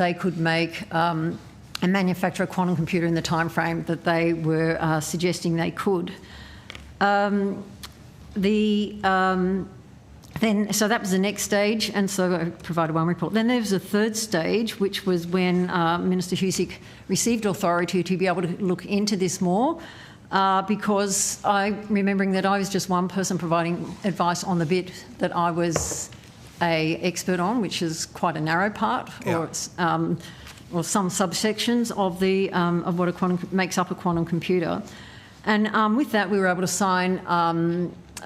they could make and manufacture a quantum computer in the time frame that they were suggesting they could. So that was the next stage, and so I provided one report. Then there was a third stage, which was when Minister Husic received authority to be able to look into this more, because remembering that I was just one person providing advice on the bit that I was an expert on, which is quite a narrow part, or some subsections of what makes up a quantum computer. And with that, we were able to sign.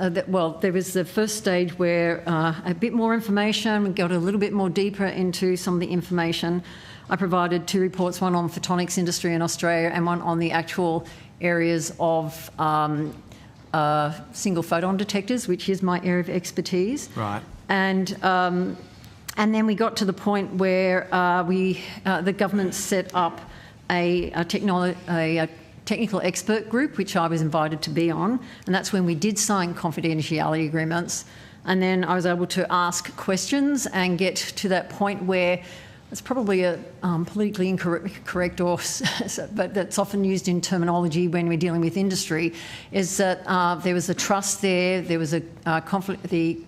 There was the first stage where a bit more information, we got a little bit more deeper into some of the information. I provided 2 reports, one on photonics industry in Australia and one on the actual areas of single photon detectors, which is my area of expertise. Right. And then we got to the point where the government set up a technical expert group, which I was invited to be on, and that's when we did sign confidentiality agreements. And then I was able to ask questions and get to that point where it's probably a politically incorrect, but that's often used in terminology when we're dealing with industry, is that there was a trust there, there was a conflict, the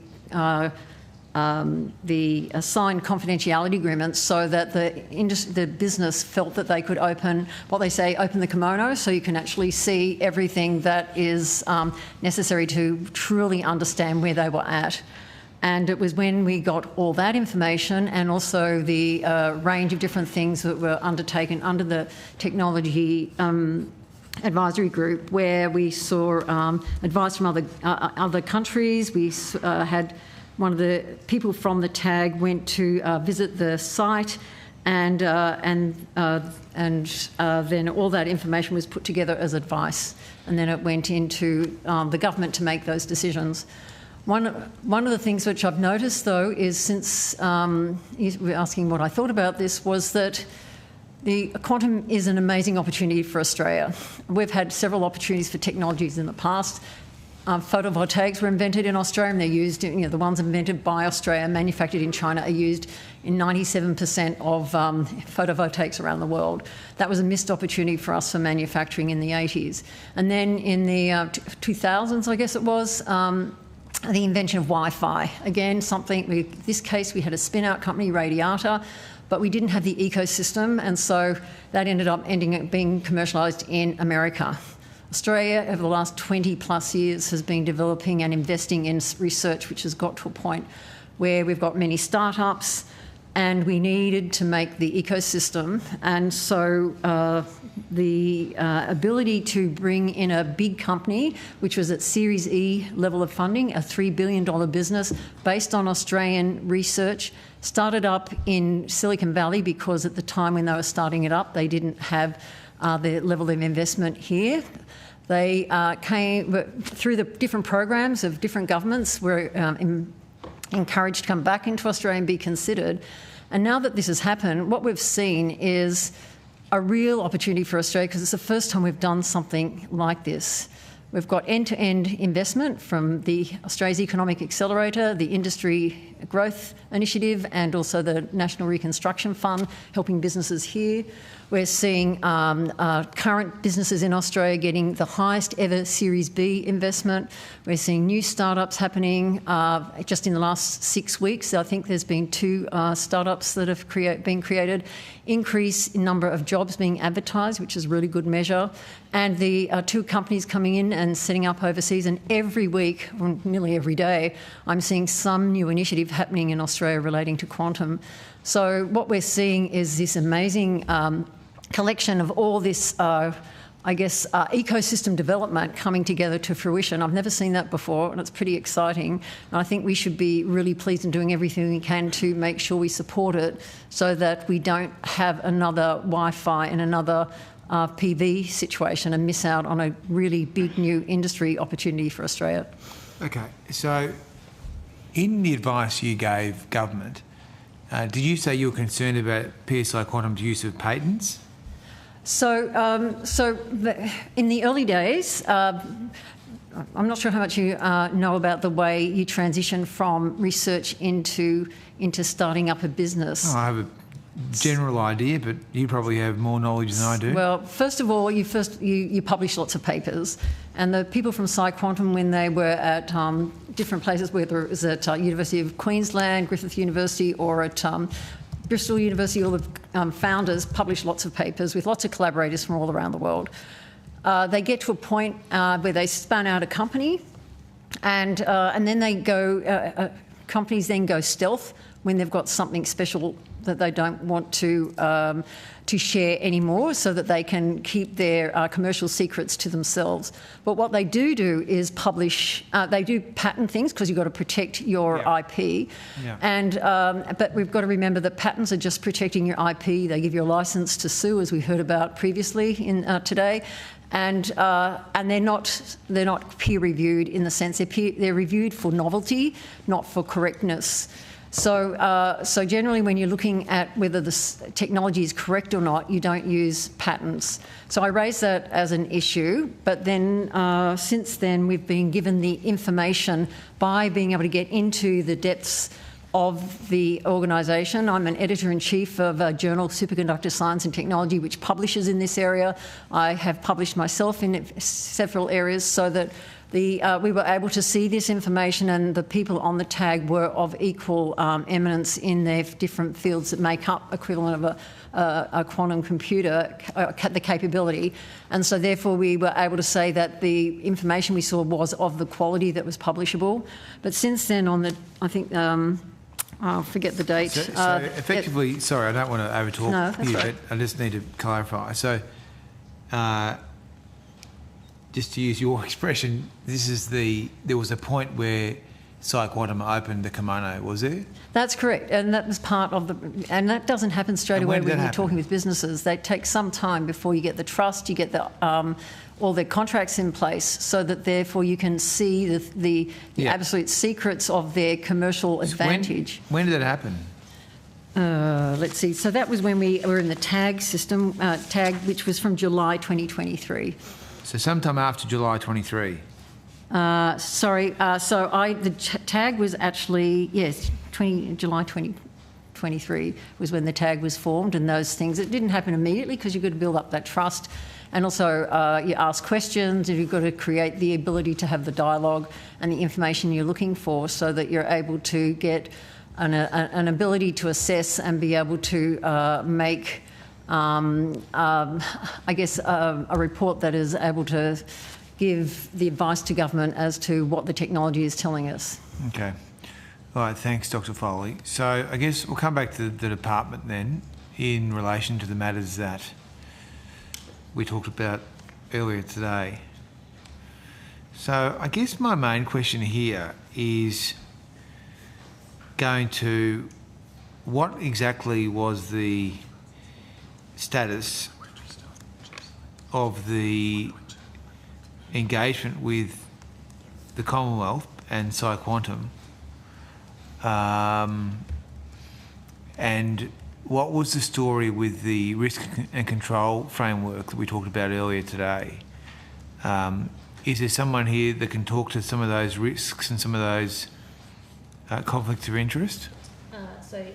signed confidentiality agreements, so that the business felt that they could open the kimono, so you can actually see everything that is necessary to truly understand where they were at. And it was when we got all that information and also the range of different things that were undertaken under the technology advisory group, where we saw advice from other countries. We had one of the people from the tag went to visit the site, and then all that information was put together as advice, and then it went into the government to make those decisions. One of the things which I've noticed, though, is since you were asking what I thought about this, was that the quantum is an amazing opportunity for Australia. We've had several opportunities for technologies in the past. Photovoltaics were invented in Australia, and they're used, the ones invented by Australia, manufactured in China, are used in 97% of photovoltaics around the world. That was a missed opportunity for us for manufacturing in the 80s. And then in the 2000s, I guess it was, the invention of Wi-Fi. Again, in this case, we had a spin-out company, Radioactive, but we didn't have the ecosystem, and so that ended up being commercialised in America. Australia, over the last 20 plus years, has been developing and investing in research, which has got to a point where we've got many startups, and we needed to make the ecosystem. And so the ability to bring in a big company, which was at Series E level of funding, a $3 billion business based on Australian research, started up in Silicon Valley, because at the time when they were starting it up, they didn't have the level of investment here. They came through the different programs of different governments, were encouraged to come back into Australia and be considered. And now that this has happened, what we've seen is a real opportunity for Australia, because it's the first time we've done something like this. We've got end-to-end investment from the Australia's Economic Accelerator, the Industry Growth Initiative, and also the National Reconstruction Fund, helping businesses here. We're seeing current businesses in Australia getting the highest ever Series B investment. We're seeing new startups happening. Just in the last 6 weeks, I think there's been 2 startups that have been created. Increase in number of jobs being advertised, which is a really good measure. And the 2 companies coming in and setting up overseas. And every week, or nearly every day, I'm seeing some new initiative happening in Australia relating to quantum. So what we're seeing is this amazing collection of all this, ecosystem development coming together to fruition. I've never seen that before, and it's pretty exciting. And I think we should be really pleased and doing everything we can to make sure we support it, so that we don't have another Wi-Fi and another PV situation and miss out on a really big new industry opportunity for Australia. Okay, so in the advice you gave government, did you say you were concerned about PSI Quantum's use of patents? So in the early days, I'm not sure how much you know about the way you transition from research into starting up a business. Oh, I have general idea, but you probably have more knowledge than I do. Well, first of all, you publish lots of papers, and the people from PsiQuantum, when they were at different places, whether it was at University of Queensland, Griffith University, or at Bristol University, all the founders published lots of papers with lots of collaborators from all around the world. They get to a point where they spun out a company, and then they go. Companies then go stealth when they've got something special that they don't want to share anymore, so that they can keep their commercial secrets to themselves. But what they do is publish. They do patent things because you've got to protect your IP. Yeah. And but we've got to remember that patents are just protecting your IP. They give you a license to sue, as we heard about previously today. And they're not peer reviewed in the sense they're reviewed for novelty, not for correctness. So generally, when you're looking at whether the technology is correct or not, you don't use patents. So I raised that as an issue, but then since then we've been given the information by being able to get into the depths of the organisation. I'm an editor-in-chief of a journal, Superconductor Science and Technology, which publishes in this area. I have published myself in several areas, so that we were able to see this information, and the people on the tag were of equal eminence in their different fields that make up equivalent of a quantum computer, the capability. And so therefore we were able to say that the information we saw was of the quality that was publishable. But since then, I think I'll forget the date. So effectively, sorry, I don't want to overtalk you, right. but I just need to clarify. So, just to use your expression, there was a point where PsiQuantum opened the kimono, was there? That's correct, and that was part of and that doesn't happen straight away when you're talking with businesses. They take some time before you get the trust, you get all their contracts in place, so that therefore you can see the absolute secrets of their commercial advantage. When did that happen? Let's see. So that was when we were in the tag system, which was from July 2023. So sometime after July 23. The tag was actually, July 2023 was when the tag was formed, and those things. It didn't happen immediately because you've got to build up that trust, and also you ask questions, and you've got to create the ability to have the dialogue and the information you're looking for, so that you're able to get an ability to assess and be able to make, a report that is able to give the advice to government as to what the technology is telling us. Okay. All right, thanks, Dr. Foley. So I guess we'll come back to the department then in relation to the matters that we talked about earlier today. So I guess my main question here is going to what exactly was the status of the engagement with the Commonwealth and PsiQuantum, and what was the story with the risk and control framework that we talked about earlier today? Is there someone here that can talk to some of those risks and some of those conflicts of interest?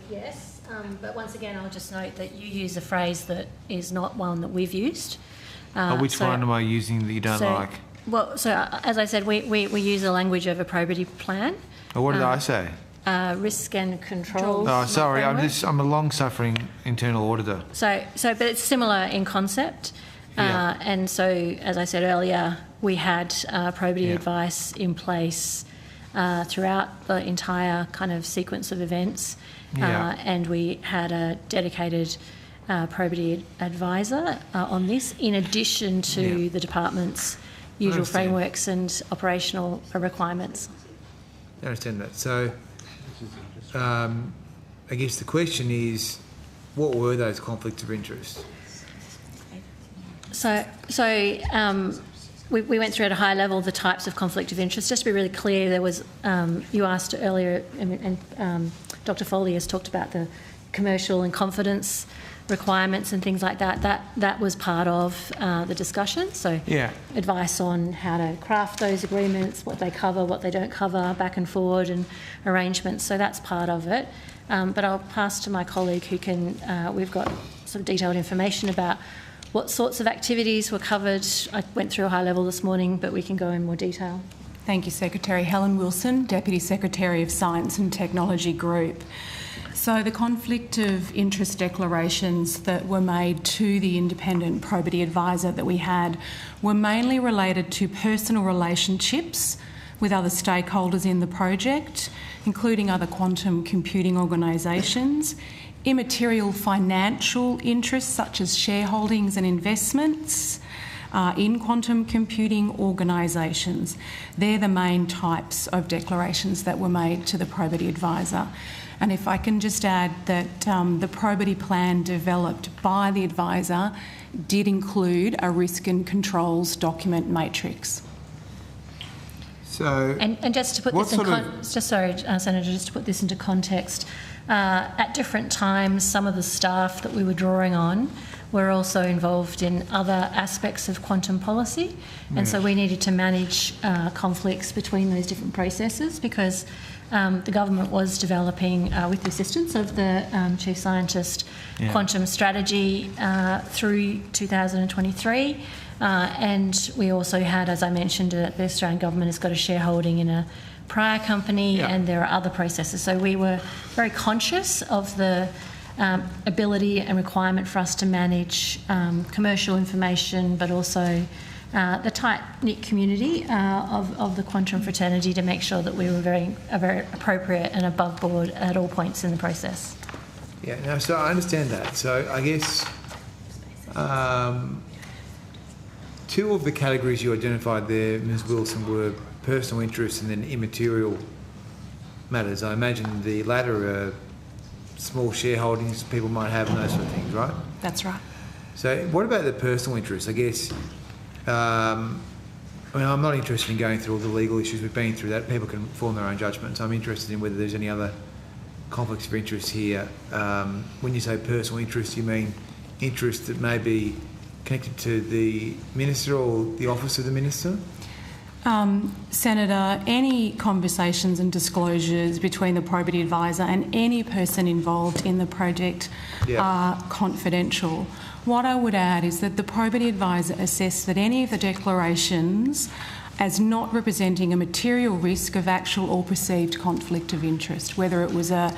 Yes, but once again I'll just note that you use a phrase that is not one that we've used. Which one am I using that you don't like? Well, as I said, we use the language of a probity plan. Oh, what did I say? Risk and control. Oh, sorry, I'm a long-suffering internal auditor. But it's similar in concept. And so, as I said earlier, we had probity advice in place throughout the entire kind of sequence of events. And we had a dedicated probity advisor on this, in addition to the department's usual frameworks and operational requirements. I understand that. So I guess the question is, what were those conflicts of interest? We went through at a high level the types of conflict of interest. Just to be really clear, there was, you asked earlier, and Dr. Foley has talked about the commercial and confidence requirements and things like that, that was part of the discussion. So advice on how to craft those agreements, what they cover, what they don't cover, back and forward, and arrangements. So that's part of it. But I'll pass to my colleague who can, we've got some detailed information about what sorts of activities were covered. I went through a high level this morning, but we can go in more detail. Thank you, Secretary. Helen Wilson, Deputy Secretary of Science and Technology Group. So the conflict of interest declarations that were made to the independent probity advisor that we had were mainly related to personal relationships with other stakeholders in the project, including other quantum computing organisations, immaterial financial interests such as shareholdings and investments in quantum computing organisations. They're the main types of declarations that were made to the probity advisor. And if I can just add that the probity plan developed by the advisor did include a risk and controls document matrix. So, and just to put this in Senator, just to put this into context, at different times, some of the staff that we were drawing on were also involved in other aspects of quantum policy, and so we needed to manage conflicts between those different processes because the government was developing, with the assistance of the Chief Scientist, quantum strategy through 2023. And we also had, as I mentioned, the Australian government has got a shareholding in a prior company, and there are other processes. So we were very conscious of the ability and requirement for us to manage commercial information, but also the tight-knit community of the quantum fraternity to make sure that we were very appropriate and above board at all points in the process. Yeah, no, so I understand that. So I guess two of the categories you identified there, Ms Wilson, were personal interests and then immaterial matters. I imagine the latter are small shareholdings people might have and those sort of things, right? That's right. So what about the personal interests? I guess, I mean, I'm not interested in going through all the legal issues. We've been through that. People can form their own judgments. I'm interested in whether there's any other conflicts of interest here. When you say personal interest, you mean interests that may be connected to the minister or the office of the minister? Senator, any conversations and disclosures between the probity advisor and any person involved in the project are confidential. What I would add is that the probity advisor assessed that any of the declarations as not representing a material risk of actual or perceived conflict of interest, whether it was a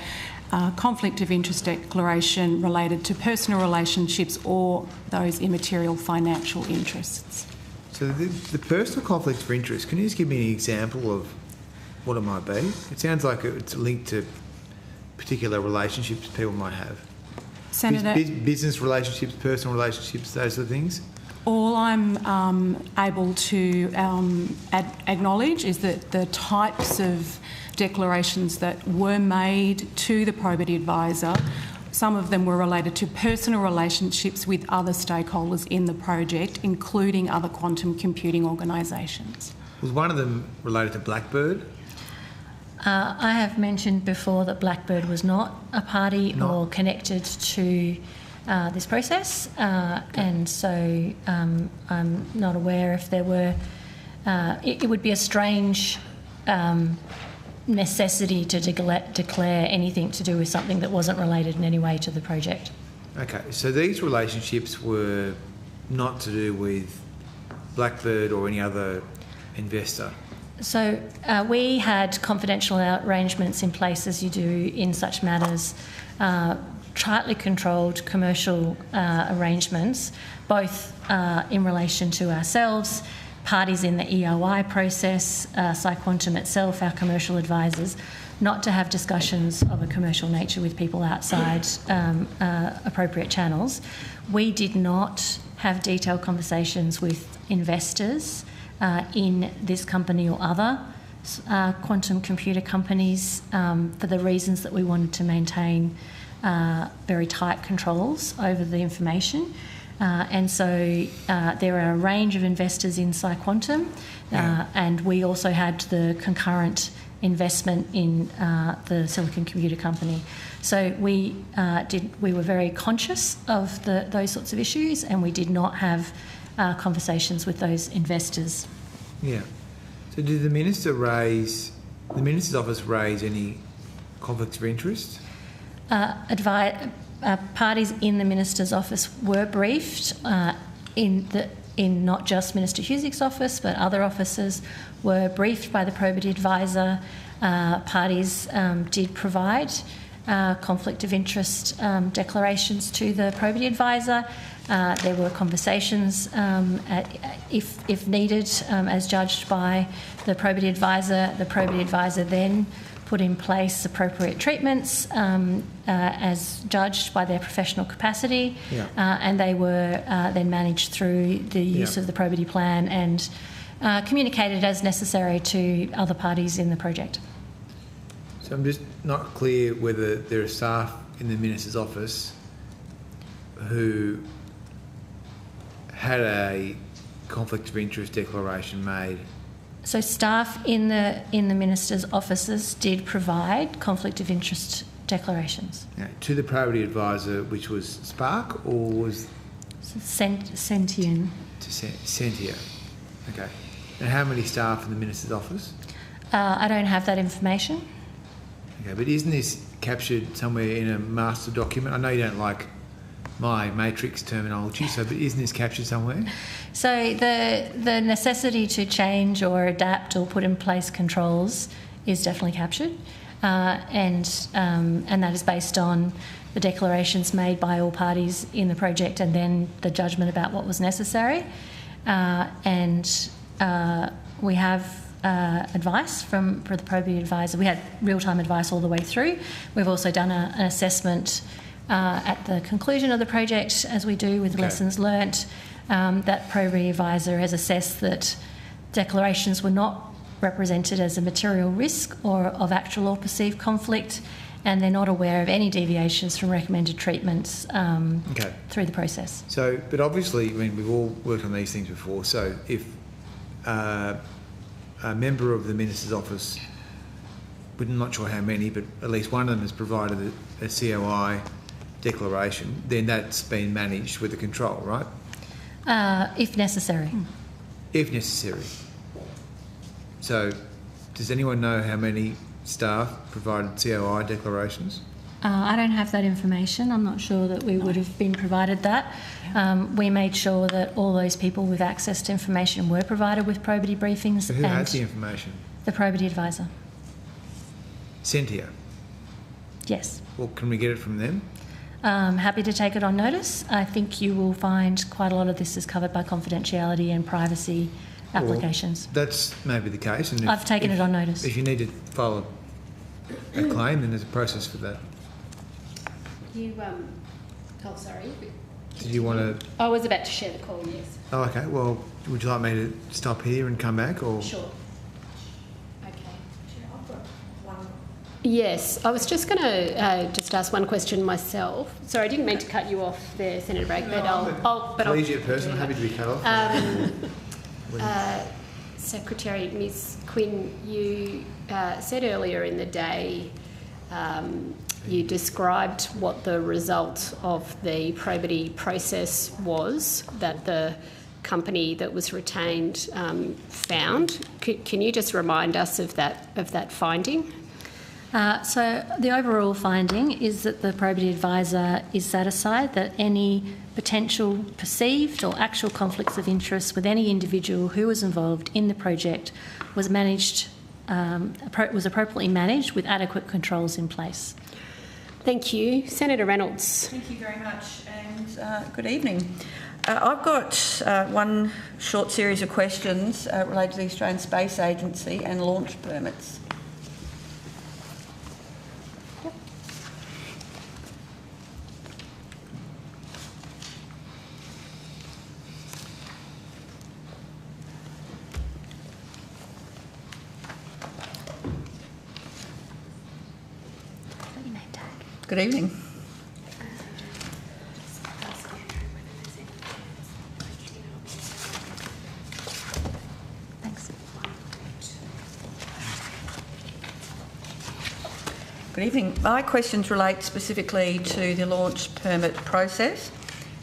conflict of interest declaration related to personal relationships or those immaterial financial interests. So the personal conflict of interest, can you just give me an example of what it might be? It sounds like it's linked to particular relationships people might have. Senator, business relationships, personal relationships, those sort of things? All I'm able to acknowledge is that the types of declarations that were made to the probity advisor, some of them were related to personal relationships with other stakeholders in the project, including other quantum computing organisations. Was one of them related to Blackbird? I have mentioned before that Blackbird was not a party or connected to this process, and so I'm not aware if there were. It would be a strange necessity to declare anything to do with something that wasn't related in any way to the project. Okay, so these relationships were not to do with Blackbird or any other investor? So we had confidential arrangements in place, as you do in such matters, tightly controlled commercial arrangements, both in relation to ourselves, parties in the EOI process, PsiQuantum itself, our commercial advisors, not to have discussions of a commercial nature with people outside appropriate channels. We did not have detailed conversations with investors in this company or other quantum computer companies for the reasons that we wanted to maintain very tight controls over the information. And so there are a range of investors in PsiQuantum, and we also had the concurrent investment in the Silicon Computer Company. So we were very conscious of those sorts of issues, and we did not have conversations with those investors. Yeah. So did the Minister's office raise any conflicts of interest? Parties in the Minister's office were briefed in not just Minister Husig's office, but other offices were briefed by the probity advisor. Parties did provide conflict of interest declarations to the probity advisor. There were conversations, if needed, as judged by the probity advisor. The probity advisor then put in place appropriate treatments as judged by their professional capacity, and they were then managed through the use of the probity plan and communicated as necessary to other parties in the project. So I'm just not clear whether there are staff in the Minister's office who had a conflict of interest declaration made. So staff in the Minister's offices did provide conflict of interest declarations. To the probity advisor, which was Spark, or was... Sentian. To Sentia. Okay. And how many staff in the Minister's office? I don't have that information. Okay, but isn't this captured somewhere in a master document? I know you don't like my matrix terminology, but isn't this captured somewhere? So the necessity to change or adapt or put in place controls is definitely captured, and that is based on the declarations made by all parties in the project and then the judgment about what was necessary. And we have advice for the probity advisor. We had real-time advice all the way through. We've also done an assessment at the conclusion of the project, as we do with lessons learnt. That probity advisor has assessed that declarations were not represented as a material risk or of actual or perceived conflict, and they're not aware of any deviations from recommended treatments through the process. So, but obviously, I mean, we've all worked on these things before. So, if a member of the Minister's office, but I'm not sure how many, but at least one of them has provided a COI declaration, then that's been managed with the control, right? If necessary. If necessary. So, does anyone know how many staff provided COI declarations? I don't have that information. I'm not sure that we would have been provided that. We made sure that all those people with access to information were provided with probity briefings. So who has the information? The probity advisor. Sentia? Yes. Well, can we get it from them? Happy to take it on notice. I think you will find quite a lot of this is covered by confidentiality and privacy applications. Well, that's maybe the case. And I've taken it on notice. If you need to file a claim, then there's a process for that. Sorry. Did you want to... I was about to share the call, yes. Oh, okay. Well, would you like me to stop here and come back, or...? Sure. Okay. Yes, I was just going to just ask one question myself. Sorry, I didn't mean to cut you off there, Senator Bragg, but I'll... Collegiate person, I'm happy to be cut off. Secretary, Ms Quinn, you said earlier in the day you described what the result of the probity process was that the company that was retained found. Can you just remind us of that finding? So the overall finding is that the probity advisor is satisfied that any potential perceived or actual conflicts of interest with any individual who was involved in the project was appropriately managed with adequate controls in place. Thank you. Senator Reynolds. Thank you very much, and good evening. I've got one short series of questions related to the Australian Space Agency and launch permits. Good evening. Thanks. Good evening. My questions relate specifically to the launch permit process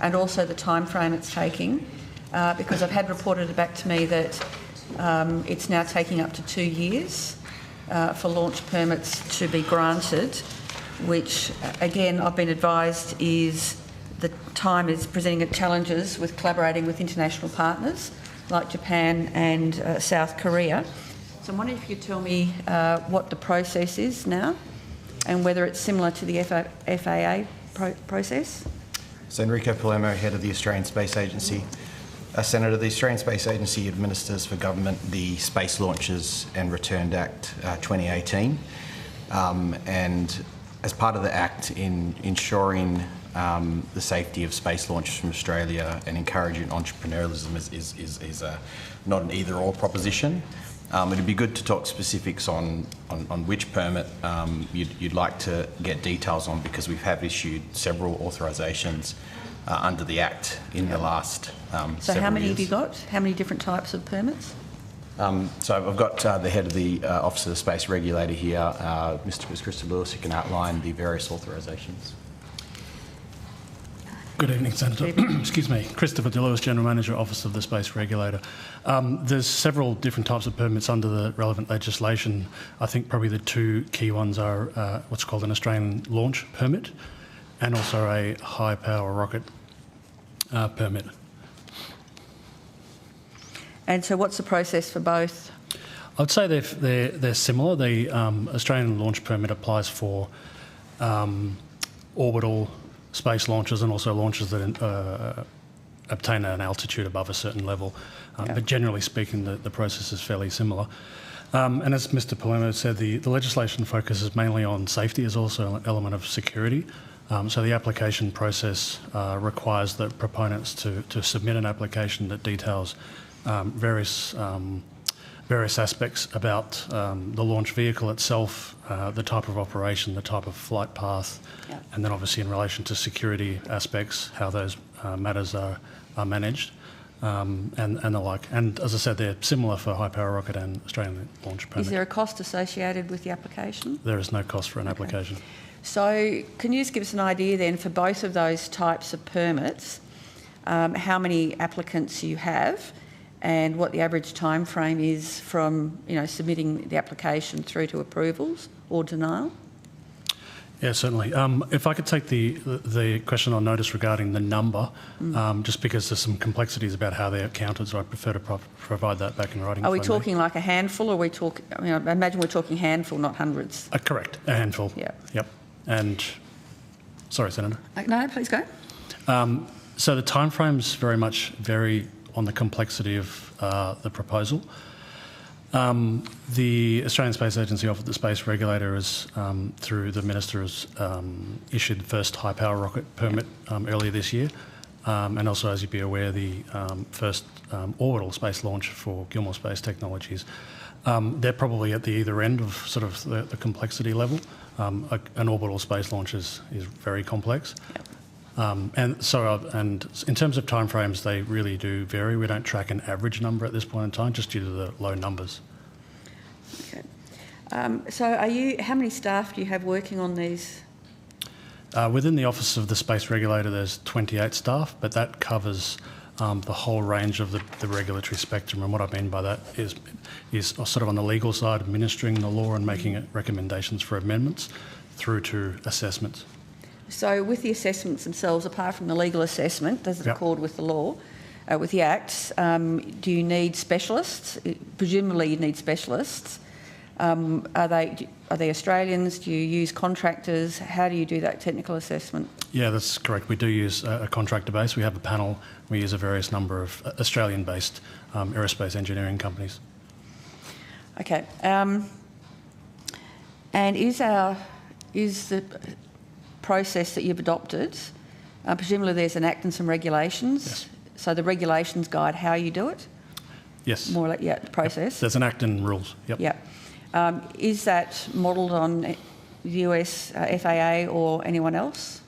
and also the time frame it's taking, because I've had reported back to me that it's now taking up to 2 years for launch permits to be granted, which, again, I've been advised is the time is presenting challenges with collaborating with international partners like Japan and South Korea. So I'm wondering if you could tell me what the process is now and whether it's similar to the FAA process. So Enrico Palermo, Head of the Australian Space Agency. Senator, the Australian Space Agency administers for government the Space Launches and Returned Act 2018. And as part of the Act, in ensuring the safety of space launches from Australia and encouraging entrepreneurialism is not an either-or proposition. It'd be good to talk specifics on which permit you'd like to get details on, because we have issued several authorisations under the Act in the last So how many have you got? How many different types of permits? So I've got the Head of the Office of the Space Regulator here, Mr. Christopher Lewis, who can outline the various authorisations. Good evening, Senator. Excuse me. Christopher DeLewis, General Manager, Office of the Space Regulator. There's several different types of permits under the relevant legislation. I think probably the two key ones are what's called an Australian launch permit and also a high power rocket permit. And so what's the process for both? I'd say they're similar. The Australian launch permit applies for orbital space launches and also launches that obtain an altitude above a certain level. But generally speaking, the process is fairly similar. And as Mr. Palermo said, the legislation focuses mainly on safety as also an element of security. So the application process requires the proponents to submit an application that details various aspects about the launch vehicle itself, the type of operation, the type of flight path, and then obviously in relation to security aspects, how those matters are managed, and the like. And as I said, they're similar for high power rocket and Australian launch permit. Is there a cost associated with the application? There is no cost for an application. So can you just give us an idea then for both of those types of permits, how many applicants you have and what the average time frame is from submitting the application through to approvals or denial? Yeah, certainly. If I could take the question on notice regarding the number, just because there's some complexities about how they're counted, so I prefer to provide that back in writing. Are we talking like a handful, or are we talking? I imagine we're talking handful, not hundreds. Correct, a handful. Yeah. Yep. And sorry, Senator. No, please go. So the timeframes very much vary on the complexity of the proposal. The Australian Space Agency Office of the Space Regulator has, through the Minister, has issued the first high power rocket permit earlier this year, and also, as you'd be aware, the first orbital space launch for Gilmour Space Technologies. They're probably at the either end of sort of the complexity level. An orbital space launch is very complex. Yep. And in terms of timeframes, they really do vary. We don't track an average number at this point in time, just due to the low numbers. Okay. So how many staff do you have working on these? Within the Office of the Space Regulator, there's 28 staff, but that covers the whole range of the regulatory spectrum. And what I mean by that is sort of on the legal side, administering the law and making recommendations for amendments through to assessments. So with the assessments themselves, apart from the legal assessment, does it accord with the law, with the Acts, do you need specialists? Presumably you need specialists. Are they Australians? Do you use contractors? How do you do that technical assessment? Yeah, that's correct. We do use a contractor base. We have a panel. We use a various number of Australian-based aerospace engineering companies. Okay. And is the process that you've adopted, presumably there's an Act and some regulations. Yes. So the regulations guide how you do it? Yes. More like, the process. Yep. There's an Act and rules. Yep. Yeah. Is that modelled on the US FAA or anyone else?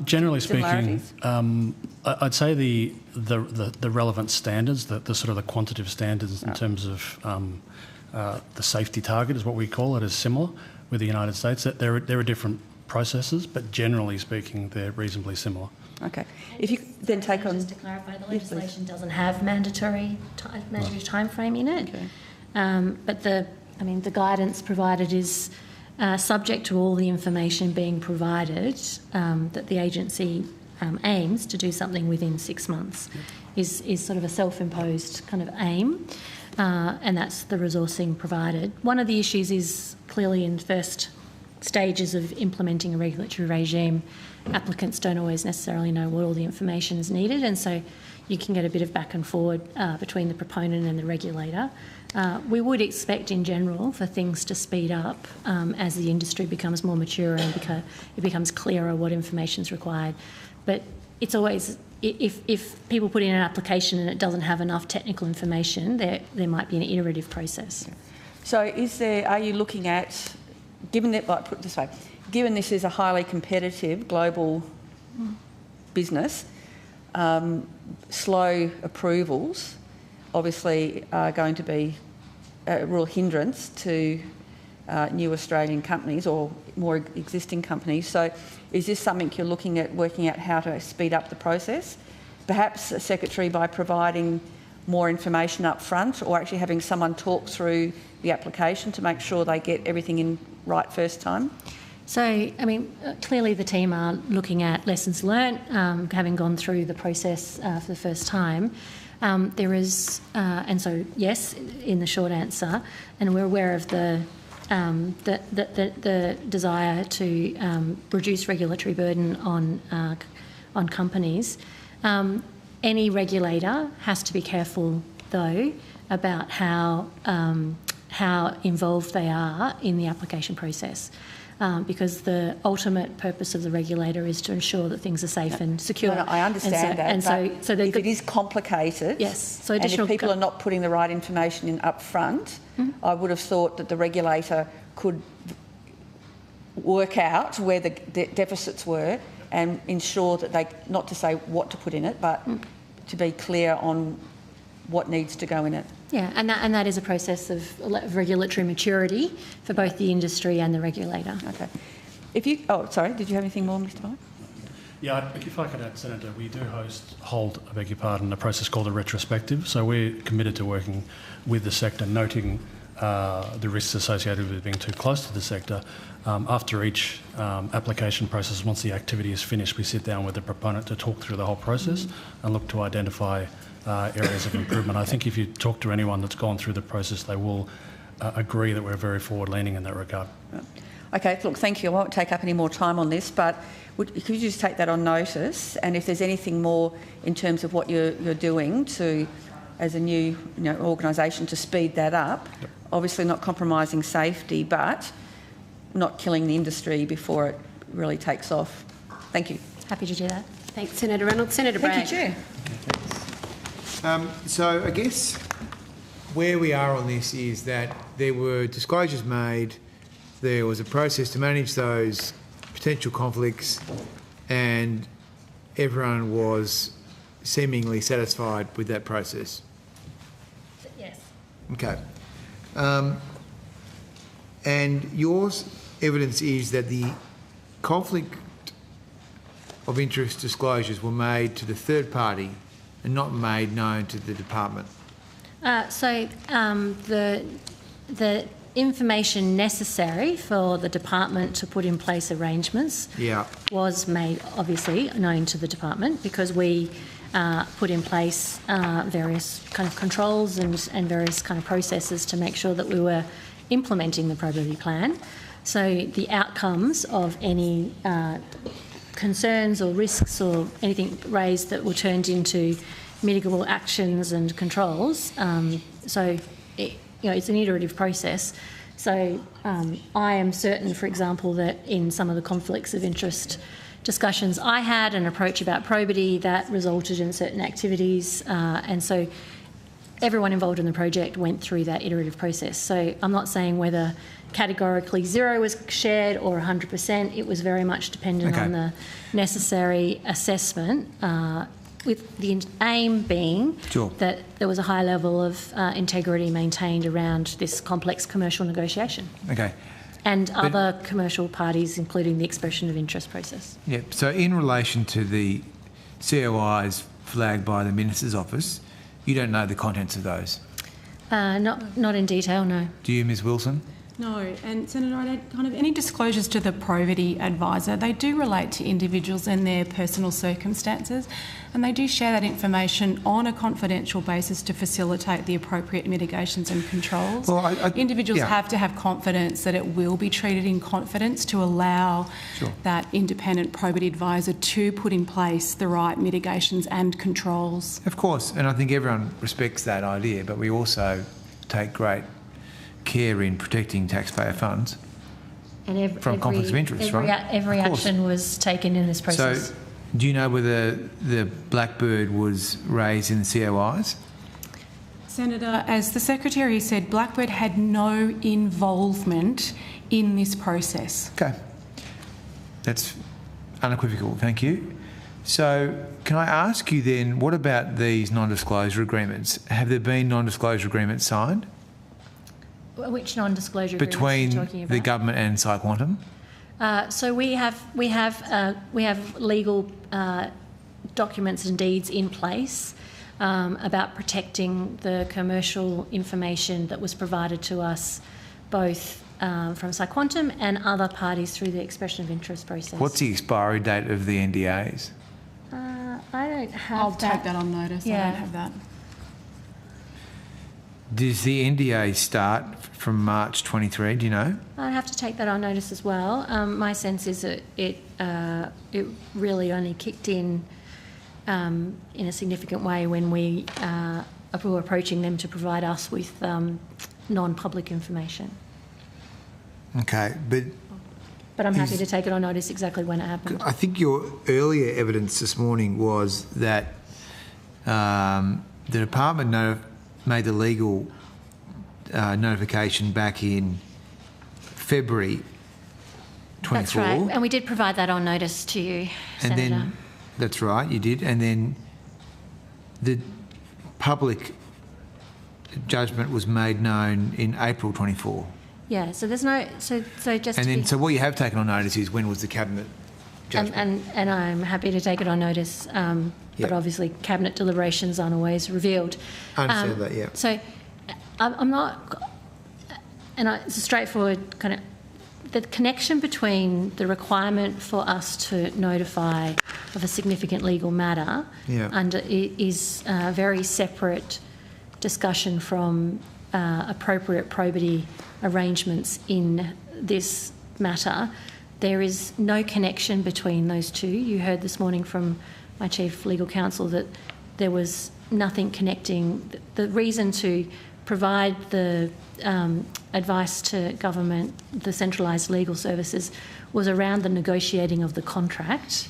Generally speaking, I'd say the relevant standards, the sort of the quantitative standards in terms of the safety target is what we call it, is similar. with the United States. That there are different processes, but generally speaking, they're reasonably similar. Okay. If you then take on... Just to clarify, the legislation doesn't have mandatory time frame in it. Okay. But the guidance provided is subject to all the information being provided that the agency aims to do something within 6 months. Is sort of a self-imposed kind of aim, and that's the resourcing provided. One of the issues is clearly in the first stages of implementing a regulatory regime, applicants don't always necessarily know what all the information is needed, and so you can get a bit of back and forward between the proponent and the regulator. We would expect in general for things to speed up as the industry becomes more mature and it becomes clearer what information is required. But it's always, if people put in an application and it doesn't have enough technical information, there might be an iterative process. So are you looking at, given that, like, put it this way, given this is a highly competitive global business, slow approvals obviously are going to be a real hindrance to new Australian companies or more existing companies. So is this something you're looking at, working out how to speed up the process? Perhaps, Secretary, by providing more information up front, or actually having someone talk through the application to make sure they get everything in right first time? So, I mean, clearly the team are looking at lessons learnt, having gone through the process for the first time. There is, and so yes, in the short answer, and we're aware of the desire to reduce regulatory burden on companies. Any regulator has to be careful, though, about how involved they are in the application process. Because the ultimate purpose of the regulator is to ensure that things are safe and secure. No, I understand that. So if it is complicated, yes, so and if people are not putting the right information in up front, I would have thought that the regulator could work out where the deficits were and ensure that they, not to say what to put in it, but to be clear on what needs to go in it. Yeah, and that is a process of regulatory maturity for both the industry and the regulator. Okay. Sorry, did you have anything more, Mr. Bye? Yeah, if I could add, Senator, we do hold, I beg your pardon, a process called a retrospective. So we're committed to working with the sector, noting the risks associated with being too close to the sector. After each application process, once the activity is finished, we sit down with the proponent to talk through the whole process and look to identify areas of improvement. I think if you talk to anyone that's gone through the process, they will agree that we're very forward-leaning in that regard. Okay, look, thank you. I won't take up any more time on this, but could you just take that on notice? And if there's anything more in terms of what you're doing to, as a new organisation, to speed that up, obviously not compromising safety, but not killing the industry before it really takes off. Thank you. Happy to do that. Thanks, Senator Reynolds. Senator Bragg. Thank you, Chair. So I guess where we are on this is that there were disclosures made, there was a process to manage those potential conflicts, and everyone was seemingly satisfied with that process. Yes. Okay. And your evidence is that the conflict of interest disclosures were made to the third party and not made known to the department. So the information necessary for the department to put in place arrangements was made obviously known to the department, because we put in place various kind of controls and various kind of processes to make sure that we were implementing the probity plan. So the outcomes of any concerns or risks or anything raised that were turned into mitigable actions and controls. So it's an iterative process. So I am certain, for example, that in some of the conflicts of interest discussions I had, an approach about probity that resulted in certain activities, and so everyone involved in the project went through that iterative process. So I'm not saying whether categorically 0 was shared or 100%. It was very much dependent on the necessary assessment, with the aim being that there was a high level of integrity maintained around this complex commercial negotiation. Okay. and other commercial parties, including the expression of interest process. Yeah. So in relation to the COIs flagged by the Minister's Office, you don't know the contents of those? Not in detail, no. Do you, Ms Wilson? No, and Senator, kind of any disclosures to the probity advisor, they do relate to individuals and their personal circumstances, and they do share that information on a confidential basis to facilitate the appropriate mitigations and controls. Well, individuals have to have confidence that it will be treated in confidence to allow that independent probity advisor to put in place the right mitigations and controls. Of course, and I think everyone respects that idea, but we also take great care in protecting taxpayer funds from conflicts of interest, right? Every action was taken in this process. So, do you know whether the Blackbird was raised in the COIs? Senator, as the Secretary said, Blackbird had no involvement in this process. Okay. That's unequivocal, thank you. So, can I ask you then, what about these non-disclosure agreements? Have there been non-disclosure agreements signed? Which non-disclosure agreements are you talking between about? the government and PsiQuantum? So we have legal documents and deeds in place about protecting the commercial information that was provided to us, both from PsiQuantum and other parties through the expression of interest process. What's the expiry date of the NDAs? I don't have I'll that. take that on notice. Yeah. I don't have that. Does the NDA start from March 23, do you know? I'd have to take that on notice as well. My sense is that it really only kicked in a significant way when we were approaching them to provide us with non-public information. Okay, But I'm happy to take it on notice exactly when it happened. I think your earlier evidence this morning was that the department made the legal notification back in February 24. That's right, and we did provide that on notice to you, Senator. And then, that's right, you did, and then the public judgment was made known in April 24. Yeah, so there's no... So just And to then, be, so what you have taken on notice is when was the Cabinet judgment? and I'm happy to take it on notice, but obviously Cabinet deliberations aren't always revealed. I understand that, yeah. So I'm not... it's a straightforward kind of... The connection between the requirement for us to notify of a significant legal matter is a very separate discussion from appropriate probity arrangements in this matter. There is no connection between those two. You heard this morning from my Chief Legal Counsel that there was nothing connecting. The reason to provide the advice to government, the centralised legal services, was around the negotiating of the contract,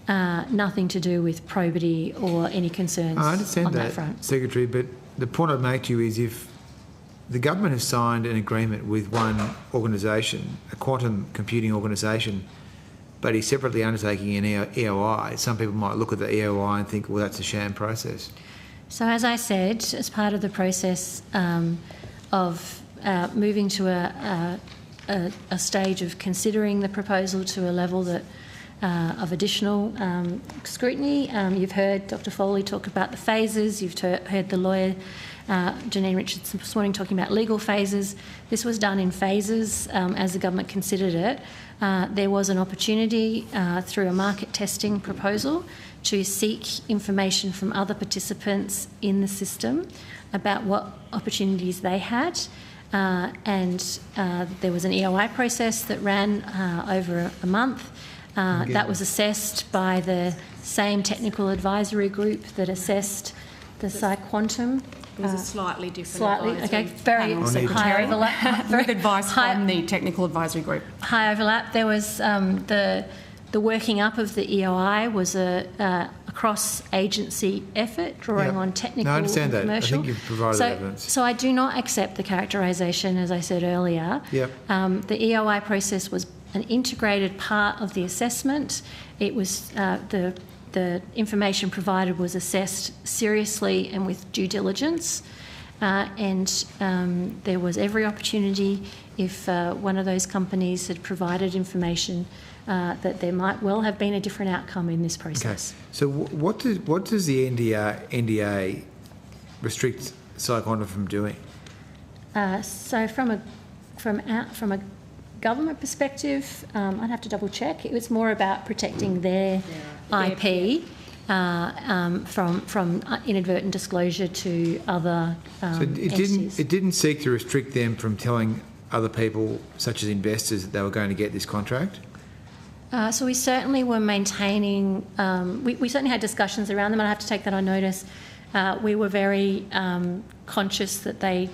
nothing to do with probity or any concerns I understand on that that, front. Secretary, but the point I'd make to you is if the government has signed an agreement with one organisation, a quantum computing organisation, but is separately undertaking an EOI, some people might look at the EOI and think, well, that's a sham process. So as I said, as part of the process of moving to a stage of considering the proposal to a level that of additional scrutiny, you've heard Dr Foley talk about the phases, you've heard the lawyer Janine Richardson this morning talking about legal phases. This was done in phases as the government considered it. There was an opportunity through a market testing proposal to seek information from other participants in the system about what opportunities they had. And there was an EOI process that ran over a month. That was assessed by the same technical advisory group that assessed the PsiQuantum. It was a slightly different very high overlap. With advice from the technical advisory group. High overlap. There was the working up of the EOI was a cross-agency effort drawing on technical I understand and commercial. that. I think you've provided evidence. So I do not accept the characterisation, as I said earlier. Yep. The EOI process was an integrated part of the assessment. It was the information provided was assessed seriously and with due diligence. There was every opportunity, if one of those companies had provided information, that there might well have been a different outcome in this process. Okay. So what does the NDA restrict Psychonda from doing? So from a government perspective, I'd have to double check. It was more about protecting their IP from inadvertent disclosure to other entities. It didn't seek to restrict them from telling other people, such as investors, that they were going to get this contract? So we certainly were maintaining. We certainly had discussions around them, and I have to take that on notice. We were very conscious that they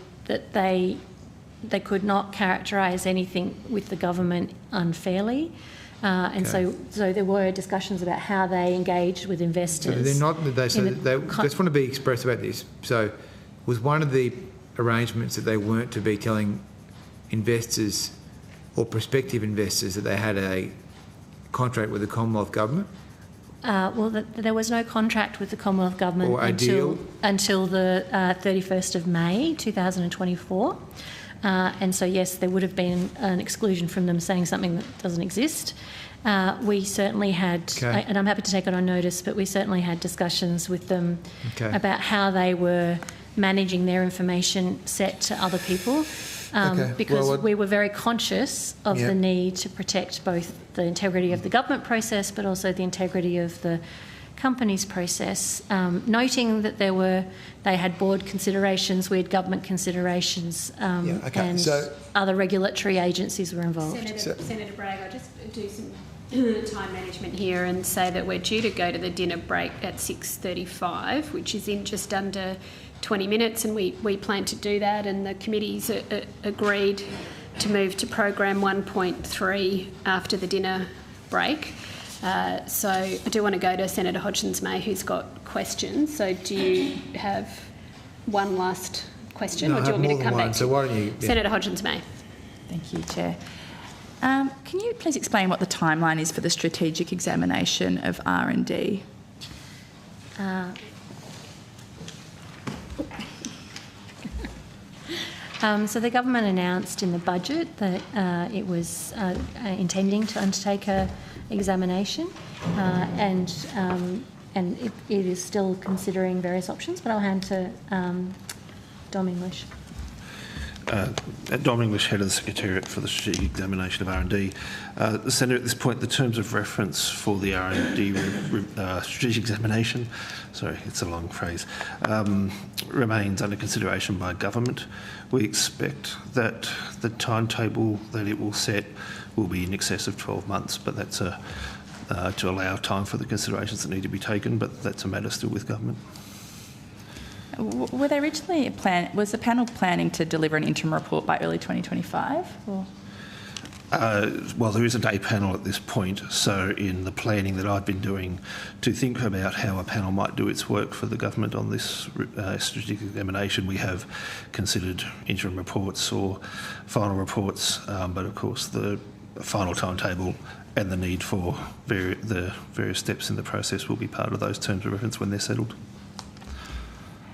could not characterise anything with the government unfairly. So there were discussions about how they engaged with investors. So they're not. They just want to be express about this. So, was one of the arrangements that they weren't to be telling investors or prospective investors that they had a contract with the Commonwealth Government? There was no contract with the Commonwealth Government until the 31st of May 2024. And so, yes, there would have been an exclusion from them saying something that doesn't exist. We certainly had, and I'm happy to take it on notice, but we certainly had discussions with them about how they were managing their information set to other people, because we were very conscious of the need to protect both the integrity of the government process but also the integrity of the company's process, noting that they had board considerations, we had government considerations, and other regulatory agencies were involved. Senator Bragg, I'll just do some time management here and say that we're due to go to the dinner break at 6:35, which is in just under 20 minutes, and we plan to do that, and the committee's agreed to move to program 1.3 after the dinner break. So I do want to go to Senator Hodgins-May, who's got questions. So do you have one last question, or do you want me to come back to so why don't you, Senator Hodgins-May? Thank you, Chair. Can you please explain what the timeline is for the strategic examination of R&D? So the government announced in the budget that it was intending to undertake a examination, and it is still considering various options, but I'll hand to Dom English. Dom English, Head of the Secretariat for the Strategic Examination of R&D. Senator, at this point, the terms of reference for the R&D strategic examination, sorry, it's a long phrase, remains under consideration by government. We expect that the timetable that it will set will be in excess of 12 months, but that's to allow time for the considerations that need to be taken, but that's a matter still with government. Were they originally was the panel planning to deliver an interim report by early 2025? Or? Well, there isn't a panel at this point, so in the planning that I've been doing to think about how a panel might do its work for the government on this strategic examination, we have considered interim reports or final reports, but of course the final timetable and the need for the various steps in the process will be part of those terms of reference when they're settled.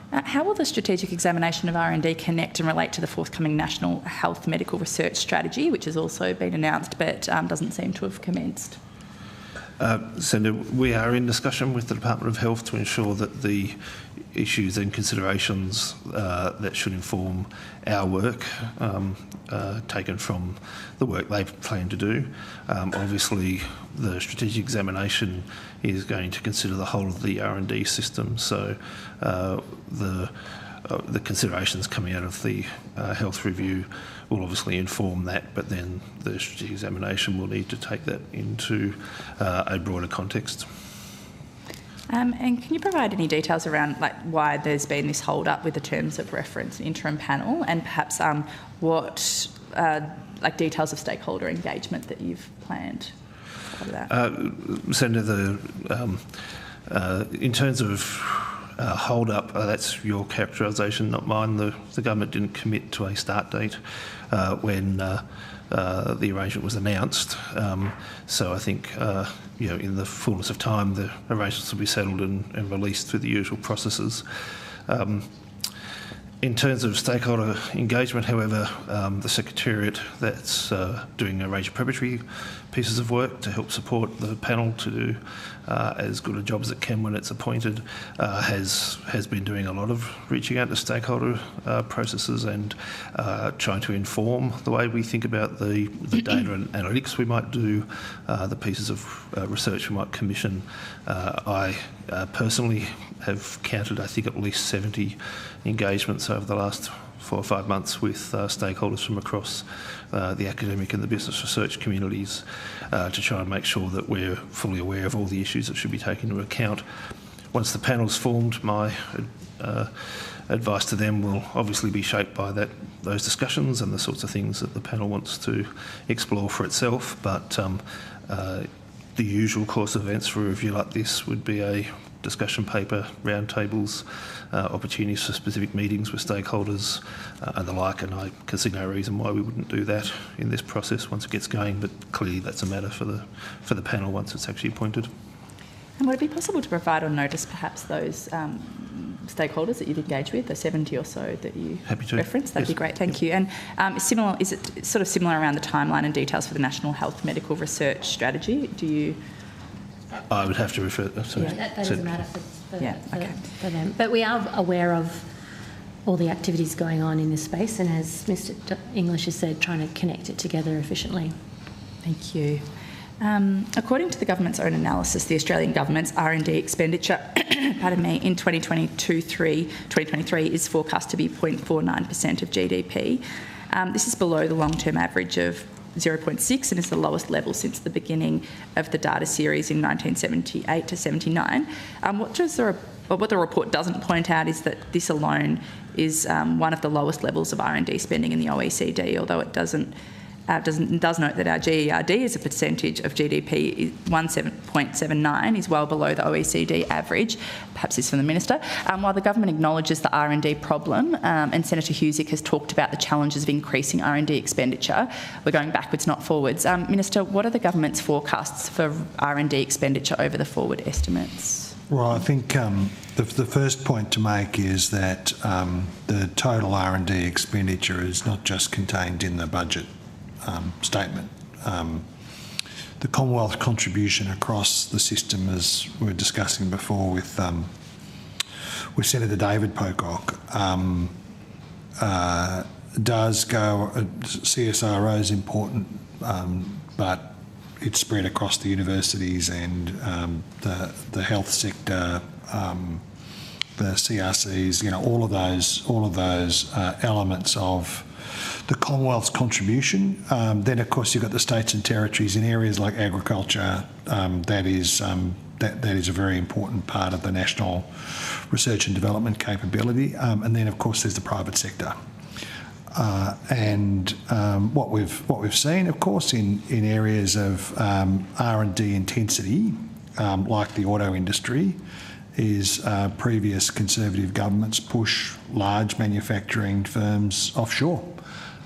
How will the strategic examination of R&D connect and relate to the forthcoming National Health Medical Research Strategy, which has also been announced but doesn't seem to have commenced? Senator, we are in discussion with the Department of Health to ensure that the issues and considerations that should inform our work taken from the work they plan to do. Obviously, the strategic examination is going to consider the whole of the R&D system, so the considerations coming out of the health review will obviously inform that, but then the strategic examination will need to take that into a broader context. And can you provide any details around why there's been this hold up with the terms of reference interim panel, and perhaps what details of stakeholder engagement that you've planned for that? Senator, in terms of hold up, that's your characterisation, not mine. The government didn't commit to a start date when the arrangement was announced. So I think, in the fullness of time, the arrangements will be settled and released through the usual processes. In terms of stakeholder engagement, however, the Secretariat that's doing a range of preparatory pieces of work to help support the panel to do as good a job as it can when it's appointed, has been doing a lot of reaching out to stakeholder processes and trying to inform the way we think about the data and analytics we might do, the pieces of research we might commission. I personally have counted, I think, at least 70 engagements over the last 4 or 5 months with stakeholders from across the academic and the business research communities to try and make sure that we're fully aware of all the issues that should be taken into account. Once the panel's formed, my advice to them will obviously be shaped by those discussions and the sorts of things that the panel wants to explore for itself, but the usual course of events for a review like this would be a discussion paper, roundtables, opportunities for specific meetings with stakeholders and the like, and I can see no reason why we wouldn't do that in this process once it gets going, but clearly that's a matter for the panel once it's actually appointed. And would it be possible to provide on notice perhaps those stakeholders that you've engaged with, the 70 or so that you referenced? That'd be great, thank you. And is it sort of similar around the timeline and details for the National Health Medical Research Strategy? Do you... I would have to refer... Sorry. Yeah, that doesn't matter for them. But we are aware of all the activities going on in this space, and as Mr English has said, trying to connect it together efficiently. Thank you. According to the government's own analysis, the Australian government's R&D expenditure in 2023 is forecast to be 0.49% of GDP. This is below the long-term average of 0.6 and is the lowest level since the beginning of the data series in 1978 to 79. What the report doesn't point out is that this alone is one of the lowest levels of R&D spending in the OECD, although it does note that our GERD as a percentage of GDP, 17.79, is well below the OECD average. Perhaps this is from the Minister. While the government acknowledges the R&D problem, and Senator Husick has talked about the challenges of increasing R&D expenditure, we're going backwards, not forwards. Minister, what are the government's forecasts for R&D expenditure over the forward estimates? Well, I think the first point to make is that the total R&D expenditure is not just contained in the budget statement. The Commonwealth contribution across the system, as we were discussing before with Senator David Pocock, does go. CSRO is important, but it's spread across the universities and the health sector, the CRCs. You know, all of those elements of the Commonwealth's contribution. Then, of course, you've got the states and territories in areas like agriculture. That is a very important part of the national research and development capability. And then, of course, there's the private sector. What we've seen, of course, in areas of R&D intensity, like the auto industry, is previous Conservative governments push large manufacturing firms offshore.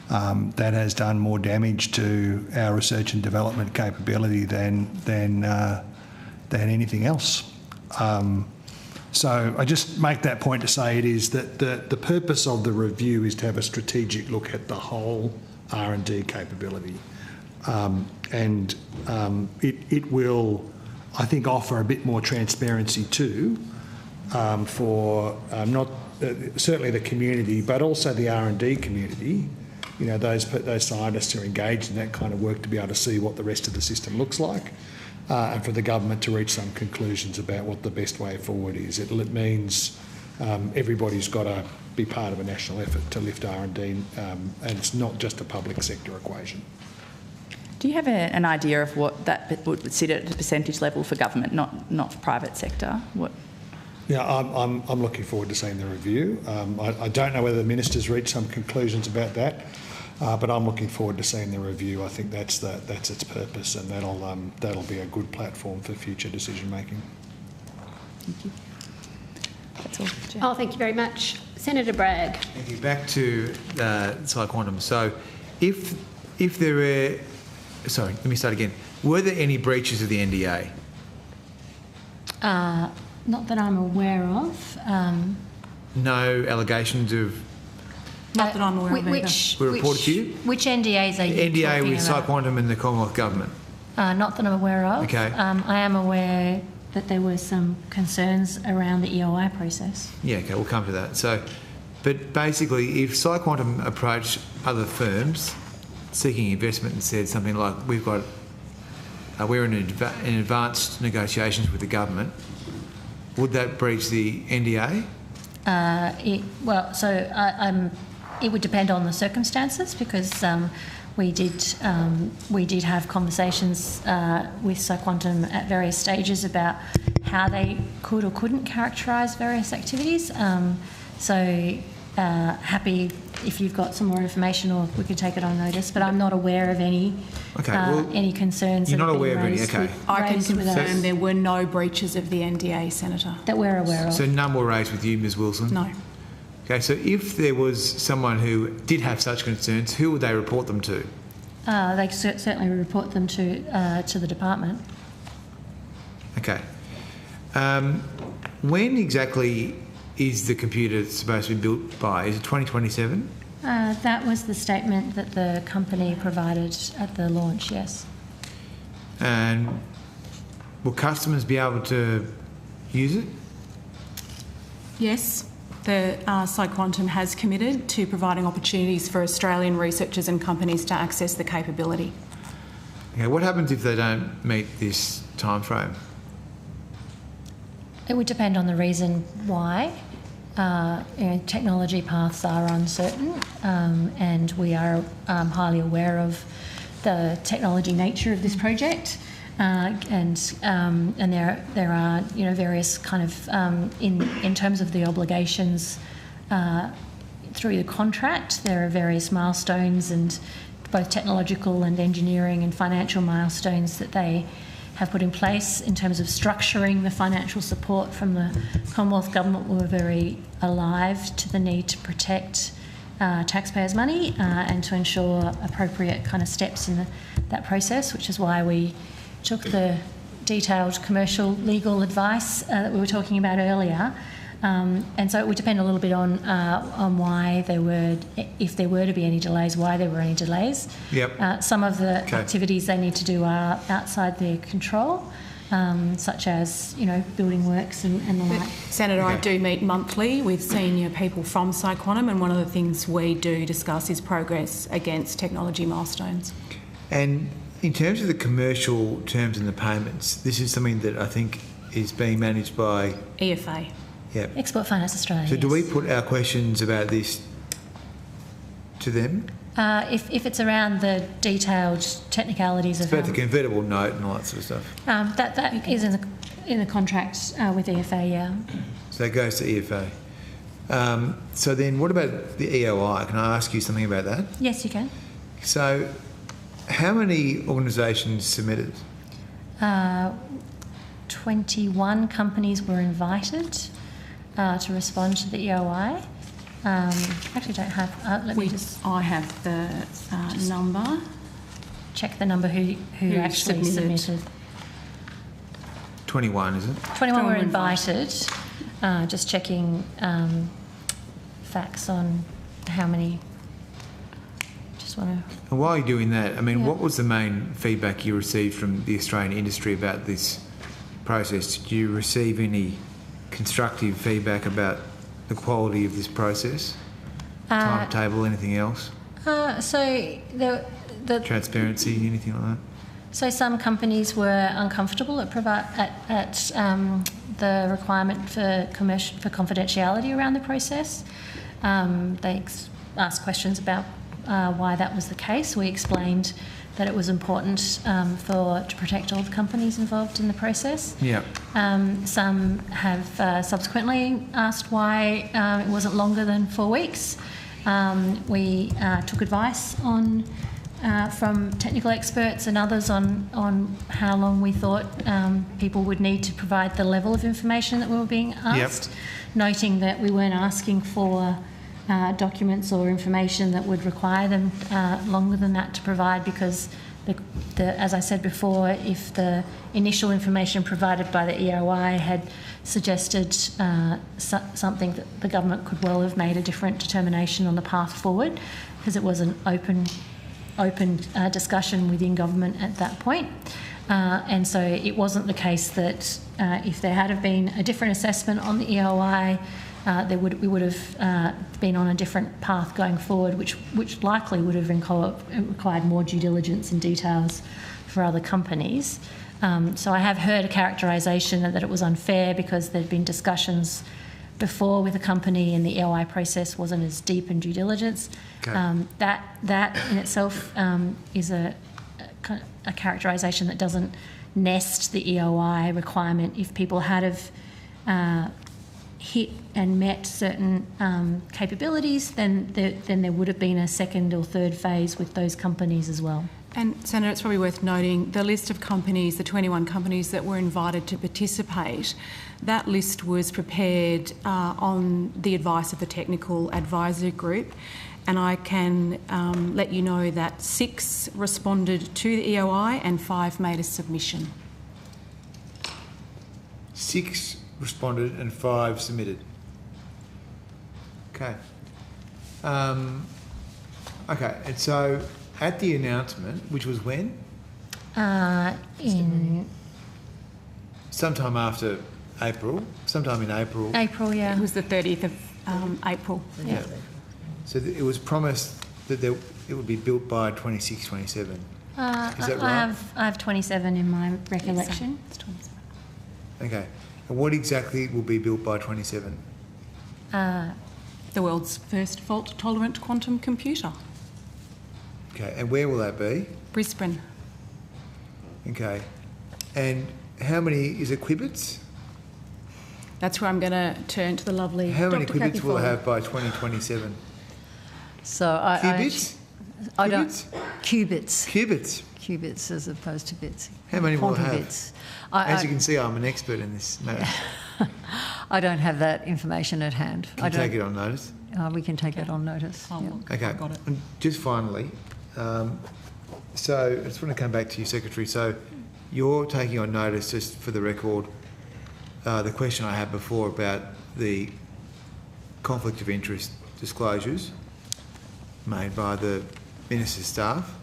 That has done more damage to our research and development capability than anything else. So I just make that point to say it is that the purpose of the review is to have a strategic look at the whole R&D capability, it will, I think, offer a bit more transparency too for not certainly the community, but also the R&D community. You know, those scientists who are engaged in that kind of work to be able to see what the rest of the system looks like, and for the government to reach some conclusions about what the best way forward is. It means everybody's got to be part of a national effort to lift R&D, and it's not just a public sector equation. Do you have an idea of what that would sit at a percentage level for government, not for private sector? What? Yeah, I'm looking forward to seeing the review. I don't know whether the minister's reached some conclusions about that, but I'm looking forward to seeing the review. I think that's its purpose, and that'll be a good platform for future decision making. Thank you. That's all. Chair. Oh, thank you very much, Senator Bragg. Thank you. Back to quantum. So, if there were, sorry, let me start again. Were there any breaches of the NDA? Not that I'm aware of. No allegations of Not that I'm aware of either. We reported to you? Which NDAs are you NDA talking with about? Quantum and the Commonwealth Government. Not that I'm aware of. Okay. I am aware that there were some concerns around the EOI process. Yeah, okay, we'll come to that. So, but basically, if Quantum approached other firms seeking investment and said something like, we're in advanced negotiations with the government, would that breach the NDA? It would depend on the circumstances, because we did have conversations with Quantum at various stages about how they could or couldn't characterise various activities. Happy if you've got some more information, or we could take it on notice. But I'm not aware of any any concerns. You're not aware of any, okay. I can confirm there were no breaches of the NDA, Senator. That we're aware of. So none were raised with you, Ms Wilson? No. Okay, so if there was someone who did have such concerns, who would they report them to? They certainly report them to the department. Okay. When exactly is the computer supposed to be built by? Is it 2027? That was the statement that the company provided at the launch, yes. And will customers be able to use it? Yes. The Quantum has committed to providing opportunities for Australian researchers and companies to access the capability. Okay, what happens if they don't meet this time frame? It would depend on the reason why. Technology paths are uncertain, and we are highly aware of the technology nature of this project. And there are various kind of in terms of the obligations through the contract, there are various milestones, and both technological and engineering and financial milestones that they have put in place in terms of structuring the financial support from the Commonwealth Government. We're very alive to the need to protect taxpayers' money and to ensure appropriate kind of steps in that process, which is why we took the detailed commercial legal advice that we were talking about earlier. And so it would depend a little bit on why there were, if there were to be any delays, why there were any delays. Yep. Some of the activities they need to do are outside their control, such as building works and the like. Senator, I do meet monthly with senior people from Quantum, and one of the things we do discuss is progress against technology milestones. And in terms of the commercial terms and the payments, this is something that I think is being managed by EFA. Yep. Export Finance Australia. So do we put our questions about this to them? If it's around the detailed technicalities of about the convertible note and all that sort of stuff. That is in the contract with EFA, yeah. So that goes to EFA. So then what about the EOI? Can I ask you something about that? Yes, you can. So how many organisations submitted? 21 companies were invited to respond to the EOI. Actually don't have, I have the number. Check the number who actually submitted. 21, is it? 21 were invited. Just checking facts on how many. Just want to. And while you're doing that, I mean, what was the main feedback you received from the Australian industry about this process? Did you receive any constructive feedback about the quality of this process? Timetable, anything else? So the transparency, anything like that? So some companies were uncomfortable at the requirement for confidentiality around the process. They asked questions about why that was the case. We explained that it was important to protect all the companies involved in the process. Yeah. Some have subsequently asked why it wasn't longer than 4 weeks. We took advice from technical experts and others on how long we thought people would need to provide the level of information that we were being asked, noting that we weren't asking for documents or information that would require them longer than that to provide, because as I said before, if the initial information provided by the EOI had suggested something that the government could well have made a different determination on the path forward, because it was an open discussion within government at that point. And so it wasn't the case that if there had have been a different assessment on the EOI, we would have been on a different path going forward, which likely would have required more due diligence and details for other companies. So I have heard a characterisation that it was unfair because there'd been discussions before with the company and the EOI process wasn't as deep in due diligence. Okay. That in itself is a characterisation that doesn't nest the EOI requirement. If people had have hit and met certain capabilities, then there would have been a second or third phase with those companies as well. And Senator, it's probably worth noting the list of companies, the 21 companies that were invited to participate, that list was prepared on the advice of the Technical Advisory Group, and I can let you know that 6 responded to the EOI and 5 made a submission. 6 responded and 5 submitted. Okay. Okay, and so at the announcement, which was when? In sometime after April, sometime in April. April, yeah. It was the 30th of April. Yeah. So it was promised that it would be built by 26, 27. Is that right? I have 27 in my recollection. It's 27. Okay. And what exactly will be built by 27? The world's first fault-tolerant quantum computer. Okay. And where will that be? Brisbane. Okay. And how many, is it qubits? That's where I'm going to turn to the lovely How many Dr. qubits will it Kathy have by 2027? So Qubits? I don't... Qubits? Qubits. Qubits. Qubits as opposed to bits. How many will it have? Bits. As you can see, I'm an expert in this matter. I don't have that information at hand. Can you take it on notice? We can take it on notice. Oh, Yeah. Okay. Got it. And just finally, so I just want to come back to you, Secretary. So you're taking on notice, just for the record, the question I had before about the conflict of interest disclosures made by the Minister's staff.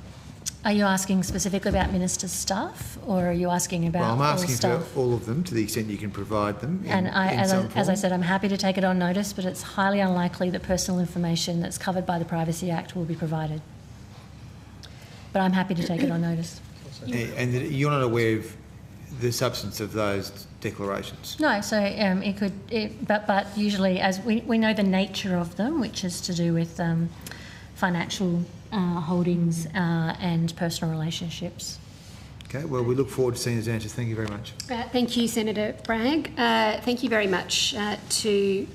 Are you asking specifically about Minister's staff, or are you asking about Well, I'm asking all for staff? all of them to the extent you can provide them. As I said, I'm happy to take it on notice, but it's highly unlikely that personal information that's covered by the Privacy Act will be provided. But I'm happy to take it on notice. And you're not aware of the substance of those declarations? No, so but usually, as we know the nature of them, which is to do with financial holdings and personal relationships. Okay, well, we look forward to seeing those answers. Thank you very much. Thank you, Senator Bragg. Thank you very much to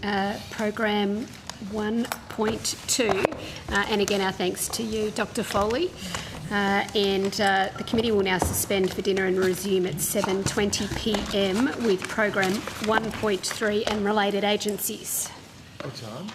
Program 1.2. And again, our thanks to you, Dr. Foley. The committee will now suspend for dinner and resume at 7:20 p.m. with Program 1.3 and related agencies. What time?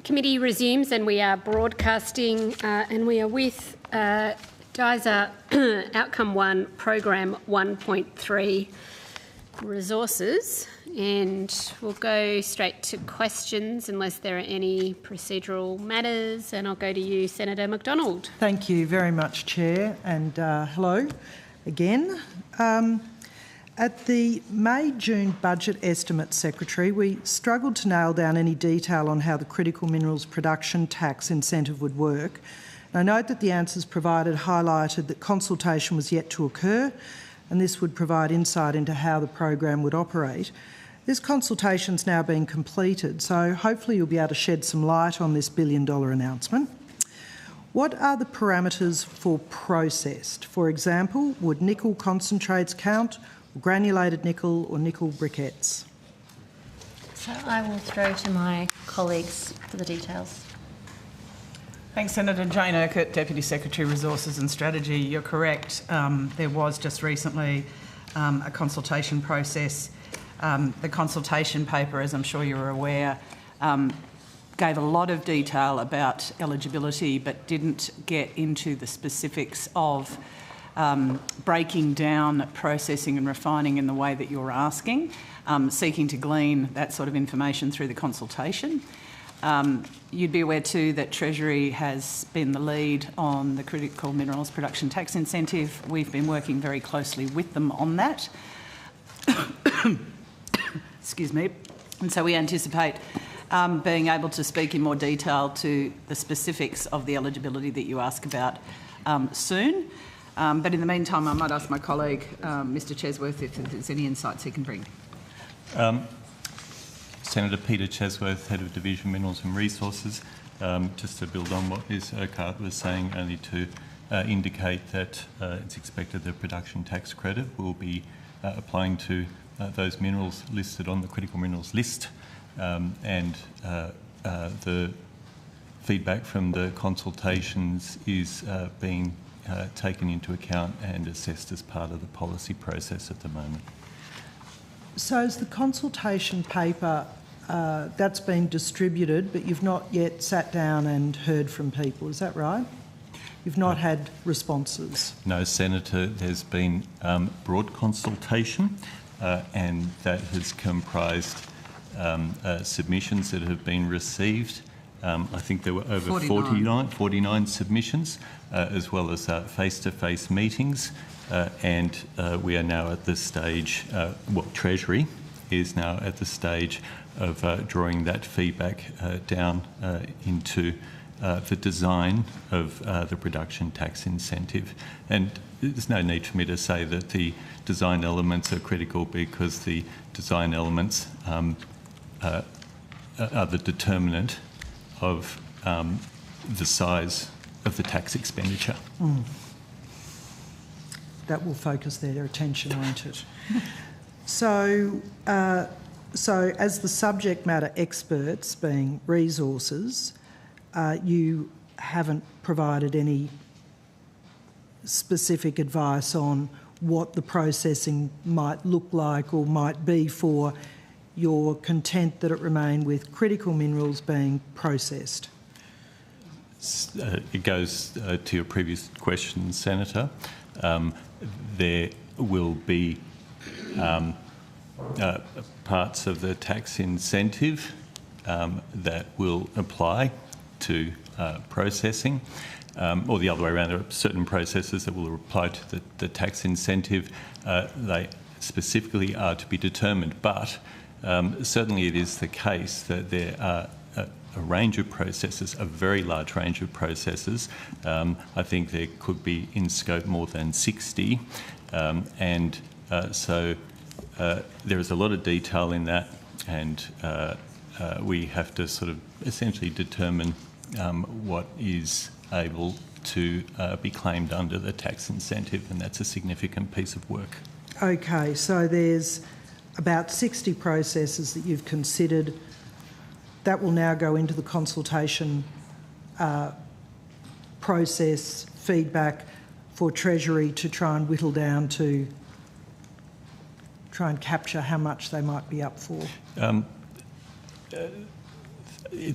The committee resumes and we are broadcasting and we are with DISA Outcome 1 Program 1.3 Resources, and we'll go straight to questions unless there are any procedural matters, and I'll go to you, Senator McDonald. Thank you very much, Chair, and hello again. At the May-June budget estimate, Secretary, we struggled to nail down any detail on how the critical minerals production tax incentive would work. I note that the answers provided highlighted that consultation was yet to occur, and this would provide insight into how the program would operate. This consultation's now been completed, so hopefully you'll be able to shed some light on this billion-dollar announcement. What are the parameters for processed? For example, would nickel concentrates count, or granulated nickel or nickel briquettes? So I will throw to my colleagues for the details. Thanks, Senator. Jane Urquhart, Deputy Secretary, Resources and Strategy. You're correct. There was just recently a consultation process. The consultation paper, as I'm sure you're aware, gave a lot of detail about eligibility but didn't get into the specifics of breaking down processing and refining in the way that you're asking, seeking to glean that sort of information through the consultation. You'd be aware too that Treasury has been the lead on the critical minerals production tax incentive. We've been working very closely with them on that. Excuse me. And so we anticipate being able to speak in more detail to the specifics of the eligibility that you ask about soon. But in the meantime, I might ask my colleague, Mr Chesworth, if there's any insights he can bring. Senator Peter Chesworth, Head of Division Minerals and Resources. Just to build on what Ms Urquhart was saying, only to indicate that it's expected the production tax credit will be applying to those minerals listed on the critical minerals list, and the feedback from the consultations is being taken into account and assessed as part of the policy process at the moment. So is the consultation paper, that's been distributed, but you've not yet sat down and heard from people, is that right? You've not had responses? No, Senator, there's been broad consultation and that has comprised submissions that have been received. I think there were over 49 submissions, as well as face-to-face meetings. And we are now at the stage, Treasury is now at the stage of drawing that feedback down into the design of the production tax incentive. And there's no need for me to say that the design elements are critical, because the design elements are the determinant of the size of the tax expenditure. That will focus their attention, won't it? So as the subject matter experts, being resources, you haven't provided any specific advice on what the processing might look like or might be for your content that it remain with critical minerals being processed. It goes to your previous question, Senator. There will be parts of the tax incentive that will apply to processing, or the other way around. There are certain processes that will apply to the tax incentive. They specifically are to be determined, but certainly it is the case that there are a range of processes, a very large range of processes. I think there could be in scope more than 60, so there is a lot of detail in that, and we have to sort of essentially determine what is able to be claimed under the tax incentive, and that's a significant piece of work. Okay, so there's about 60 processes that you've considered. That will now go into the consultation process, feedback for Treasury to try and whittle down to try and capture how much they might be up for. I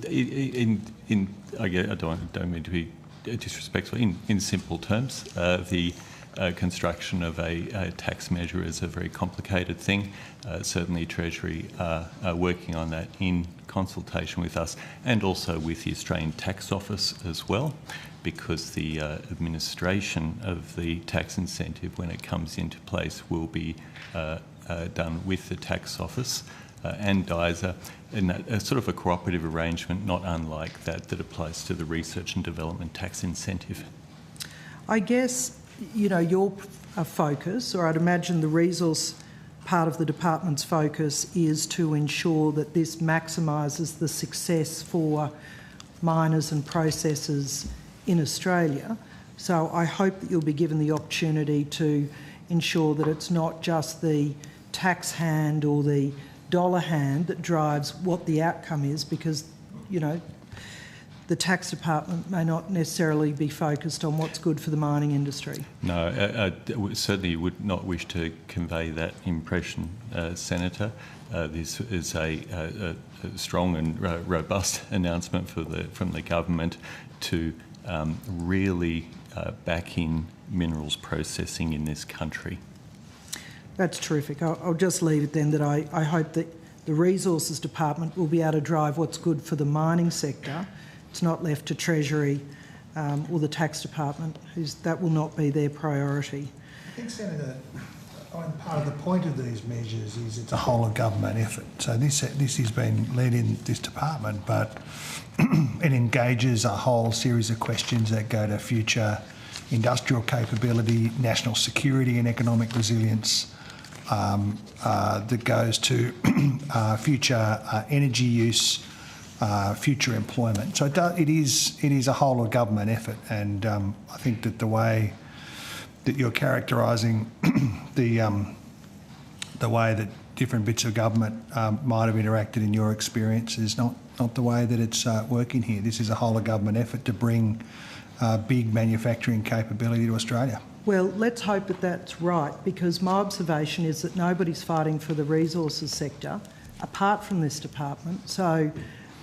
don't mean to be disrespectful. In simple terms, the construction of a tax measure is a very complicated thing. Certainly Treasury are working on that in consultation with us and also with the Australian Tax Office as well, because the administration of the tax incentive when it comes into place will be done with the Tax Office and DISA, in a sort of a cooperative arrangement, not unlike that applies to the research and development tax incentive. I guess, you know, your focus, or I'd imagine the resource part of the department's focus, is to ensure that this maximises the success for miners and processors in Australia. So I hope that you'll be given the opportunity to ensure that it's not just the tax hand or the dollar hand that drives what the outcome is, because, you know, the tax department may not necessarily be focused on what's good for the mining industry. No, I certainly would not wish to convey that impression, Senator. This is a strong and robust announcement from the government to really back in minerals processing in this country. That's terrific. I'll just leave it then that I hope that the Resources Department will be able to drive what's good for the mining sector. It's not left to Treasury or the Tax Department, that will not be their priority. I think, Senator, part of the point of these measures is it's a whole of government effort. So this has been led in this department, but it engages a whole series of questions that go to future industrial capability, national security and economic resilience, that goes to future energy use, future employment. So it is a whole of government effort, and I think that the way that you're characterising the way that different bits of government might have interacted in your experience is not the way that it's working here. This is a whole of government effort to bring big manufacturing capability to Australia. Well, let's hope that that's right, because my observation is that nobody's fighting for the resources sector apart from this department. So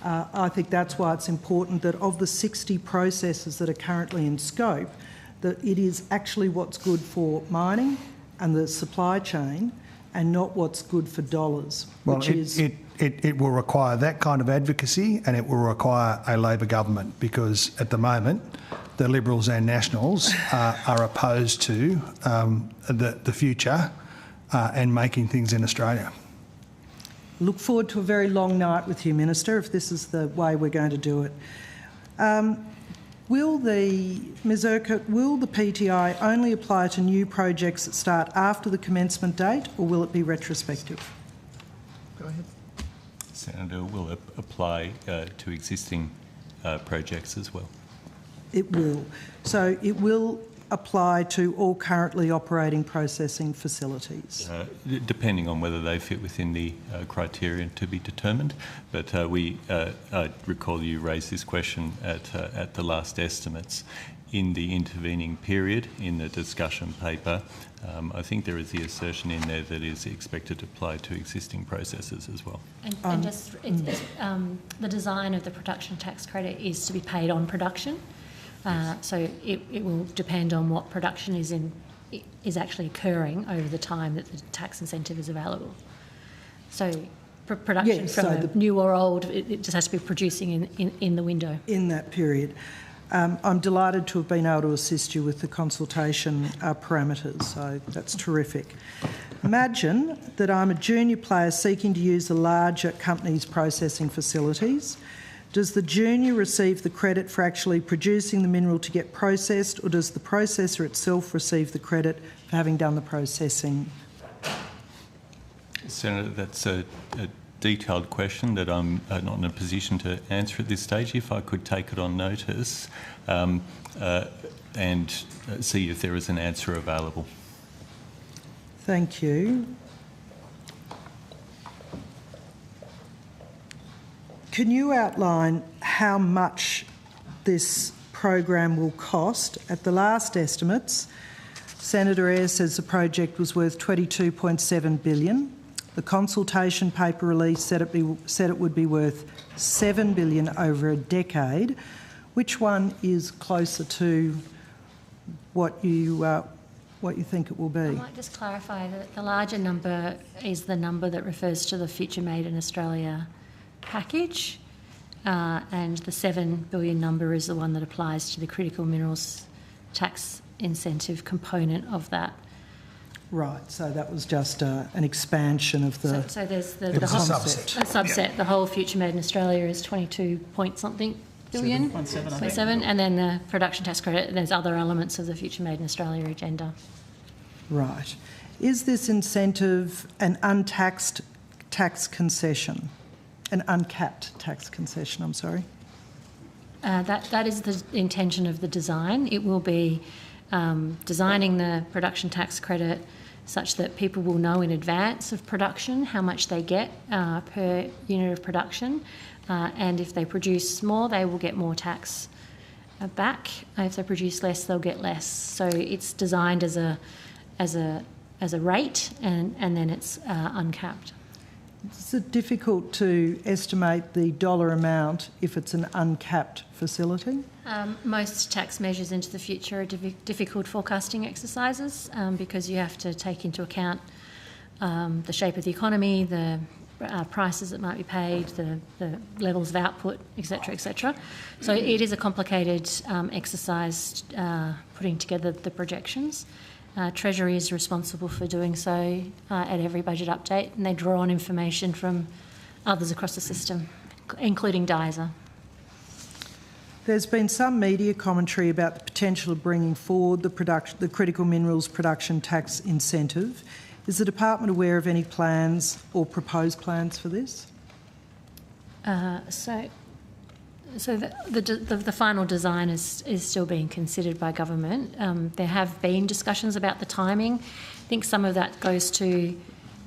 I think that's why it's important that of the 60 processes that are currently in scope, that it is actually what's good for mining and the supply chain and not what's good for dollars. Well, it will require that kind of advocacy, and it will require a Labor government, because at the moment the Liberals and Nationals are opposed to the future and making things in Australia. Look forward to a very long night with you, Minister, if this is the way we're going to do it. Ms Urquhart, will the PTI only apply to new projects that start after the commencement date, or will it be retrospective? Go ahead. Senator, will apply to existing projects as well. It will. So it will apply to all currently operating processing facilities? Depending on whether they fit within the criteria to be determined. But I recall you raised this question at the last estimates. In the intervening period, in the discussion paper, I think there is the assertion in there that is expected to apply to existing processes as well. And just the design of the production tax credit is to be paid on production. So it will depend on what production is actually occurring over the time that the tax incentive is available. So production from new or old, it just has to be producing in the window. In that period. I'm delighted to have been able to assist you with the consultation parameters, so that's terrific. Imagine that I'm a junior player seeking to use a larger company's processing facilities. Does the junior receive the credit for actually producing the mineral to get processed, or does the processor itself receive the credit for having done the processing? Senator, that's a detailed question that I'm not in a position to answer at this stage. If I could take it on notice and see if there is an answer available. Thank you. Can you outline how much this program will cost? At the last estimates, Senator Ayres says the project was worth $22.7 billion. The consultation paper release said it would be worth $7 billion over a decade. Which one is closer to what you think it will be? I might just clarify that the larger number is the number that refers to the Future Made in Australia package, and the $7 billion number is the one that applies to the critical minerals tax incentive component of that. Right, so that was just an expansion of the... So there's the whole subset. A subset. Yeah. The whole Future Made in Australia is 22 point something billion. 7.7, and then the production tax credit, there's other elements of the Future Made in Australia agenda. Right. Is this incentive an untaxed tax concession? An uncapped tax concession, I'm sorry? That is the intention of the design. It will be designing the production tax credit such that people will know in advance of production how much they get per unit of production, and if they produce more, they will get more tax back. If they produce less, they'll get less. So it's designed as a rate, and then it's uncapped. Is it difficult to estimate the dollar amount if it's an uncapped facility? Most tax measures into the future are difficult forecasting exercises because you have to take into account the shape of the economy, the prices that might be paid, the levels of output, etc., etc. So it is a complicated exercise putting together the projections. Treasury is responsible for doing so at every budget update, and they draw on information from others across the system, including DISA. There's been some media commentary about the potential of bringing forward the critical minerals production tax incentive. Is the department aware of any plans or proposed plans for this? So the final design is still being considered by government. There have been discussions about the timing. I think some of that goes to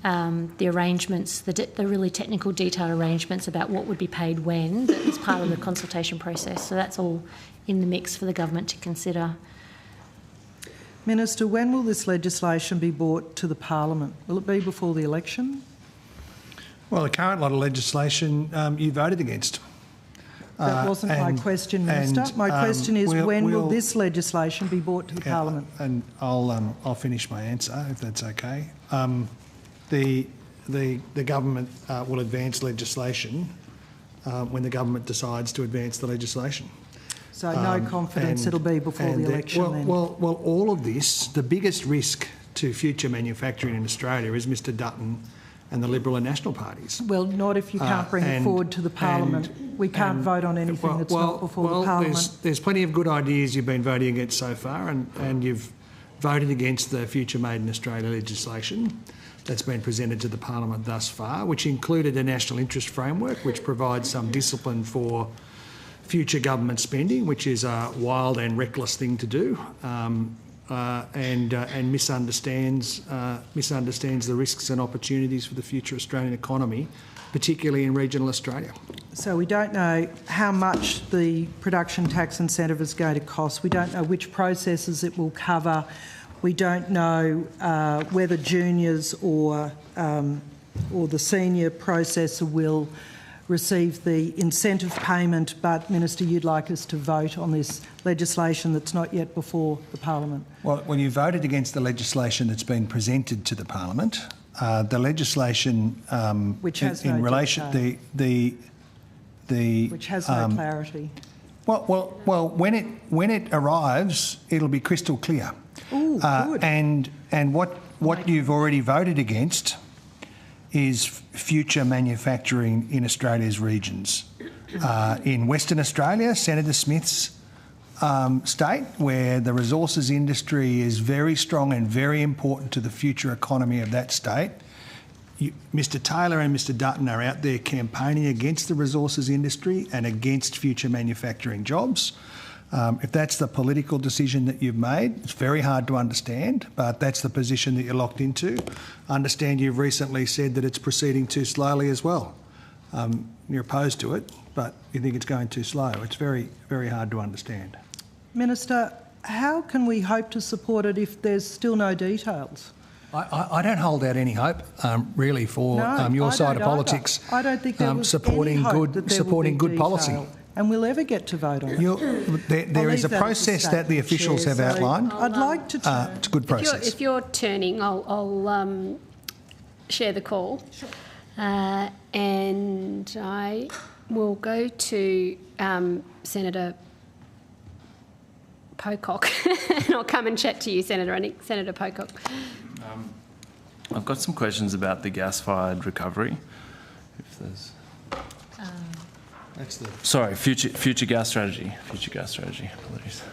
the arrangements, the really technical detailed arrangements about what would be paid when, that is part of the consultation process. So that's all in the mix for the government to consider. Minister, when will this legislation be brought to the Parliament? Will it be before the election? Well, the current lot of legislation you voted against. That wasn't my question, Minister. My question is, when will this legislation be brought to the Parliament? And I'll finish my answer, if that's okay. The government will advance legislation when the government decides to advance the legislation. So no confidence it'll be before the election then? Well, all of this, the biggest risk to future manufacturing in Australia is Mr Dutton and the Liberal and National parties. Well, not if you can't bring it forward to the Parliament. We can't vote on anything that's not before the Parliament. There's plenty of good ideas you've been voting against so far, and you've voted against the Future Made in Australia legislation that's been presented to the Parliament thus far, which included a national interest framework which provides some discipline for future government spending, which is a wild and reckless thing to do, and misunderstands the risks and opportunities for the future Australian economy, particularly in regional Australia. So we don't know how much the production tax incentive is going to cost. We don't know which processes it will cover. We don't know whether juniors or the senior processor will receive the incentive payment, but, Minister, you'd like us to vote on this legislation that's not yet before the Parliament. Well, you voted against the legislation that's been presented to the Parliament. The legislation which has in no relation which has no clarity. Well, when it arrives, it'll be crystal clear. Ooh, good. And what you've already voted against is future manufacturing in Australia's regions. In Western Australia, Senator Smith's state, where the resources industry is very strong and very important to the future economy of that state, Mr Taylor and Mr Dutton are out there campaigning against the resources industry and against future manufacturing jobs. If that's the political decision that you've made, it's very hard to understand, but that's the position that you're locked into. I understand you've recently said that it's proceeding too slowly as well. You're opposed to it, but you think it's going too slow. It's very, very hard to understand. Minister, how can we hope to support it if there's still no details? I don't hold out any hope, really, for your side of politics. I don't think there was supporting any hope good that there supporting would be good policy. detail, and we'll ever get to vote on it. There is a process that the officials have outlined. I'd like to turn. It's a good process. If you're turning, I'll share the call. Sure. And I will go to Senator Pocock, and I'll come and chat to you, Senator Pocock. I've got some questions about the gas-fired recovery. If there's, sorry, future gas strategy. Future gas strategy. Apologies.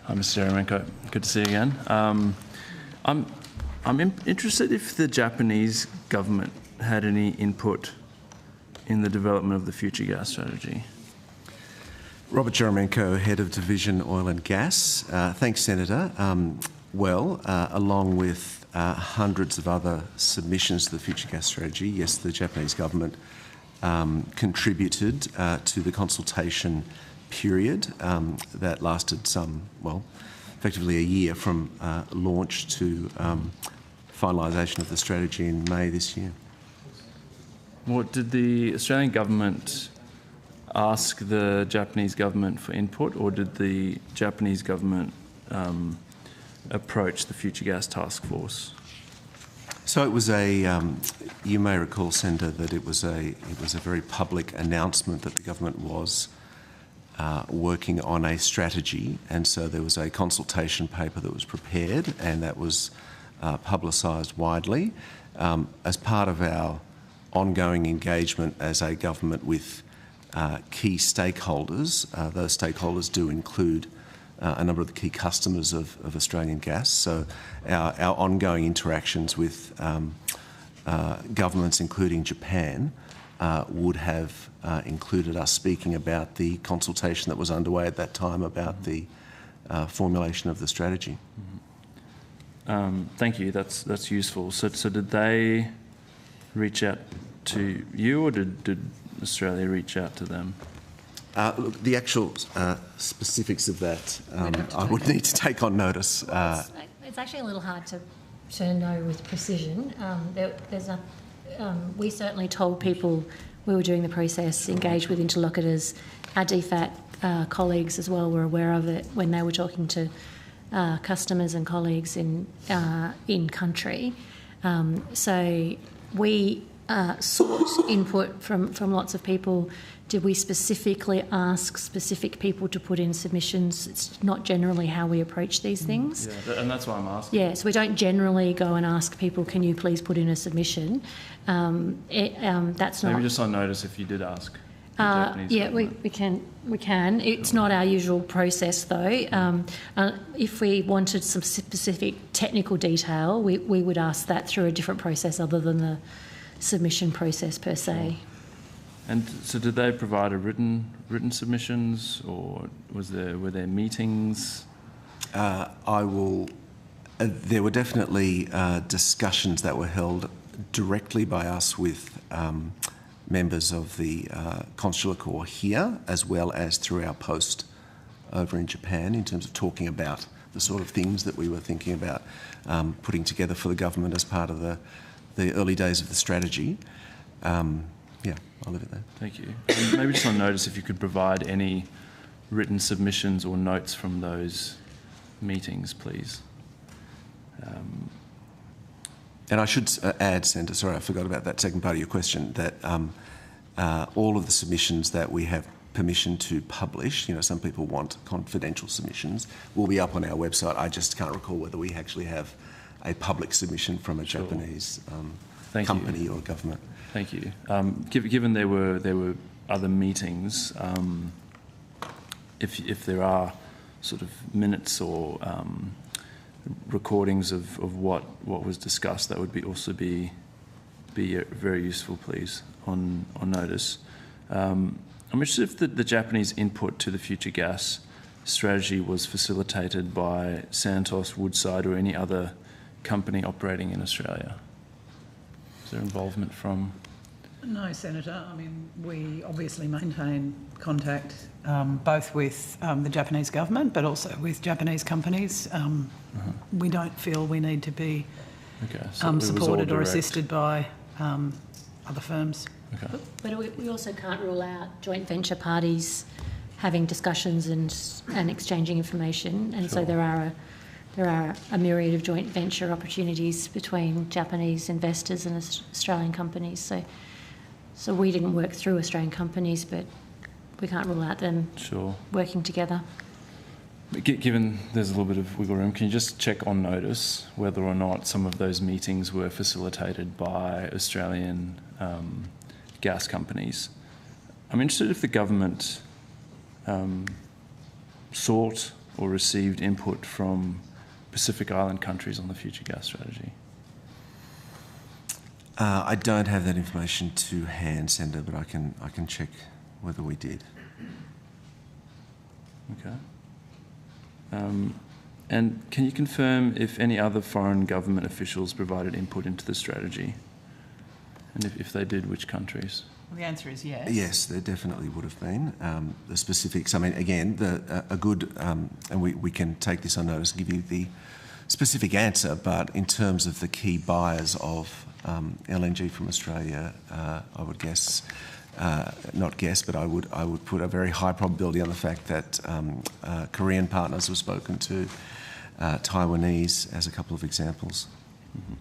Hi, Mr. Yaramenko. Good to see you again. I'm interested if the Japanese government had any input in the development of the future gas strategy. Robert Yaramenko, Head of Division Oil and Gas. Thanks, Senator. Along with hundreds of other submissions to the future gas strategy, yes, the Japanese government contributed to the consultation period that lasted effectively a year from launch to finalisation of the strategy in May this year. What did the Australian government ask the Japanese government for input, or did the Japanese government approach the Future Gas Task Force? So it was you may recall, Senator, that it was a very public announcement that the government was working on a strategy, and so there was a consultation paper that was prepared, and that was publicised widely as part of our ongoing engagement as a government with key stakeholders. Those stakeholders do include a number of the key customers of Australian gas. So our ongoing interactions with governments, including Japan, would have included us speaking about the consultation that was underway at that time about the formulation of the strategy. Thank you. That's useful. So did they reach out to you, or did Australia reach out to them? Look, the actual specifics of that, I would need to take on notice. It's actually a little hard to know with precision. We certainly told people we were doing the process, engaged with interlocutors. Our DFAT colleagues as well were aware of it when they were talking to customers and colleagues in country. So we sought input from lots of people. Did we specifically ask specific people to put in submissions? It's not generally how we approach these things. Yeah, and that's why I'm asking. Yeah, so we don't generally go and ask people, can you please put in a submission? That's not... Maybe just on notice if you did ask. Yeah, we can. It's not our usual process though. If we wanted some specific technical detail, we would ask that through a different process other than the submission process per se. And so did they provide a written submissions, or were there meetings? There were definitely discussions that were held directly by us with members of the consular corps here, as well as through our post over in Japan, in terms of talking about the sort of things that we were thinking about putting together for the government as part of the early days of the strategy. Yeah, I'll leave it there. Thank you. And maybe just on notice, if you could provide any written submissions or notes from those meetings, please. And I should add, Senator, sorry, I forgot about that second part of your question, that all of the submissions that we have permission to publish, some people want confidential submissions, will be up on our website. I just can't recall whether we actually have a public submission from a Japanese company or government. Thank you. Given there were other meetings, if there are sort of minutes or recordings of what was discussed, that would also be very useful, please, on notice. On I'm interested if the Japanese input to the future gas strategy was facilitated by Santos, Woodside, or any other company operating in Australia. Is there involvement from? No, Senator. I mean, we obviously maintain contact both with the Japanese government, but also with Japanese companies. We don't feel we need to be supported or assisted by other firms. Okay. But we also can't rule out joint venture parties having discussions and exchanging information, and so there are a myriad of joint venture opportunities between Japanese investors and Australian companies. So we didn't work through Australian companies, but we can't rule out them working together. Given there's a little bit of wiggle room, can you just check on notice whether or not some of those meetings were facilitated by Australian gas companies? I'm interested if the government sought or received input from Pacific Island countries on the future gas strategy. I don't have that information to hand, Senator, but I can check whether we did. Okay. And can you confirm if any other foreign government officials provided input into the strategy? And if they did, which countries? Well, the answer is yes. Yes, there definitely would have been. The specifics, I mean, again, a good, and we can take this on notice and give you the specific answer, but in terms of the key buyers of LNG from Australia, I would guess, not guess, but I would put a very high probability on the fact that Korean partners were spoken to, Taiwanese as a couple of examples. Mm-hmm.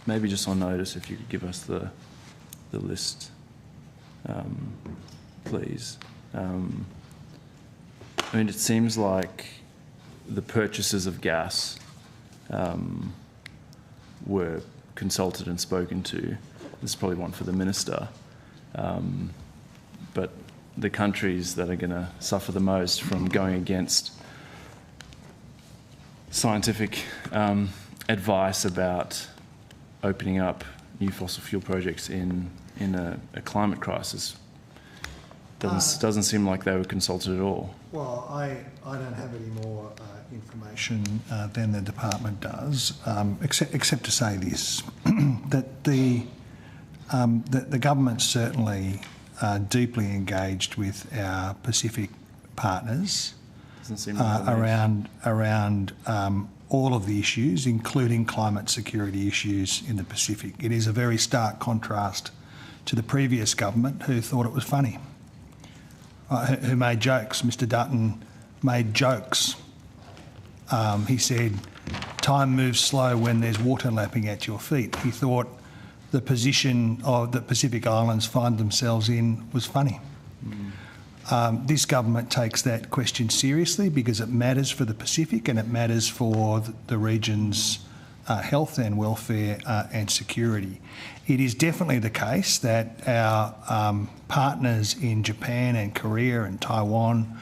Maybe just on notice, if you could give us the list, please. I mean, it seems like the purchasers of gas were consulted and spoken to. This is probably one for the Minister. But the countries that are going to suffer the most from going against scientific advice about opening up new fossil fuel projects in a climate crisis doesn't seem like they were consulted at all. Well, I don't have any more information than the department does, except to say this, that the government certainly deeply engaged with our Pacific partners around all of the issues, including climate security issues in the Pacific. It is a very stark contrast to the previous government, who thought it was funny, who made jokes. Mr Dutton made jokes. He said, time moves slow when there's water lapping at your feet. He thought the position of the Pacific Islands find themselves in was funny. This government takes that question seriously because it matters for the Pacific and it matters for the region's health and welfare and security. It is definitely the case that our partners in Japan and Korea and Taiwan,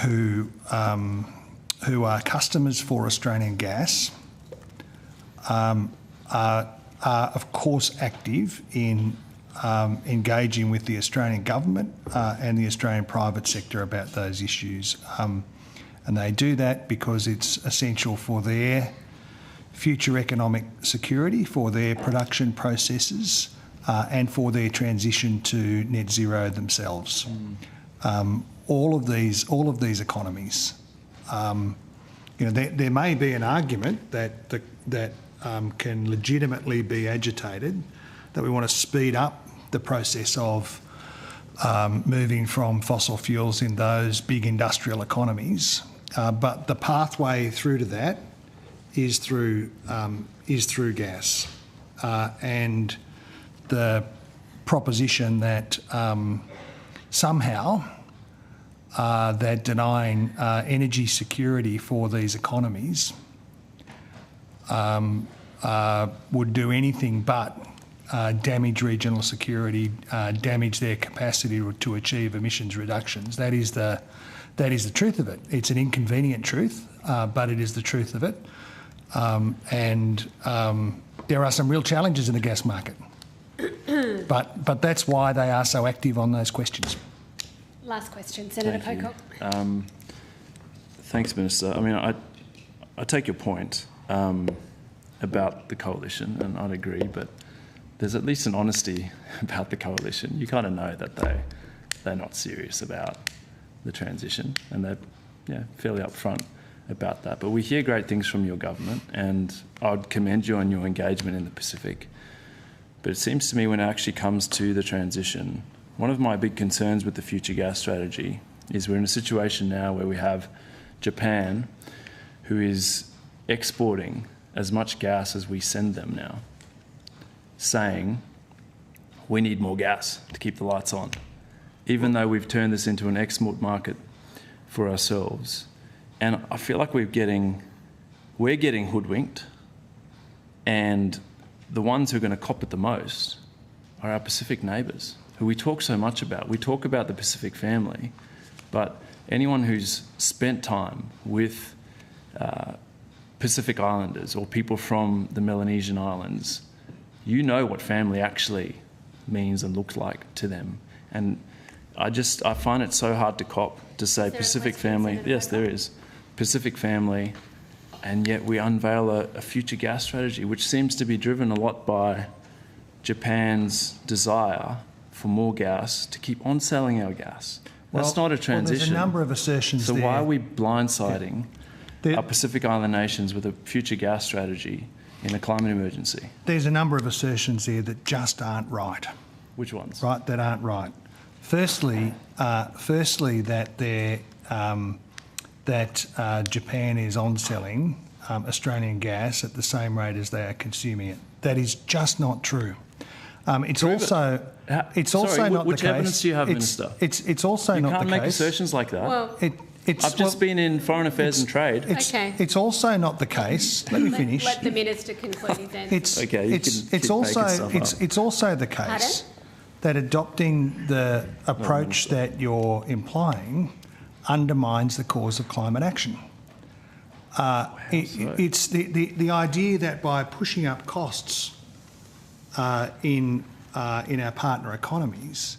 who are customers for Australian gas, are of course active in engaging with the Australian government and the Australian private sector about those issues. And they do that because it's essential for their future economic security, for their production processes, and for their transition to net zero themselves. All of these economies, there may be an argument that can legitimately be agitated, that we want to speed up the process of moving from fossil fuels in those big industrial economies, but the pathway through to that is through gas, and the proposition that somehow that denying energy security for these economies would do anything but damage regional security, damage their capacity to achieve emissions reductions. That is the truth of it. It's an inconvenient truth, but it is the truth of it. And there are some real challenges in the gas market. But that's why they are so active on those questions. Last question, Senator Pocock. Thanks, Minister. I mean, I take your point about the coalition, and I'd agree, but there's at least an honesty about the coalition. You kind of know that they're not serious about the transition, and they're fairly upfront about that. But we hear great things from your government, and I'd commend you on your engagement in the Pacific. But it seems to me when it actually comes to the transition, one of my big concerns with the future gas strategy is we're in a situation now where we have Japan, who is exporting as much gas as we send them now, saying we need more gas to keep the lights on, even though we've turned this into an export market for ourselves. And I feel like we're getting hoodwinked, and the ones who are going to cop it the most are our Pacific neighbours, who we talk so much about. We talk about the Pacific family, but anyone who's spent time with Pacific Islanders or people from the Melanesian Islands, you know what family actually means and looks like to them. And I find it so hard to cop to say Pacific family. Yes, there is. Pacific family, and yet we unveil a future gas strategy, which seems to be driven a lot by Japan's desire for more gas to keep on selling our gas. That's not a transition. Well, there's a number of assertions so there. why are we blindsiding our Pacific Island nations with a future gas strategy in a climate emergency? There's a number of assertions there that just aren't right. Which ones? Right, that aren't right. Firstly, that Japan is on-selling Australian gas at the same rate as they are consuming it. That is just not true. It's also not the case. Which evidence do you have, Minister? It's also not the case. You can't make assertions like that. Well, I've just been in Foreign Affairs and Trade. It's also not the case. Let me finish. Let the Minister conclude his answer. It's also the case that adopting the approach that you're implying undermines the cause of climate action. It's the idea that by pushing up costs in our partner economies,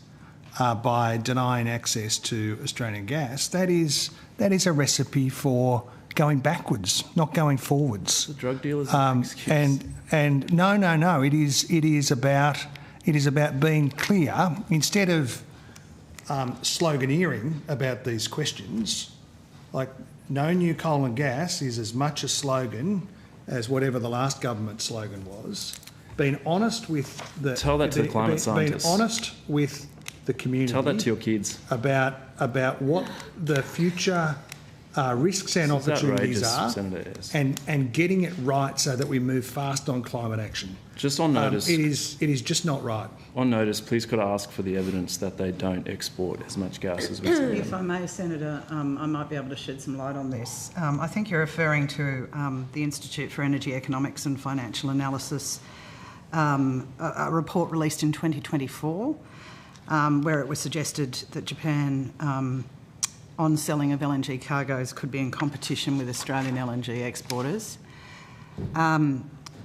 by denying access to Australian gas, that is a recipe for going backwards, not going forwards. The drug dealers are an excuse. And no. It is about being clear instead of sloganeering about these questions. Like, no new coal and gas is as much a slogan as whatever the last government slogan was. Being honest with the... Tell that to the climate scientists. Being honest with the community. Tell that to your kids. About what the future risks and opportunities are, and getting it right so that we move fast on climate action. Just on notice. It is just not right. On notice, please could I ask for the evidence that they don't export as much gas as we do? If I may, Senator, I might be able to shed some light on this. I think you're referring to the Institute for Energy Economics and Financial Analysis, a report released in 2024, where it was suggested that Japan on selling of LNG cargoes could be in competition with Australian LNG exporters.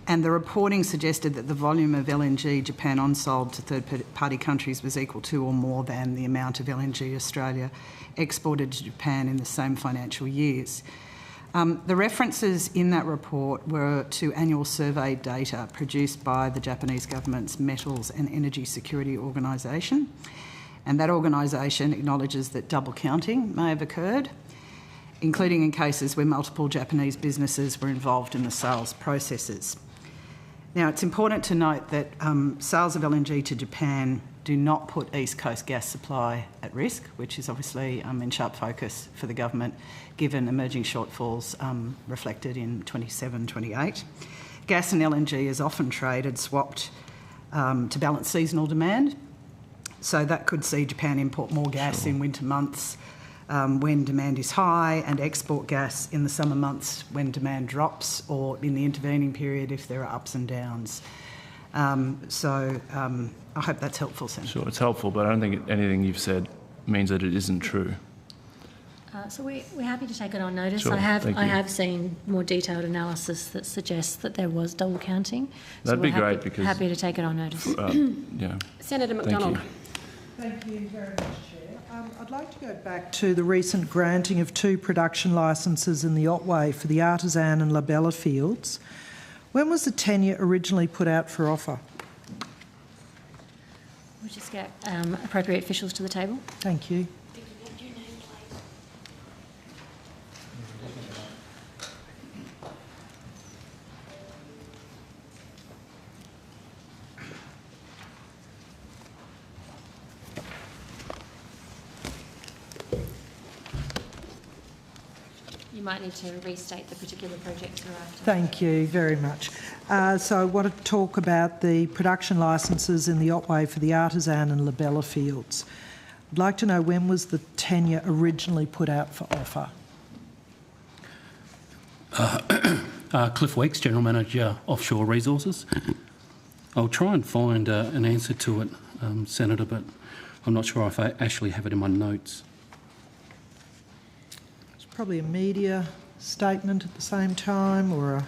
And the reporting suggested that the volume of LNG Japan on-sold to third-party countries was equal to or more than the amount of LNG Australia exported to Japan in the same financial years. The references in that report were to annual survey data produced by the Japanese government's Metals and Energy Security Organisation, and that organisation acknowledges that double counting may have occurred, including in cases where multiple Japanese businesses were involved in the sales processes. Now, it's important to note that sales of LNG to Japan do not put East Coast gas supply at risk, which is obviously in sharp focus for the government, given emerging shortfalls reflected in 27-28. Gas and LNG is often traded, swapped to balance seasonal demand. So that could see Japan import more gas in winter months when demand is high, and export gas in the summer months when demand drops, or in the intervening period if there are ups and downs. I hope that's helpful, Senator. Sure, it's helpful, but I don't think anything you've said means that it isn't true. So we're happy to take it on notice. Sure, I thank you. have seen more detailed analysis that suggests that there was double counting. That'd so be we're great because happy to take it on notice. Yeah. Senator Thank McDonald. you. Thank you very much, Chair. I'd like to go back to the recent granting of 2 production licences in the Otway for the Artisan and Labella fields. When was the tenure originally put out for offer? We'll just get appropriate officials to the table. Thank you. You might need to restate the particular projects you're after. Thank you very much. So I want to talk about the production licences in the Otway for the Artisan and Labella fields. I'd like to know, when was the tenure originally put out for offer? Cliff Weeks, General Manager, Offshore Resources. I'll try and find an answer to it, Senator, but I'm not sure if I actually have it in my notes. It's probably a media statement at the same time, or a...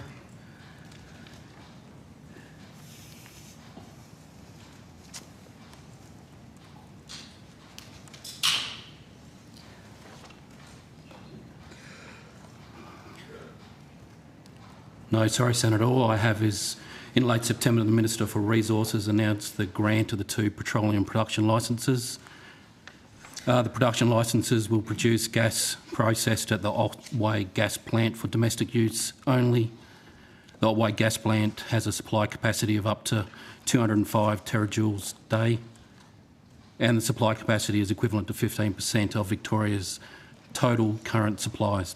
No, sorry, Senator. All I have is, in late September, the Minister for Resources announced the grant of the 2 petroleum production licences. The production licences will produce gas processed at the Otway gas plant for domestic use only. The Otway gas plant has a supply capacity of up to 205 terajoules a day, and the supply capacity is equivalent to 15% of Victoria's total current supplies.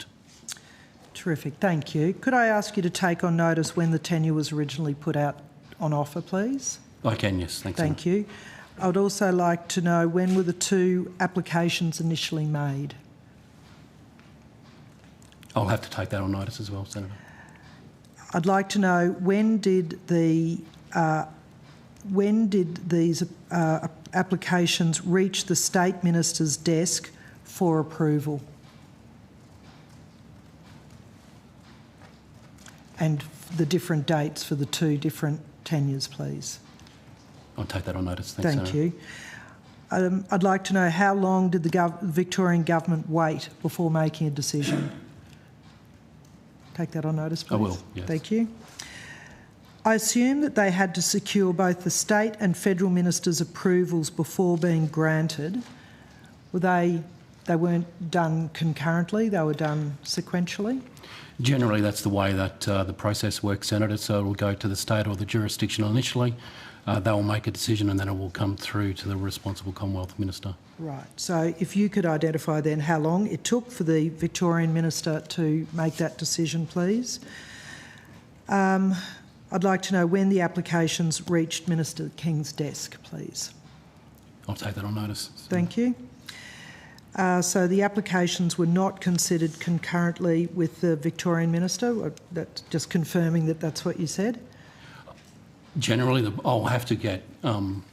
Terrific, thank you. Could I ask you to take on notice when the tenure was originally put out on offer, please? I can, yes. Thanks. Thank you. I would also like to know, when were the 2 applications initially made? I'll have to take that on notice as well, Senator. I'd like to know, when did these applications reach the State Minister's desk for approval? And the different dates for the 2 different tenures, please. I'll take that on notice. Thanks, Thank Senator. you. I'd like to know, how long did the Victorian Government wait before making a decision? Take that on notice, please. I will, yes. Thank you. I assume that they had to secure both the state and federal ministers' approvals before being granted. They weren't done concurrently, they were done sequentially? Generally, that's the way that the process works, Senator. So it will go to the state or the jurisdiction initially. They will make a decision and then it will come through to the responsible Commonwealth Minister. Right. So if you could identify then how long it took for the Victorian Minister to make that decision, please. I'd like to know when the applications reached Minister King's desk, please. I'll take that on notice. Thank you. So the applications were not considered concurrently with the Victorian Minister? That's just confirming that that's what you said? Generally, I'll have to get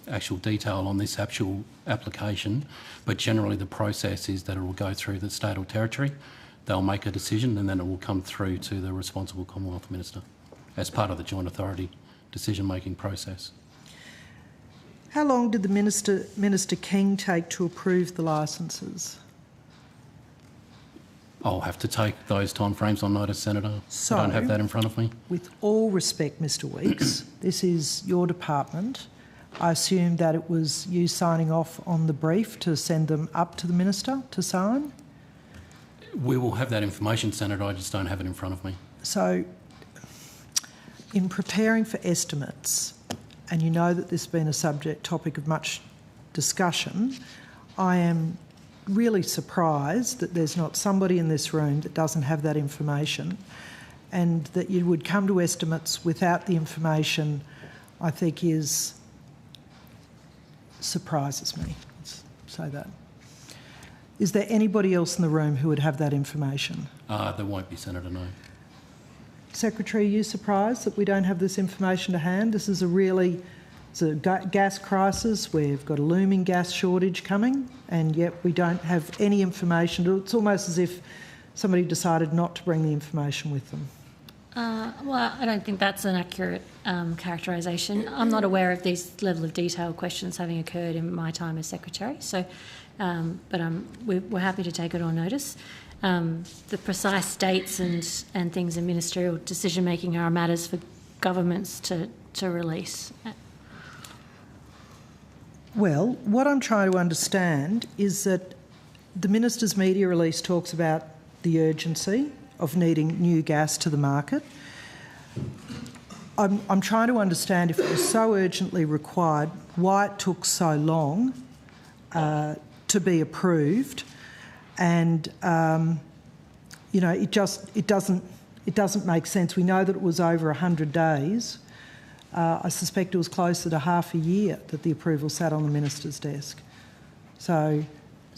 actual detail on this actual application, but generally the process is that it will go through the state or territory, they'll make a decision and then it will come through to the responsible Commonwealth Minister as part of the joint authority decision-making process. How long did the Minister King take to approve the licences? I'll have to take those timeframes on notice, Senator. So, I don't have that in front of me. With all respect, Mr Weeks, this is your department. I assume that it was you signing off on the brief to send them up to the Minister to sign? We will have that information, Senator. I just don't have it in front of me. So, in preparing for estimates, and you know that this has been a topic of much discussion, I am really surprised that there's not somebody in this room that doesn't have that information, and that you would come to estimates without the information, I think surprises me. Let's say that. Is there anybody else in the room who would have that information? There won't be, Senator, no. Secretary, are you surprised that we don't have this information to hand? This is a really It's a gas crisis. We've got a looming gas shortage coming, and yet we don't have any information. It's almost as if somebody decided not to bring the information with them. Well, I don't think that's an accurate characterisation. I'm not aware of these level of detail questions having occurred in my time as Secretary, so, but we're happy to take it on notice. The precise dates and things in ministerial decision-making are matters for governments to release. Well, what I'm trying to understand is that the Minister's media release talks about the urgency of needing new gas to the market. I'm trying to understand, if it was so urgently required, why it took so long to be approved, and you know, it doesn't make sense. We know that it was over 100 days. I suspect it was closer to half a year that the approval sat on the Minister's desk. So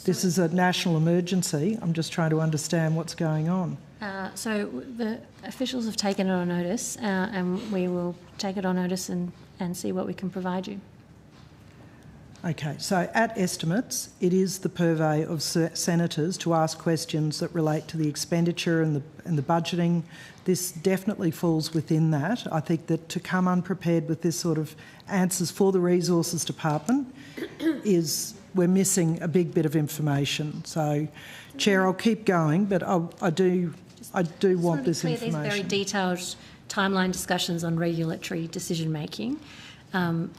this is a national emergency. I'm just trying to understand what's going on. So the officials have taken it on notice, and we will take it on notice and see what we can provide you. Okay, so at estimates, it is the purvey of senators to ask questions that relate to the expenditure and the budgeting. This definitely falls within that. I think that to come unprepared with this sort of answers for the Resources Department is, we're missing a big bit of information. So, Chair, I'll keep going, but I do want this information. These are very detailed timeline discussions on regulatory decision making.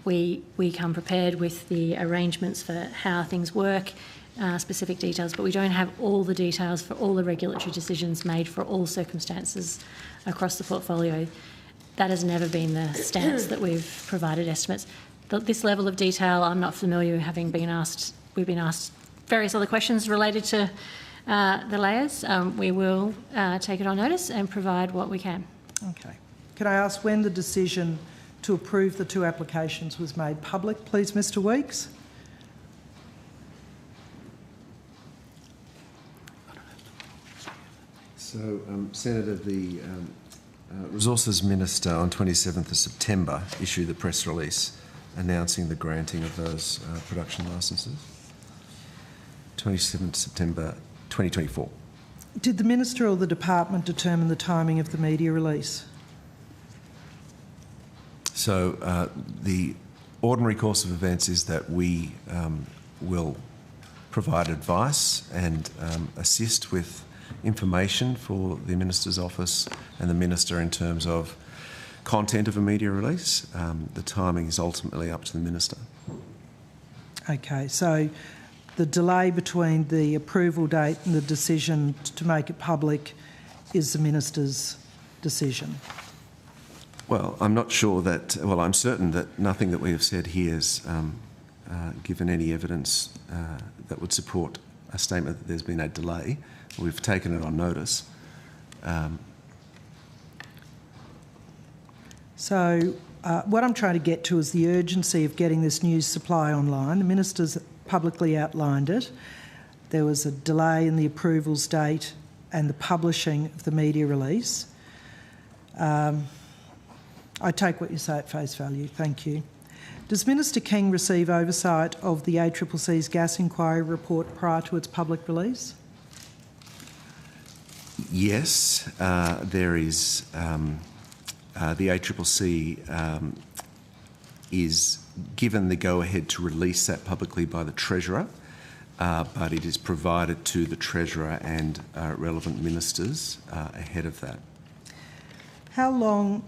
We come prepared with the arrangements for how things work, specific details, but we don't have all the details for all the regulatory decisions made for all circumstances across the portfolio. That has never been the stance that we've provided estimates. This level of detail, I'm not familiar, having been asked. We've been asked various other questions related to the layers. We will take it on notice and provide what we can. Okay. Can I ask when the decision to approve the two applications was made public, please, Mr Weeks? So, Senator, the Resources Minister on 27th of September issued the press release announcing the granting of those production licences. 27th September 2024. Did the Minister or the Department determine the timing of the media release? So the ordinary course of events is that we will provide advice and assist with information for the Minister's office and the Minister in terms of content of a media release. The timing is ultimately up to the Minister. Okay, so the delay between the approval date and the decision to make it public is the Minister's decision? Well, I'm not sure that, well, I'm certain that nothing that we have said here has given any evidence that would support a statement that there's been a delay. We've taken it on notice. So what I'm trying to get to is the urgency of getting this news supply online. The Minister's publicly outlined it. There was a delay in the approvals date and the publishing of the media release. I take what you say at face value. Thank you. Does Minister King receive oversight of the ACCC's gas inquiry report prior to its public release? Yes, there is. The ACCC is given the go-ahead to release that publicly by the Treasurer, but it is provided to the Treasurer and relevant ministers ahead of that. How long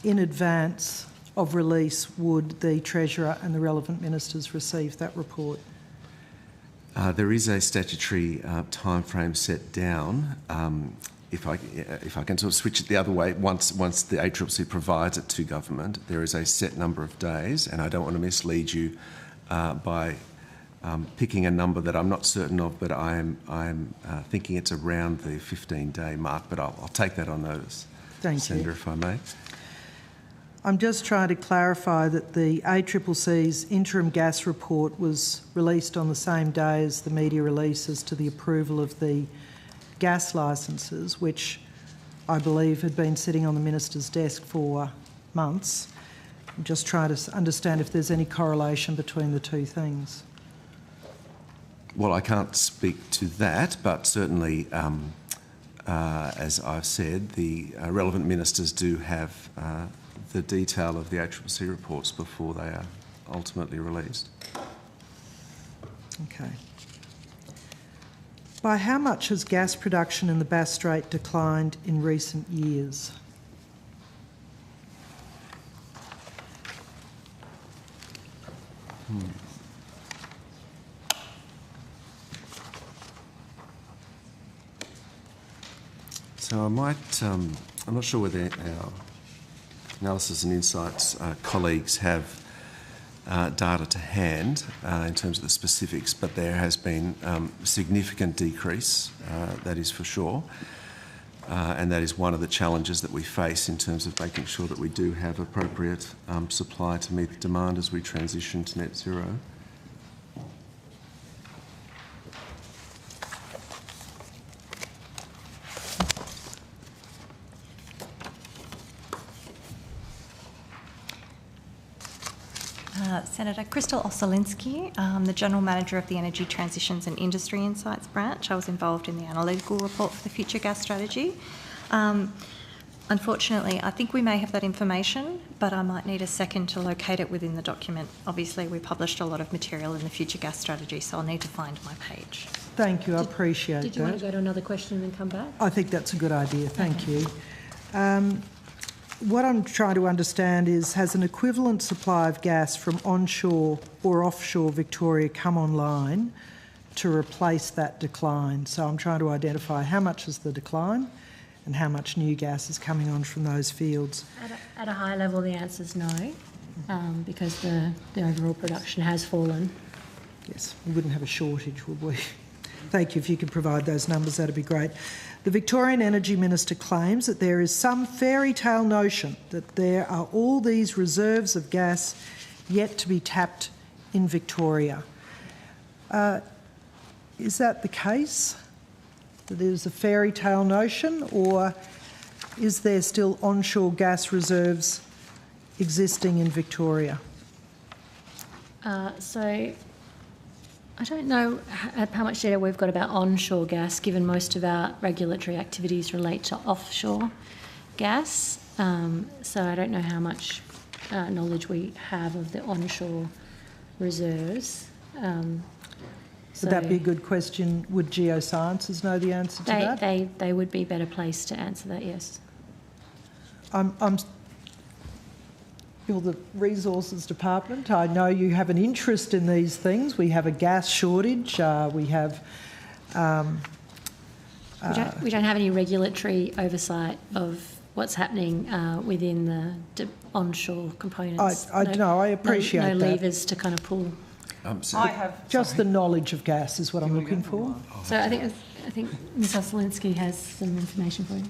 in advance of release would the Treasurer and the relevant ministers receive that report? There is a statutory time frame set down. If I can sort of switch it the other way, once the ACCC provides it to government, there is a set number of days, and I don't want to mislead you by picking a number that I'm not certain of, but I'm thinking it's around the 15-day mark, but I'll take that on notice. Thank Senator, you. if I may. I'm just trying to clarify that the ACCC's interim gas report was released on the same day as the media releases to the approval of the gas licences, which I believe had been sitting on the Minister's desk for months. I'm just trying to understand if there's any correlation between the two things. Well, I can't speak to that, but certainly, as I've said, the relevant ministers do have the detail of the AUSParliament reports before they are ultimately released. Okay. By how much has gas production in the Bass Strait declined in recent years? So I might, I'm not sure whether our analysis and insights colleagues have data to hand in terms of the specifics, but there has been a significant decrease, that is for sure, and that is one of the challenges that we face in terms of making sure that we do have appropriate supply to meet the demand as we transition to net zero. Senator Crystal Ossolinsky, the General Manager of the Energy Transitions and Industry Insights Branch. I was involved in the analytical report for the Future Gas Strategy. Unfortunately, I think we may have that information, but I might need a second to locate it within the document. Obviously, we published a lot of material in the Future Gas Strategy, so I'll need to find my page. Thank you, I appreciate that. Did you want to go to another question and then come back? I think that's a good idea, thank you. What I'm trying to understand is, has an equivalent supply of gas from onshore or offshore Victoria come online to replace that decline? So I'm trying to identify how much is the decline and how much new gas is coming on from those fields. At a high level, the answer is no, because the overall production has fallen. Yes, we wouldn't have a shortage, would we? Thank you. If you could provide those numbers, that'd be great. The Victorian Energy Minister claims that there is some fairy tale notion that there are all these reserves of gas yet to be tapped in Victoria. Is that the case? That there's a fairy tale notion, or is there still onshore gas reserves existing in Victoria? So I don't know how much data we've got about onshore gas, given most of our regulatory activities relate to offshore gas. So I don't know how much knowledge we have of the onshore reserves. Would that be a good question? Would geosciences know the answer to that? They would be better placed to answer that, yes. You're the Resources Department. I know you have an interest in these things. We have a gas shortage. We have... we don't have any regulatory oversight of what's happening within the onshore components. I appreciate that. No levers to kind of pull. I have just the knowledge of gas is what I'm looking for. So I think Ms. Ossolinsky has some information for you.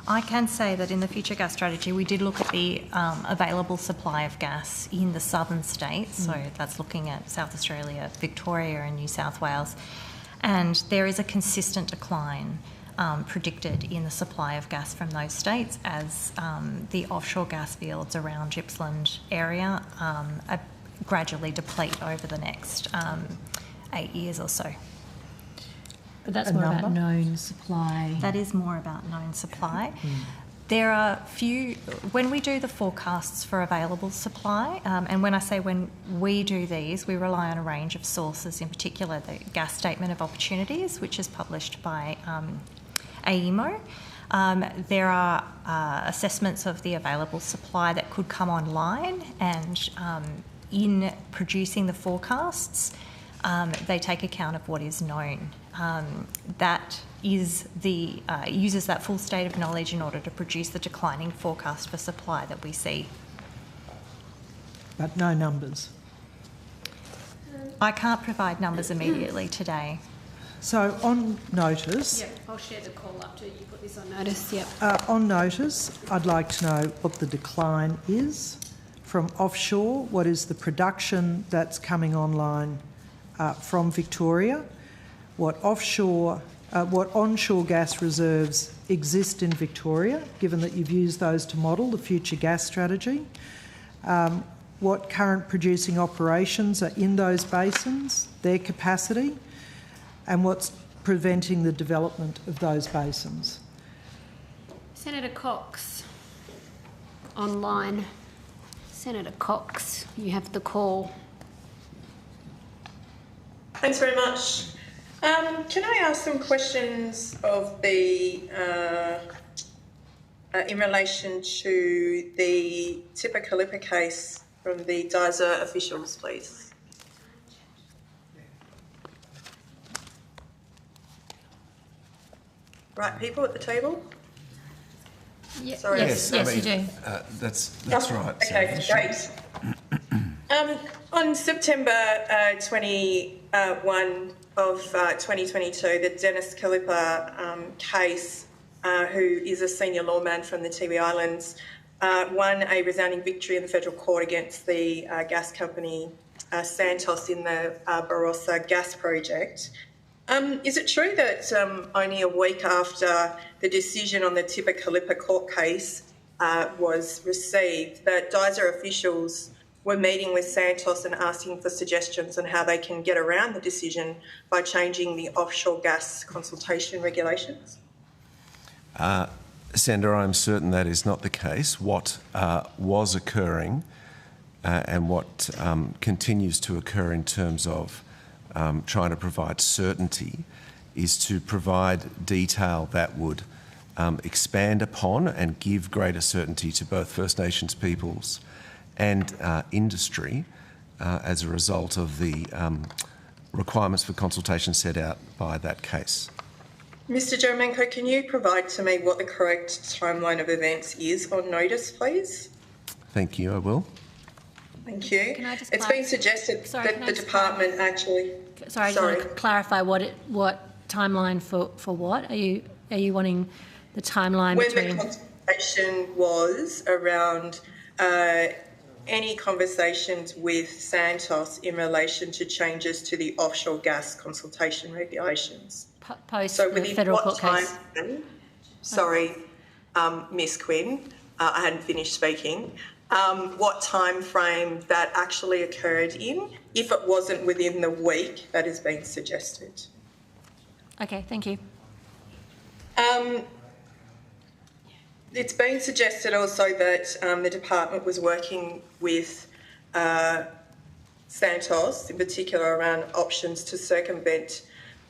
I can say that in the Future Gas Strategy, we did look at the available supply of gas in the southern states. So that's looking at South Australia, Victoria and New South Wales. And there is a consistent decline predicted in the supply of gas from those states as the offshore gas fields around Gippsland area gradually deplete over the next 8 years or so. But that's more about known supply. That is more about known supply. There are when we do the forecasts for available supply, and when I say when we do these, we rely on a range of sources, in particular the Gas Statement of Opportunities, which is published by AEMO. There are assessments of the available supply that could come online, and in producing the forecasts, they take account of what is known. That is uses that full state of knowledge in order to produce the declining forecast for supply that we see. But no numbers? I can't provide numbers immediately today. So on notice... Yeah, I'll share the call up to you put this on notice, yep. On notice, I'd like to know what the decline is from offshore, what is the production that's coming online from Victoria, what onshore gas reserves exist in Victoria, given that you've used those to model the Future Gas Strategy, what current producing operations are in those basins, their capacity, and what's preventing the development of those basins. Senator Cox, online. Senator Cox, you have the call. Thanks very much. Can I ask some questions of the in relation to the Tipper Calipper case from the DISA officials, please? Right, people at the table? Sorry. Yes, you do. That's right. Okay, great. On September 21 of 2022, the Dennis Calipper case, who is a senior lawman from the Tiwi Islands, won a resounding victory in the federal court against the gas company Santos in the Barossa gas project. Is it true that only a week after the decision on the Tipper Calipper court case was received, that DISA officials were meeting with Santos and asking for suggestions on how they can get around the decision by changing the offshore gas consultation regulations? Senator, I'm certain that is not the case. What was occurring and what continues to occur in terms of trying to provide certainty is to provide detail that would expand upon and give greater certainty to both First Nations peoples and industry as a result of the requirements for consultation set out by that case. Mr Jeremenko, can you provide to me what the correct timeline of events is on notice, please? Thank you, I will. Thank you. Can I just it's been suggested that the department actually... Sorry, I just want to clarify what timeline for what? Are you wanting the timeline when between... the consultation was around any conversations with Santos in relation to changes to the offshore gas consultation regulations. Post so the within federal what court time case? frame, sorry, Ms Quinn, I hadn't finished speaking, what time frame that actually occurred in, if it wasn't within the week that has been suggested. Okay, thank you. It's been suggested also that the department was working with Santos, in particular around options to circumvent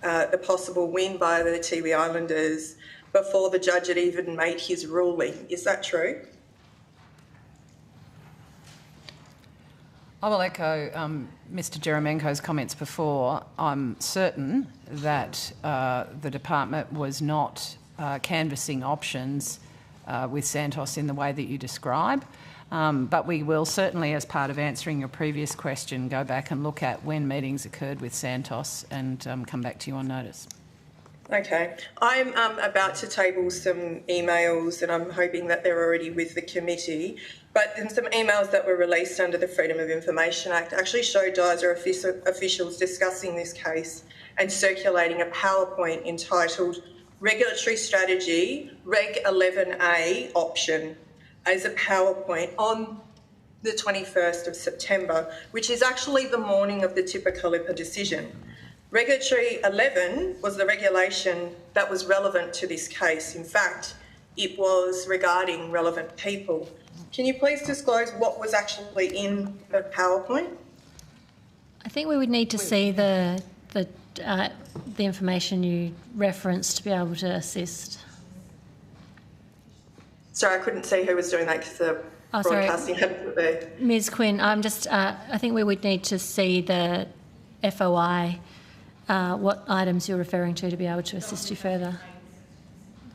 the possible win by the Tiwi Islanders before the judge had even made his ruling. Is that true? I will echo Mr Jeremenko's comments before. I'm certain that the department was not canvassing options with Santos in the way that you describe, but we will certainly, as part of answering your previous question, go back and look at when meetings occurred with Santos and come back to you on notice. Okay. I'm about to table some emails and I'm hoping that they're already with the committee, but some emails that were released under the Freedom of Information Act actually show DISA officials discussing this case and circulating a PowerPoint entitled Regulatory Strategy Reg 11A Option as a PowerPoint on the 21st of September, which is actually the morning of the Tipper Calipper decision. Regulatory 11 was the regulation that was relevant to this case. In fact, it was regarding relevant people. Can you please disclose what was actually in the PowerPoint? I think we would need to see the information you referenced to be able to assist. Sorry, I couldn't see who was doing that because the broadcasting hadn't put there. Ms Quinn, I think we would need to see the FOI, what items you're referring to be able to assist you further.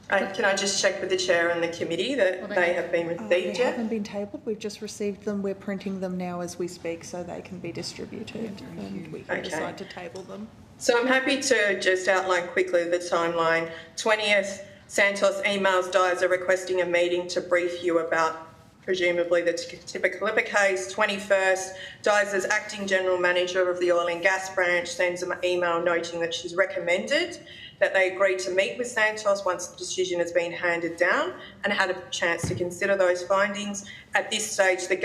Can I just check with the chair and the committee that they have been received They yet? haven't been tabled. We've just received them. We're printing them now as we speak so they can be distributed and we can decide to table them. So I'm happy to just outline quickly the timeline. 20th, Santos emails DISA requesting a meeting to brief you about presumably the Tipper Calipper case. 21st, DISA's acting general manager of the oil and gas branch sends an email noting that she's recommended that they agreed to meet with Santos once the decision has been handed down and had a chance to consider those findings. At this stage, the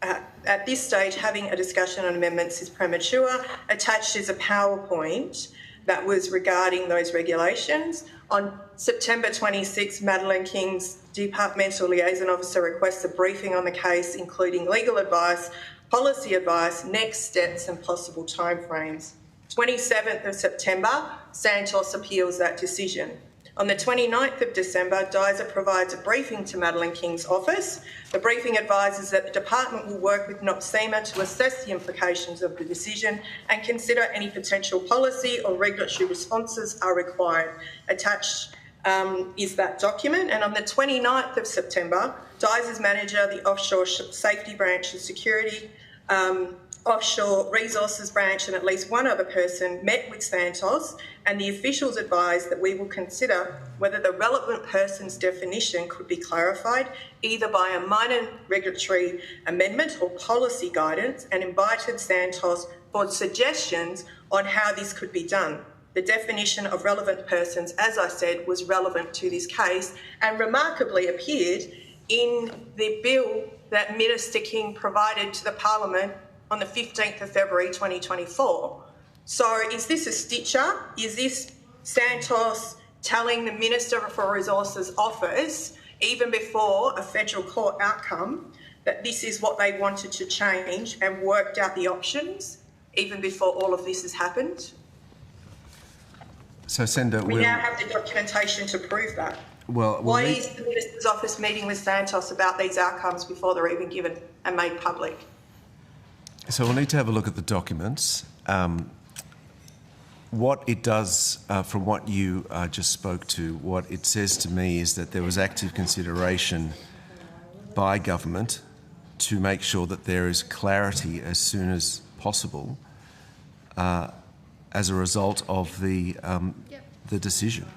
at this stage, having a discussion on amendments is premature. Attached is a PowerPoint that was regarding those regulations. On September 26, Madeleine King's Departmental Liaison Officer requests a briefing on the case, including legal advice, policy advice, next steps and possible timeframes. 27th of September, Santos appeals that decision. On the 29th of December, DISA provides a briefing to Madeleine King's office. The briefing advises that the department will work with NOPSEMA to assess the implications of the decision and consider any potential policy or regulatory responses are required. Attached is that document. And on the 29th of September, DISA's manager, the Offshore Safety Branch of Security, Offshore Resources Branch and at least one other person met with Santos, and the officials advised that we will consider whether the relevant person's definition could be clarified either by a minor regulatory amendment or policy guidance, and invited Santos for suggestions on how this could be done. The definition of relevant persons, as I said, was relevant to this case and remarkably appeared in the bill that Minister King provided to the Parliament on the 15th of February 2024. So is this a stitcher? Is this Santos telling the Minister for Resources office, even before a federal court outcome, that this is what they wanted to change and worked out the options, even before all of this has happened? So, Senator, we now have the documentation to prove that. Why is the Minister's office meeting with Santos about these outcomes before they're even given and made public? So we'll need to have a look at the documents. What it does, from what you just spoke to, what it says to me is that there was active consideration by government to make sure that there is clarity as soon as possible as a result of the decision.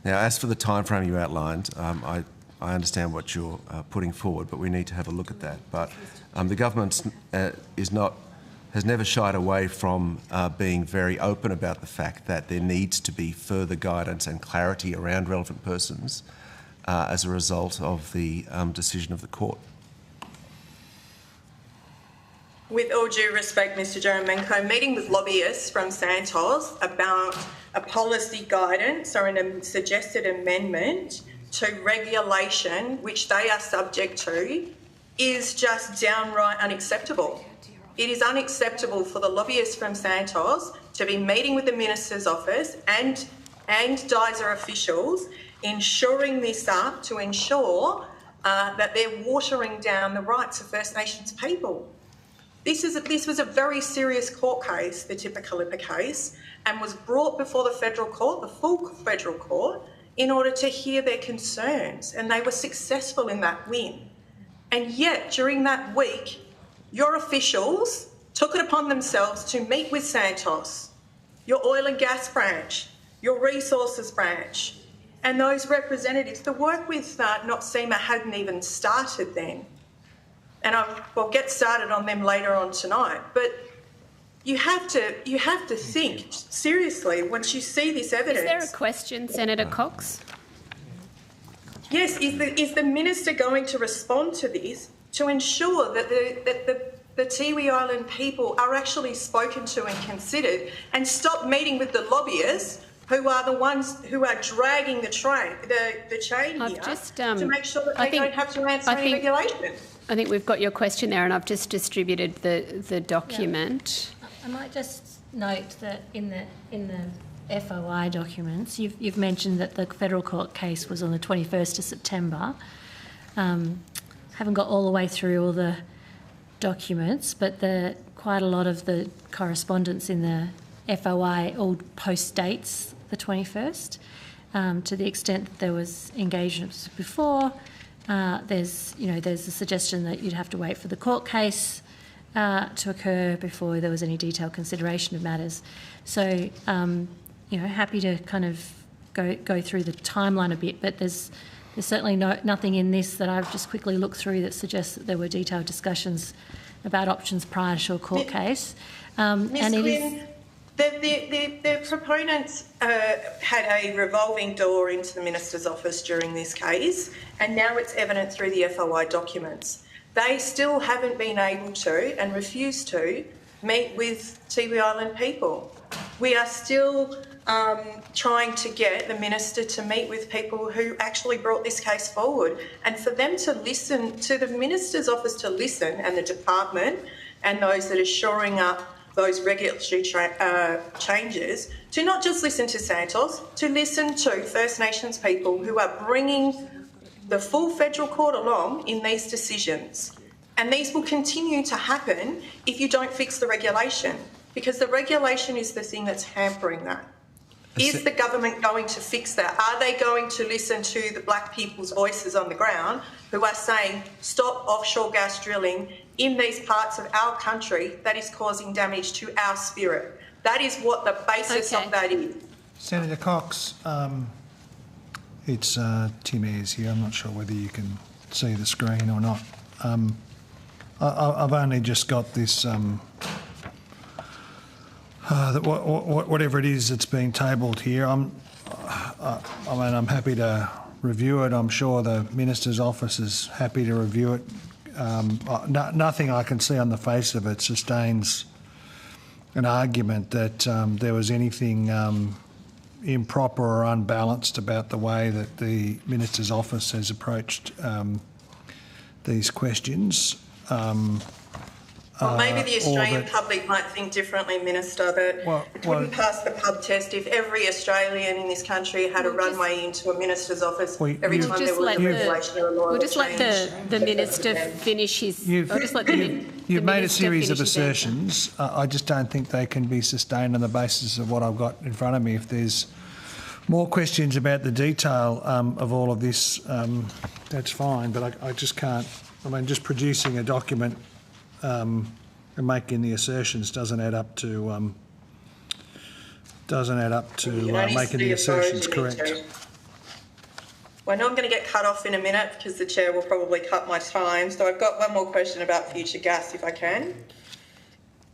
Now, as for the timeframe you outlined, I understand what you're putting forward, but we need to have a look at that. But the government has never shied away from being very open about the fact that there needs to be further guidance and clarity around relevant persons as a result of the decision of the court. With all due respect, Mr Jaramenko, meeting with lobbyists from Santos about a policy guidance or a suggested amendment to regulation which they are subject to is just downright unacceptable. It is unacceptable for the lobbyists from Santos to be meeting with the Minister's office and DISA officials, ensuring this up to ensure that they're watering down the rights of First Nations people. This was a very serious court case, the Tipicalippa case, and was brought before the federal court, the full federal court, in order to hear their concerns, and they were successful in that win. And yet, during that week, your officials took it upon themselves to meet with Santos, your oil and gas branch, your resources branch, and those representatives. The work with NOPSEMA hadn't even started then. And we'll get started on them later on tonight. But you have to think seriously once you see this evidence. Is there a question, Senator Cox? Yes, is the Minister going to respond to this to ensure that the Tiwi Island people are actually spoken to and considered, and stop meeting with the lobbyists who are the ones who are dragging the chain here to make sure that they don't have to answer any regulations? I think we've got your question there, and I've just distributed the document. I might just note that in the FOI documents, you've mentioned that the federal court case was on the 21st of September. Haven't got all the way through all the documents, but quite a lot of the correspondence in the FOI all post-dates the 21st, to the extent that there was engagements before. There's a suggestion that you'd have to wait for the court case to occur before there was any detailed consideration of matters. So, happy to kind of go through the timeline a bit, but there's certainly nothing in this that I've just quickly looked through that suggests that there were detailed discussions about options prior to a court case. Ms. Quinn, the proponents had a revolving door into the Minister's office during this case, and now it's evident through the FOI documents. they still haven't been able to and refuse to meet with Tiwi Island people. We are still trying to get the minister to meet with people who actually brought this case forward, and for them to listen, to the minister's office to listen, and the department and those that are shoring up those regulatory changes, to not just listen to Santos, to listen to First Nations people who are bringing the full federal court along in these decisions. And these will continue to happen if you don't fix the regulation, because the regulation is the thing that's hampering that. Is the government going to fix that? Are they going to listen to the black people's voices on the ground who are saying, stop offshore gas drilling in these parts of our country that is causing damage to our spirit? That is what the basis of that is. Senator Cox, it's Tim Ayres here. I'm not sure whether you can see the screen or not. I've only just got this, whatever it is that's being tabled here. I'm happy to review it. I'm sure the Minister's office is happy to review it. Nothing I can see on the face of it sustains an argument that there was anything improper or unbalanced about the way that the Minister's office has approached these questions. Well, maybe the Australian public might think differently, Minister, that it wouldn't pass the pub test if every Australian in this country had a runway into a Minister's office every time there was a regulation or a law. We'll just let the Minister finish his... You've made a series of assertions. I just don't think they can be sustained on the basis of what I've got in front of me. If there's more questions about the detail of all of this, that's fine, but I just can't... I mean, just producing a document and making the assertions doesn't add up to making the assertions correct. Well, I know I'm going to get cut off in a minute because the chair will probably cut my time. So I've got one more question about future gas, if I can.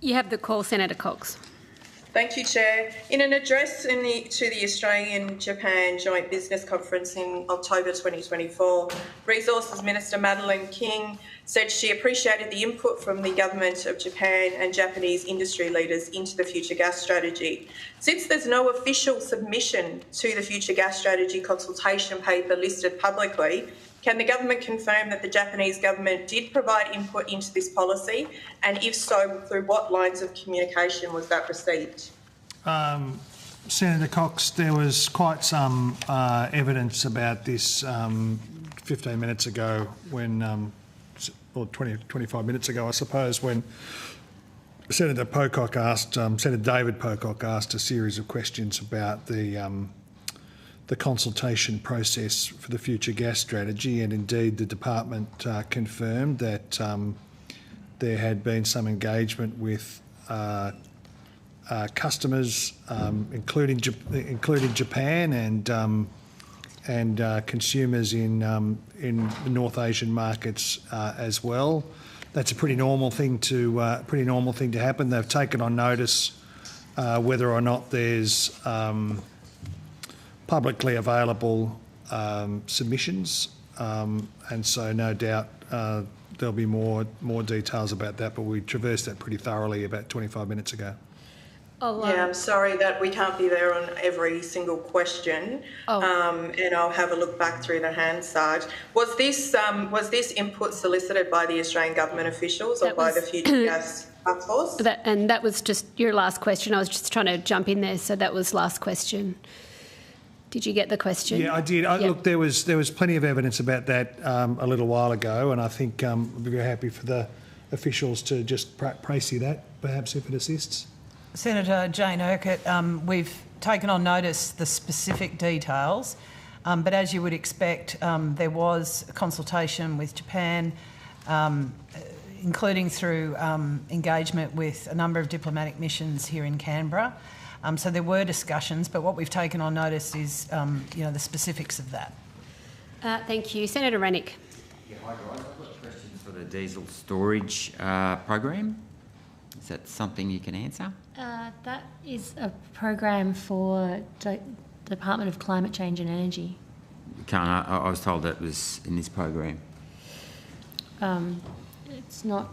You have the call, Senator Cox. Thank you, Chair. In an address to the Australian-Japan Joint Business Conference in October 2024, Resources Minister Madeleine King said she appreciated the input from the Government of Japan and Japanese industry leaders into the future gas strategy. Since there's no official submission to the future gas strategy consultation paper listed publicly, can the government confirm that the Japanese government did provide input into this policy, and if so, through what lines of communication was that received? Senator Cox, there was quite some evidence about this 15 minutes ago when, or 25 minutes ago, I suppose, when Senator Pocock asked, Senator David Pocock asked a series of questions about the consultation process for the future gas strategy, and indeed the department confirmed that there had been some engagement with customers, including Japan and consumers in the North Asian markets as well. That's a pretty normal thing to happen. They've taken on notice whether or not there's publicly available submissions, and so no doubt there'll be more details about that, but we traversed that pretty thoroughly about 25 minutes ago. Yeah, I'm sorry that we can't be there on every single question, and I'll have a look back through the Hansard. Was this input solicited by the Australian government officials or by the Future Gas Task Force? And that was just your last question. I was just trying to jump in there, so that was last question. Did you get the question? Yeah, I did. Look, there was plenty of evidence about that a little while ago, and I think I'd be very happy for the officials to just précis that, perhaps, if it assists. Senator Jane Urquhart, we've taken on notice the specific details, but as you would expect, there was a consultation with Japan, including through engagement with a number of diplomatic missions here in Canberra. So there were discussions, but what we've taken on notice is, the specifics of that. Thank you. Senator Rennick. Yeah, hi guys. I've got questions for the diesel storage program. Is that something you can answer? That is a program for the Department of Climate Change and Energy. I was told that was in this program. it's not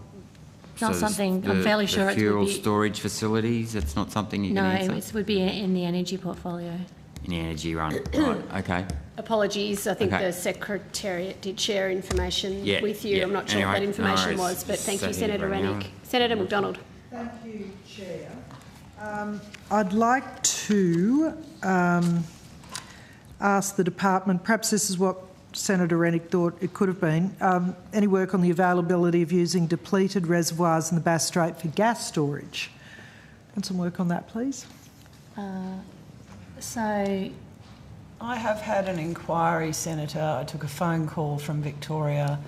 So something, I'm fairly sure the it would fuel be... storage facilities, it's not something you can answer? No, it would be in the energy portfolio. In the energy run, right, okay. Apologies, I think Okay. the Secretariat did share information Yeah, with you. yeah. I'm not sure Anyway, what that information no worries. was, but thank you, Sat here Senator for an hour. Rennick. Senator McDonald. Thank you, Chair. I'd like to ask the department, perhaps this is what Senator Rennick thought it could have been, any work on the availability of using depleted reservoirs in the Bass Strait for gas storage. And some work on that, please. So I have had an inquiry, Senator. I took a phone call from Victoria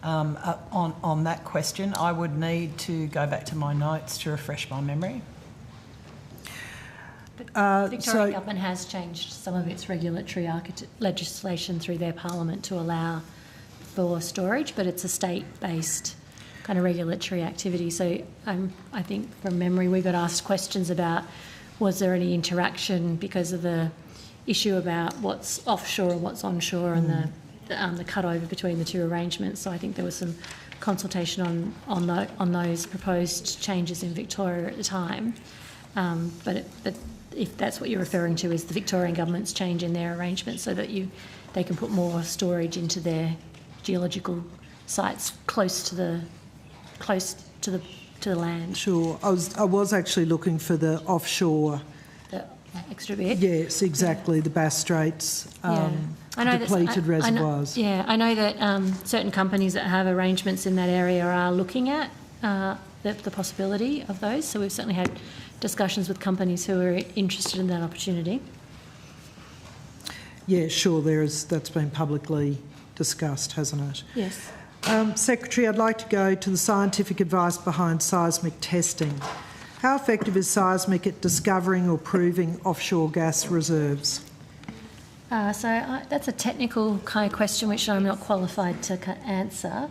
on that question. I would need to go back to my notes to refresh my memory. the Victoria government has changed some of its regulatory legislation through their parliament to allow for storage, but it's a state-based kind of regulatory activity. So I think from memory we got asked questions about was there any interaction because of the issue about what's offshore and what's onshore and the cut-over between the two arrangements. So I think there was some consultation on those proposed changes in Victoria at the time. But if that's what you're referring to, is the Victorian government's change in their arrangements so that they can put more storage into their geological sites close to the land. Sure. I was actually looking for the offshore. The extra bit. Yes, exactly. The Bass Straits depleted reservoirs. I know that certain companies that have arrangements in that area are looking at the possibility of those. So we've certainly had discussions with companies who are interested in that opportunity. Yeah, sure. That's been publicly discussed, hasn't it? Yes. Secretary, I'd like to go to the scientific advice behind seismic testing. How effective is seismic at discovering or proving offshore gas reserves? That's a technical kind of question which I'm not qualified to answer.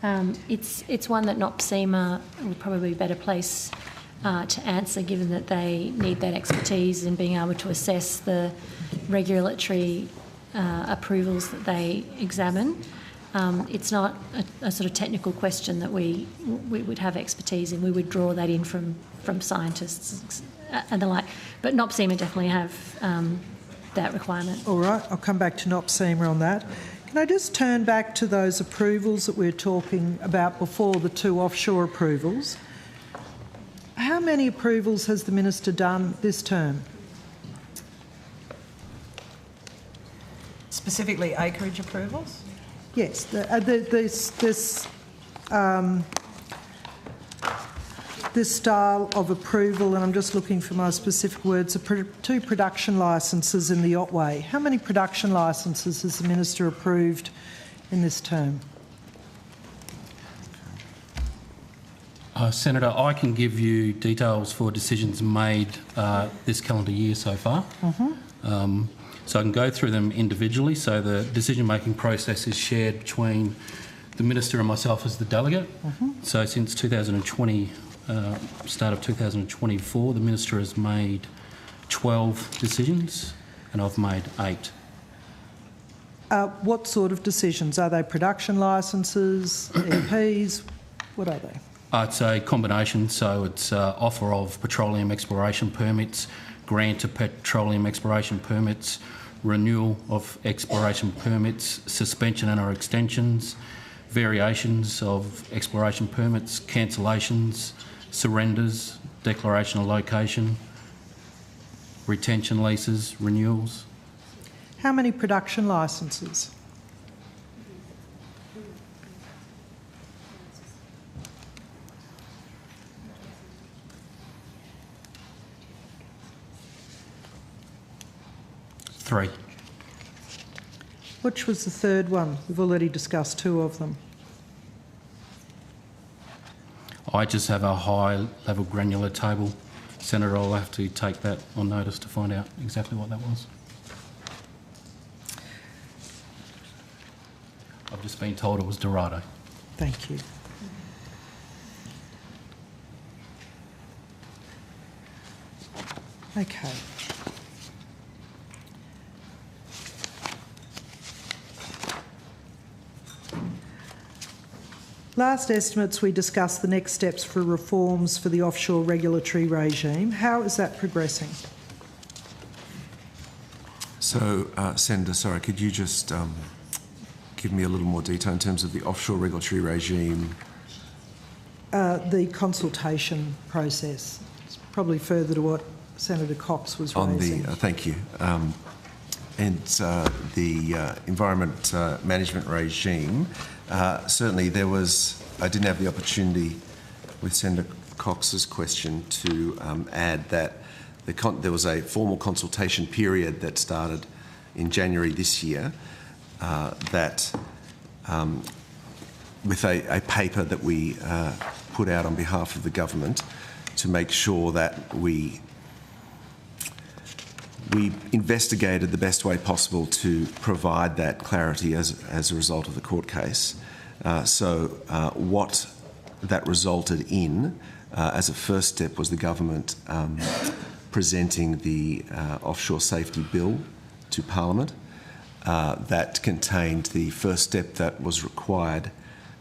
It's one that NOPSEMA would probably be a better place to answer, given that they need that expertise in being able to assess the regulatory approvals that they examine. It's not a sort of technical question that we would have expertise in. We would draw that in from scientists and the like. But NOPSEMA definitely have that requirement. All right, I'll come back to NOPSEMA on that. Can I just turn back to those approvals that we were talking about before, the two offshore approvals? How many approvals has the Minister done this term? Specifically acreage approvals? Yes, this style of approval, and I'm just looking for my specific words, two production licences in the Otway. How many production licences has the Minister approved in this term? Senator, I can give you details for decisions made this calendar year so far. So I can go through them individually. So the decision-making process is shared between the Minister and myself as the delegate. So since 2020, start of 2024, the Minister has made 12 decisions and I've made 8. What sort of decisions? Are they production licences, EPs? What are they? It's a combination. So it's offer of petroleum exploration permits, grant of petroleum exploration permits, renewal of exploration permits, suspension and or extensions, variations of exploration permits, cancellations, surrenders, declaration of location, retention leases, renewals. How many production licences? Three. Which was the third one? We've already discussed 2 of them. I just have a high-level granular table. Senator, I'll have to take that on notice to find out exactly what that was. I've just been told it was Dorado. Thank you. Okay. Last estimates, we discussed the next steps for reforms for the offshore regulatory regime. How is that progressing? So, Senator, sorry, could you just give me a little more detail in terms of the offshore regulatory regime? The consultation process. It's probably further to what Senator Cox was raising. Thank you. And the environment management regime, certainly I didn't have the opportunity with Senator Cox's question to add that there was a formal consultation period that started in January this year with a paper that we put out on behalf of the government to make sure that we investigated the best way possible to provide that clarity as a result of the court case. What that resulted in as a first step was the government presenting the Offshore Safety Bill to Parliament. That contained the first step that was required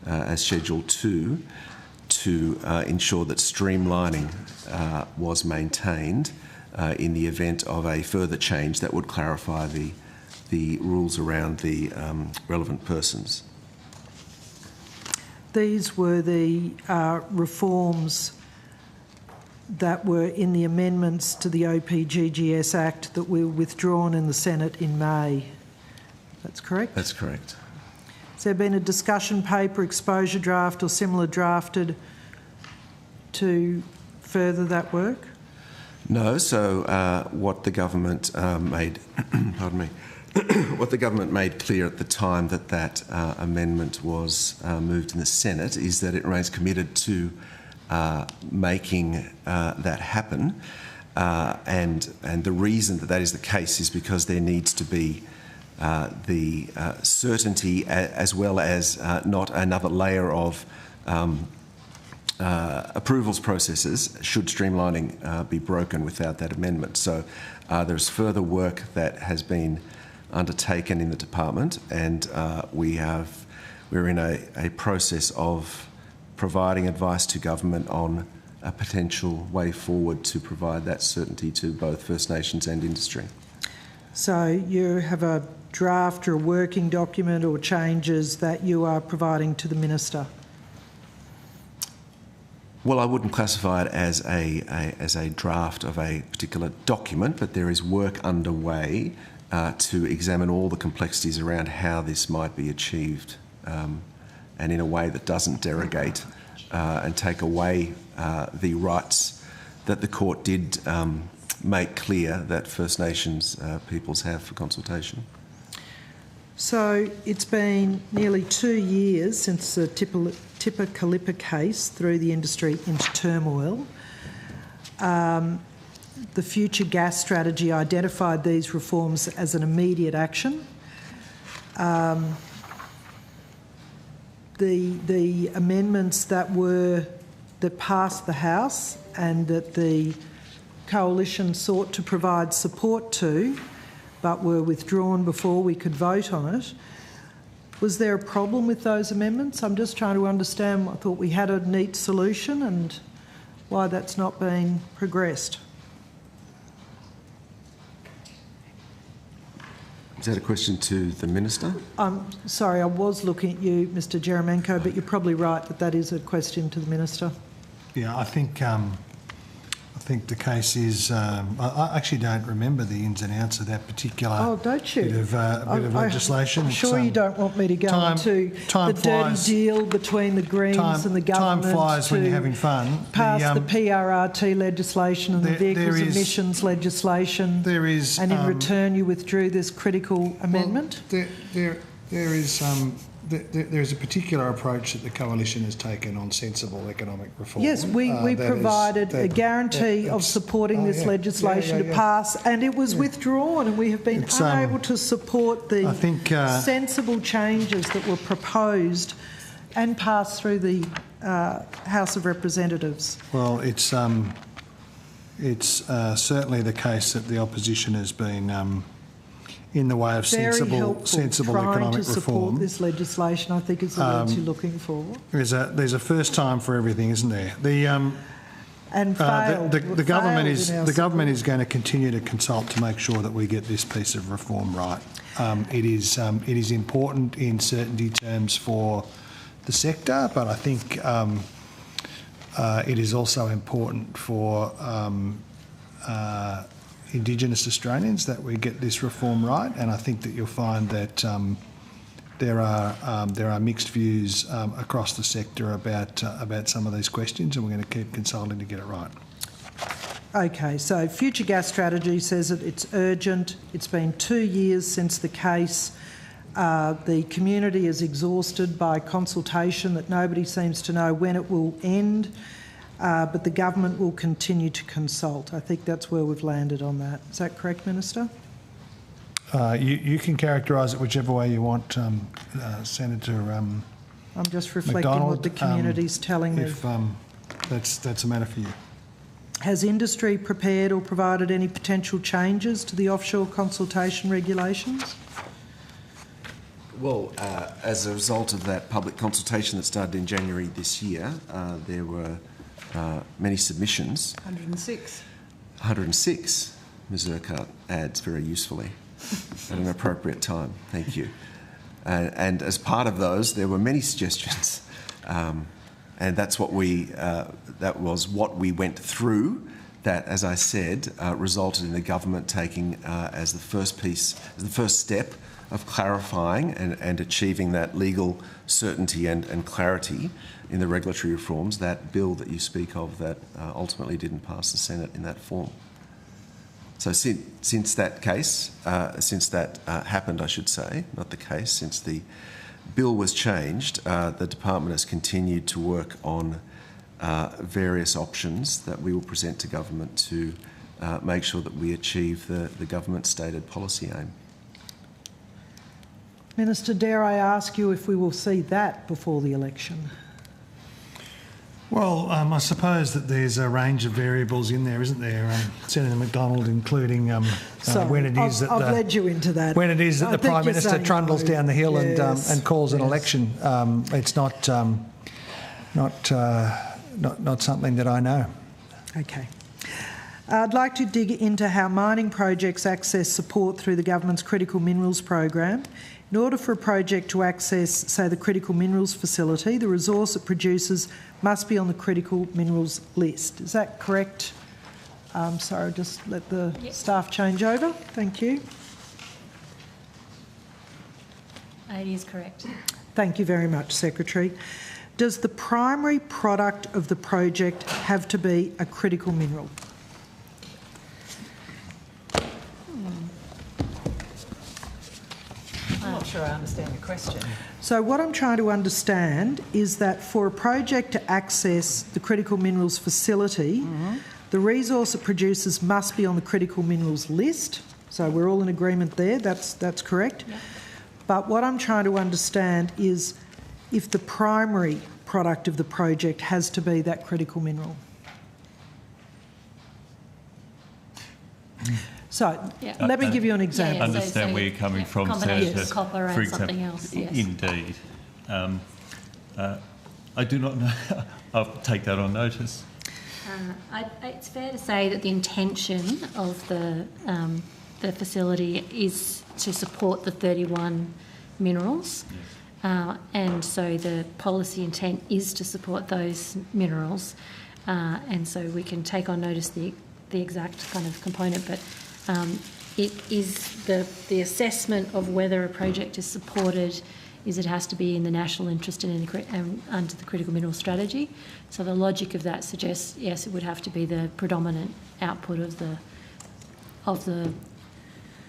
as Schedule 2 to ensure that streamlining was maintained in the event of a further change that would clarify the rules around the relevant persons. These were the reforms that were in the amendments to the OPGGS Act that were withdrawn in the Senate in May. That's correct? That's correct. Has there been a discussion paper, exposure draft or similar drafted to further that work? No. So what the government made, pardon me, what the government made clear at the time that amendment was moved in the Senate is that it remains committed to making that happen, and the reason that is the case is because there needs to be the certainty as well as not another layer of approvals processes should streamlining be broken without that amendment. So there's further work that has been undertaken in the department, and we're in a process of providing advice to government on a potential way forward to provide that certainty to both First Nations and industry. So you have a draft or a working document or changes that you are providing to the Minister? Well, I wouldn't classify it as a draft of a particular document, but there is work underway to examine all the complexities around how this might be achieved, and in a way that doesn't derogate and take away the rights that the court did make clear that First Nations peoples have for consultation. So it's been nearly 2 years since the Tipper Kalippa case threw the industry into turmoil. The future gas strategy identified these reforms as an immediate action. The amendments that passed the House and that the coalition sought to provide support to, but were withdrawn before we could vote on it. Was there a problem with those amendments? I'm just trying to understand. I thought we had a neat solution and why that's not been progressed. Is that a question to the Minister? I'm sorry, I was looking at you, Mr Jeremenko, but you're probably right that is a question to the Minister. Yeah, I think the case is. I actually don't remember the ins and outs of that particular. Oh, don't you? Bit of legislation. I'm sure you don't want me to go into the dirty deal between the Greens and the government. Time flies when you're having fun. Pass the PRRT legislation and the vehicles emissions legislation. There is, and in return you withdrew this critical amendment. There is a particular approach that the coalition has taken on sensible economic reform. Yes, we provided a guarantee of supporting this legislation to pass, and it was withdrawn, and we have been unable to support the sensible changes that were proposed and passed through the House of Representatives. Well, it's certainly the case that the opposition has been in the way of sensible economic to support reform. This legislation, I think, is the words you're looking for. There's a first time for everything, isn't there? The government is going to continue to consult to make sure that we get this piece of reform right. It is important in certainty terms for the sector, but I think it is also important for Indigenous Australians that we get this reform right, and I think that you'll find that there are mixed views across the sector about some of these questions, and we're going to keep consulting to get it right. Okay, so Future Gas Strategy says that it's urgent. It's been 2 years since the case. The community is exhausted by consultation that nobody seems to know when it will end, but the government will continue to consult. I think that's where we've landed on that. Is that correct, Minister? You can characterise it whichever way you want, Senator I'm just reflecting McDonald, what the community's telling me. If that's a matter for you. Has industry prepared or provided any potential changes to the offshore consultation regulations? Well, as a result of that public consultation that started in January this year, there were many submissions. 106. 106, Ms Urquhart adds very usefully at an appropriate time. Thank you. And as part of those, there were many suggestions. And that's what that was what we went through. That, as I said, resulted in the government taking as the first step of clarifying and achieving that legal certainty and clarity in the regulatory reforms, that bill that you speak of that ultimately didn't pass the Senate in that form. So since that happened, I should say, not the case, since the bill was changed, the department has continued to work on various options that we will present to government to make sure that we achieve the government's stated policy aim. Minister, dare I ask you if we will see that before the election? Well, I suppose that there's a range of variables in there, isn't there, Senator McDonald, including when it is that I've led you into that. When it is that the Prime Minister trundles down the hill and calls an election. It's not something that I know. Okay. I'd like to dig into how mining projects access support through the government's critical minerals program. In order for a project to access, say, the critical minerals facility, the resource it produces must be on the critical minerals list. Is that correct? Sorry, just let the staff change over. Thank you. It is correct. Thank you very much, Secretary. Does the primary product of the project have to be a critical mineral? I'm not sure I understand the question. So what I'm trying to understand is that for a project to access the critical minerals facility, the resource it produces must be on the critical minerals list. So we're all in agreement there, that's correct. Yep. But what I'm trying to understand is if the primary product of the project has to be that critical mineral. So let me give you an example. I understand where you're coming from, Senator. Copper and something else, yes. Indeed. I do not know. I'll take that on notice. It's fair to say that the intention of the facility is to support the 31 minerals, and so the policy intent is to support those minerals, and so we can take on notice the exact kind of component, but it is the assessment of whether a project is supported is it has to be in the national interest and under the critical mineral strategy. So the logic of that suggests, yes, it would have to be the predominant output of the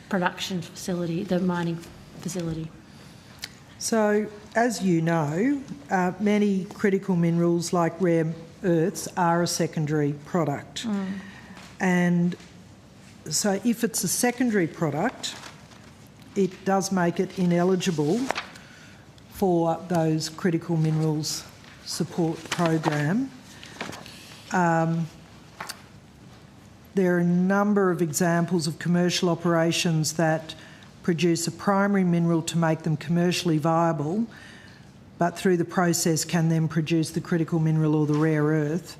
production facility, the mining facility. So, as you know, many critical minerals like rare earths are a secondary product. And so if it's a secondary product, it does make it ineligible for those critical minerals support program. There are a number of examples of commercial operations that produce a primary mineral to make them commercially viable, but through the process can then produce the critical mineral or the rare earth,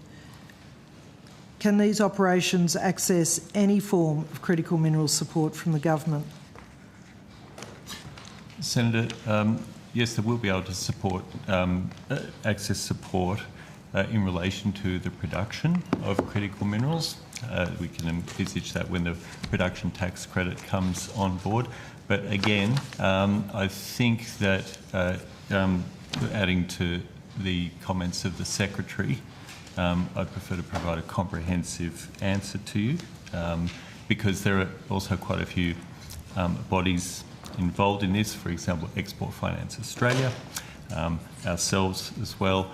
can these operations access any form of critical mineral support from the government? Senator, yes, they will be able to support, access support in relation to the production of critical minerals. We can envisage that when the production tax credit comes on board. But again, I think that adding to the comments of the Secretary, I'd prefer to provide a comprehensive answer to you because there are also quite a few bodies involved in this, for example, Export Finance Australia, ourselves as well.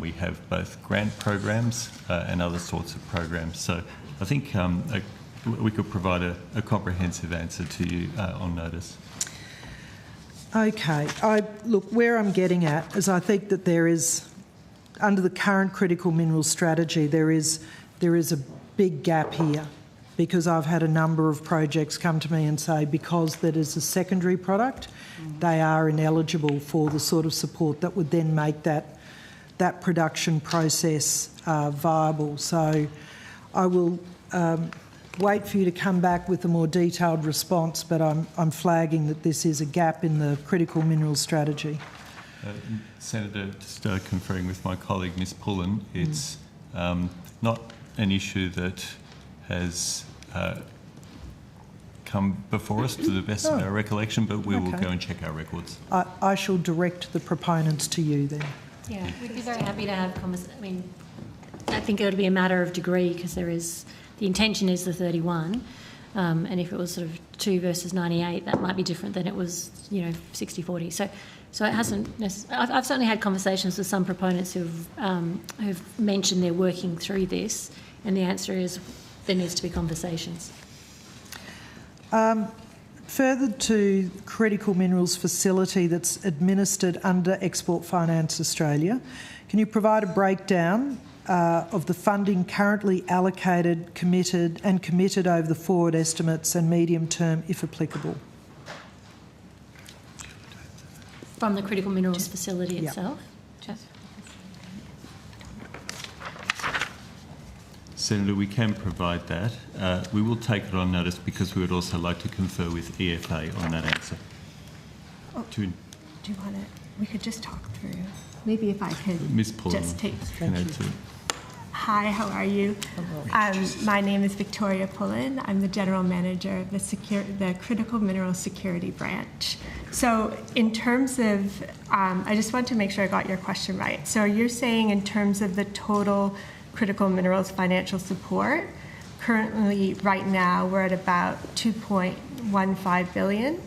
We have both grant programs and other sorts of programs. So I think we could provide a comprehensive answer to you on notice. Okay. Look, where I'm getting at is I think that there is, under the current critical mineral strategy, there is a big gap here, because I've had a number of projects come to me and say because that is a secondary product, they are ineligible for the sort of support that would then make that production process viable. So I will wait for you to come back with a more detailed response, but I'm flagging that this is a gap in the critical mineral strategy. Senator, just conferring with my colleague Ms Pullen, it's not an issue that has come before us to the best of our recollection, but we will go and check our records. I shall direct the proponents to you then. Yeah, we'd be very happy to have conversations. I mean, I think it would be a matter of degree because the intention is the 31, and if it was sort of 2 versus 98, that might be different than it was, 60-40. So it hasn't. I've certainly had conversations with some proponents who've mentioned they're working through this, and the answer is there needs to be conversations. Further to critical minerals facility that's administered under Export Finance Australia, can you provide a breakdown of the funding currently allocated, committed over the forward estimates and medium term, if applicable? From the critical minerals facility itself? Senator, we can provide that. We will take it on notice because we would also like to confer with EFA on that answer. Oh, do you want to? We could just talk through. Maybe if I could Ms. Pullen, just take. Hi, how are you? My name is Victoria Pullen. I'm the General Manager of the Critical Mineral Security Branch. So in terms of, I just want to make sure I got your question right. So you're saying in terms of the total critical minerals financial support, currently right now we're at about 2.15 billion.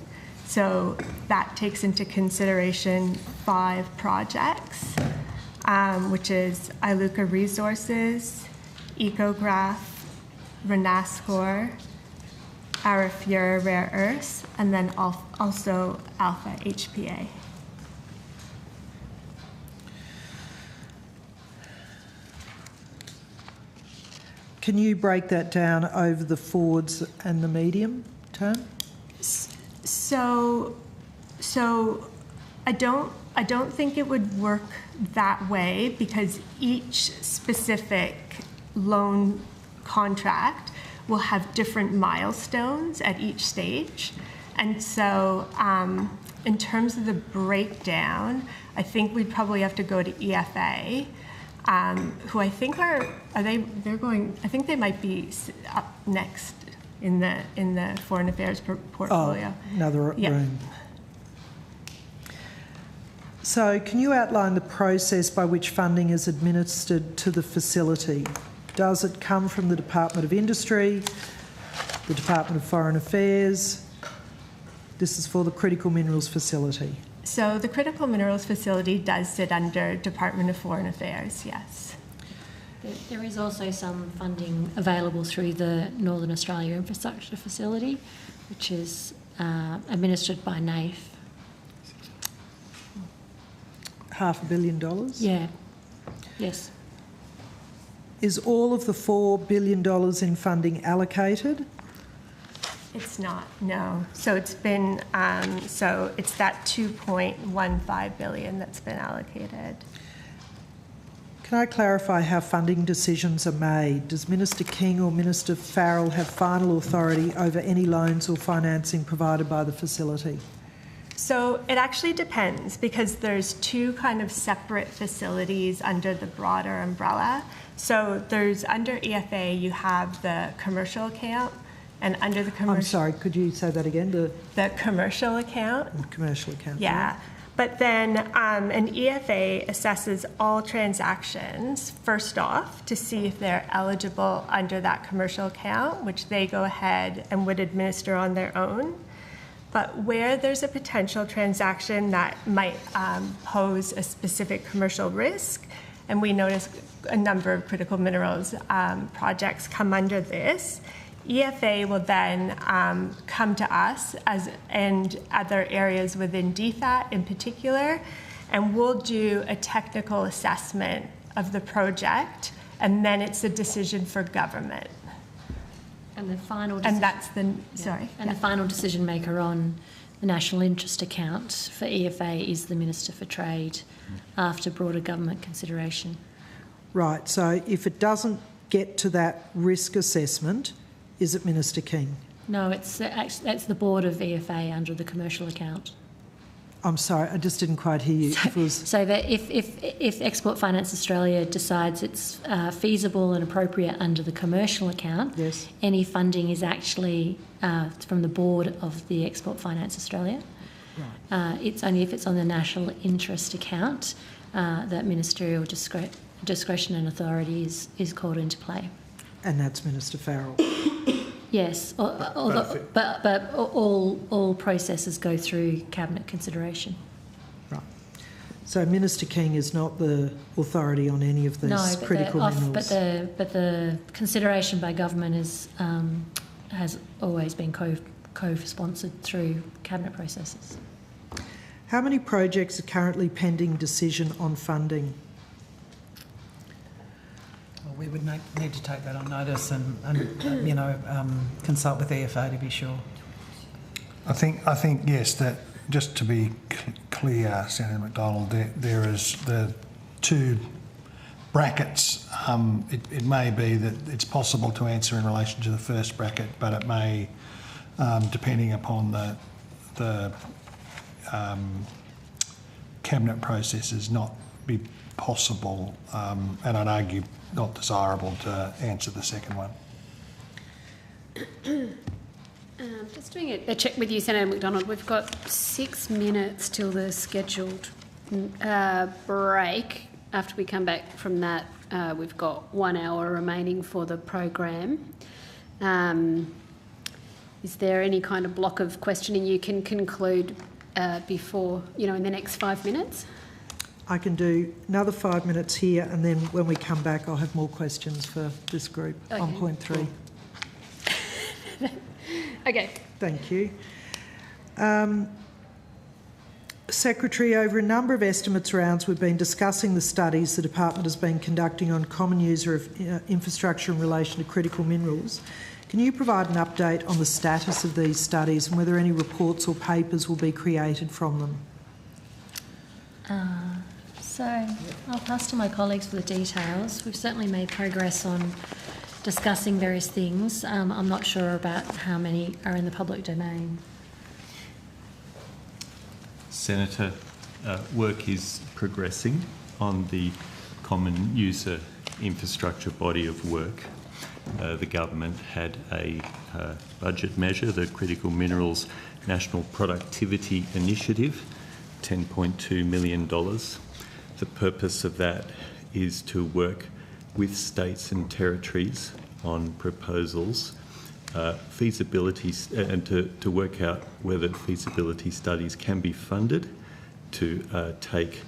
So that takes into consideration 5 projects, which is Iluka Resources, Ecograph, Renascor, Arafura Rare Earths, and then also Alpha HPA. Can you break that down over the forwards and the medium term? So I don't think it would work that way because each specific loan contract will have different milestones at each stage. And so in terms of the breakdown, I think we'd probably have to go to EFA, who I think they're going, I think they might be up next in the foreign affairs portfolio. Oh, another room. So can you outline the process by which funding is administered to the facility? Does it come from the Department of Industry, the Department of Foreign Affairs? This is for the Critical Minerals Facility. So the Critical Minerals Facility does sit under Department of Foreign Affairs, yes. There is also some funding available through the Northern Australia Infrastructure Facility, which is administered by NAIF. $500 million? Yeah, yes. Is all of the $4 billion in funding allocated? It's not, no. So it's been, so it's that 2.15 billion that's been allocated. Can I clarify how funding decisions are made? Does Minister King or Minister Farrell have final authority over any loans or financing provided by the facility? So it actually depends, because there's two kind of separate facilities under the broader umbrella. So there's under EFA, you have the commercial account, and under the commercial... I'm sorry, could you say that again? The commercial account. The commercial account. Yeah. But then an EFA assesses all transactions first off to see if they're eligible under that commercial account, which they go ahead and would administer on their own. But where there's a potential transaction that might pose a specific commercial risk, and we notice a number of critical minerals projects come under this, EFA will then come to us and other areas within DFAT in particular, and we'll do a technical assessment of the project, and then it's a decision for government. And the final decision, and that's the sorry. And the final decision maker on the national interest account for EFA is the Minister for Trade, after broader government consideration. Right. So if it doesn't get to that risk assessment, is it Minister King? No, it's the board of EFA under the commercial account. I'm sorry, I just didn't quite hear you. So that if Export Finance Australia decides it's feasible and appropriate under the commercial account, yes, any funding is actually from the board of the Export Finance Australia. Right. It's only if it's on the national interest account that ministerial discretion and authority is called into play. And that's Minister Farrell. Yes, but all processes go through cabinet consideration. Right. So Minister King is not the authority on any of these critical minerals. But the consideration by government has always been co-sponsored through cabinet processes. How many projects are currently pending decision on funding? We would need to take that on notice and consult with EFA to be sure. I think yes, that just to be clear, Senator McDonald, there is the two brackets. It may be that it's possible to answer in relation to the first bracket, but it may, depending upon the cabinet processes, not be possible, and I'd argue not desirable to answer the second one. Just doing a check with you, Senator McDonald. We've got 6 minutes till the scheduled break. After we come back from that, we've got 1 hour remaining for the program. Is there any kind of block of questioning you can conclude before, in the next 5 minutes? I can do another 5 minutes here, and then when we come back, I'll have more questions for this group on point 3. Okay. Thank you. Secretary, over a number of estimates rounds, we've been discussing the studies the department has been conducting on common user of infrastructure in relation to critical minerals. Can you provide an update on the status of these studies and whether any reports or papers will be created from them? So I'll pass to my colleagues for the details. We've certainly made progress on discussing various things. I'm not sure about how many are in the public domain. Senator, work is progressing on the common user infrastructure body of work. The government had a budget measure, the Critical Minerals National Productivity Initiative, $10.2 million. The purpose of that is to work with states and territories on proposals, feasibilities, and to work out whether feasibility studies can be funded to take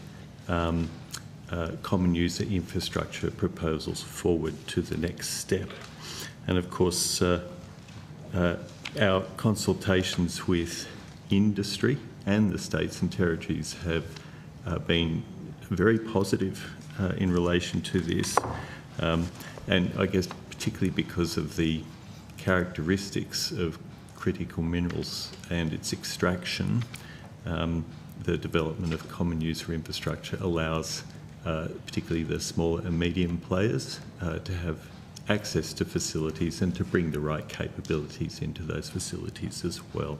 common user infrastructure proposals forward to the next step. And of course, our consultations with industry and the states and territories have been very positive in relation to this, and I guess particularly because of the characteristics of critical minerals and its extraction, the development of common user infrastructure allows particularly the small and medium players to have access to facilities and to bring the right capabilities into those facilities as well.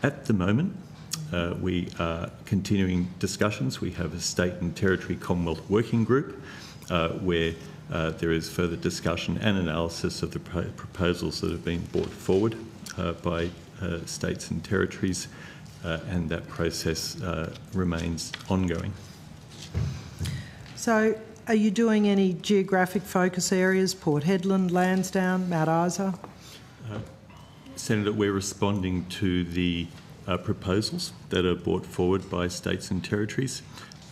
At the moment, we are continuing discussions. We have a state and territory Commonwealth working group where there is further discussion and analysis of the proposals that have been brought forward by states and territories, and that process remains ongoing. So, are you doing any geographic focus areas, Port Hedland, Lansdowne, Mount Isa? Senator, we're responding to the proposals that are brought forward by states and territories,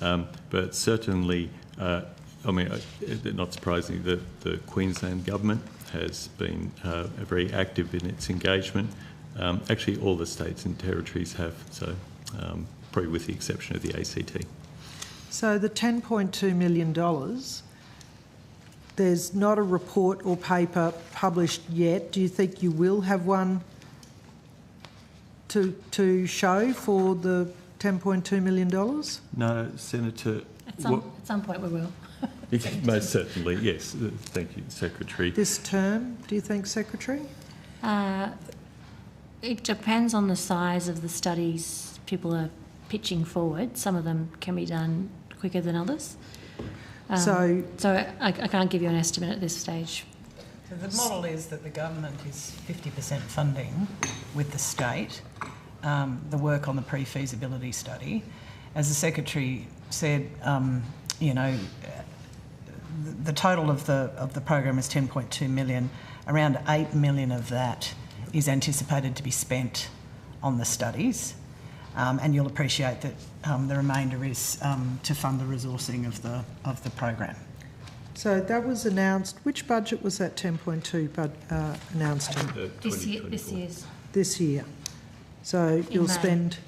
but certainly, not surprisingly, the Queensland government has been very active in its engagement. Actually, all the states and territories have, so probably with the exception of the ACT. So the $10.2 million, there's not a report or paper published yet. Do you think you will have one to show for the $10.2 million? No, Senator. At some point we will. Most certainly, yes. Thank you, Secretary. This term, do you think, Secretary? It depends on the size of the studies people are pitching forward. Some of them can be done quicker than others. So I can't give you an estimate at this stage. So the model is that the government is 50% funding with the state the work on the pre-feasibility study. As the Secretary said, the total of the program is 10.2 million. Around 8 million of that is anticipated to be spent on the studies, and you'll appreciate that the remainder is to fund the resourcing of the program. So that was announced. Which budget was that 10.2 announced in? This year's. This year. So you'll spend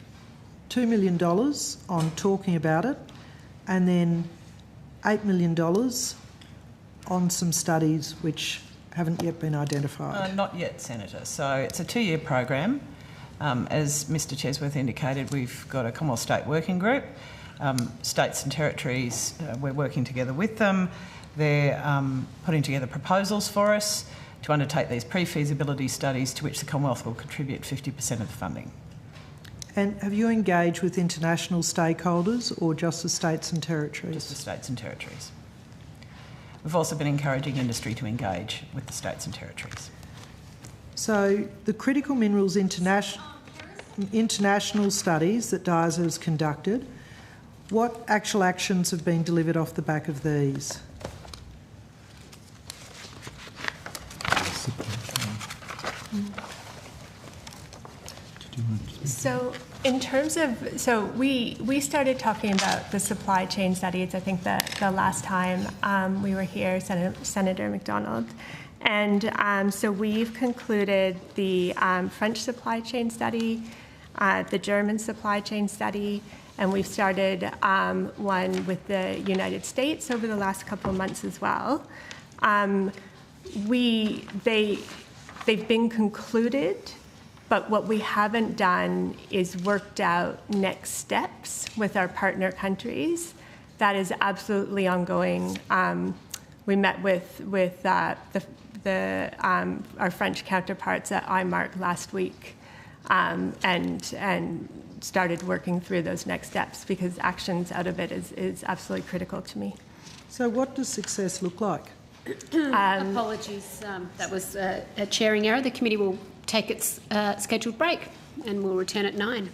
$2 million on talking about it, and then $8 million on some studies which haven't yet been identified. Not yet, Senator. So it's a 2-year program. As Mr Chesworth indicated, we've got a Commonwealth State Working Group. States and territories, we're working together with them. They're putting together proposals for us to undertake these pre-feasibility studies to which the Commonwealth will contribute 50% of the funding. And have you engaged with international stakeholders or just the states and territories? Just the states and territories. We've also been encouraging industry to engage with the states and territories. So the critical minerals international studies that DISA has conducted, what actual actions have been delivered off the back of these? So in terms of, we started talking about the supply chain studies, I think the last time we were here, Senator McDonald. And so we've concluded the French supply chain study, the German supply chain study, and we've started one with the United States over the last couple of months as well. They've been concluded, but what we haven't done is worked out next steps with our partner countries. That is absolutely ongoing. We met with our French counterparts at IMARC last week and started working through those next steps because actions out of it is absolutely critical to me. So what does success look like? Apologies, that was a chairing error. The committee will take its scheduled break and will return at 9.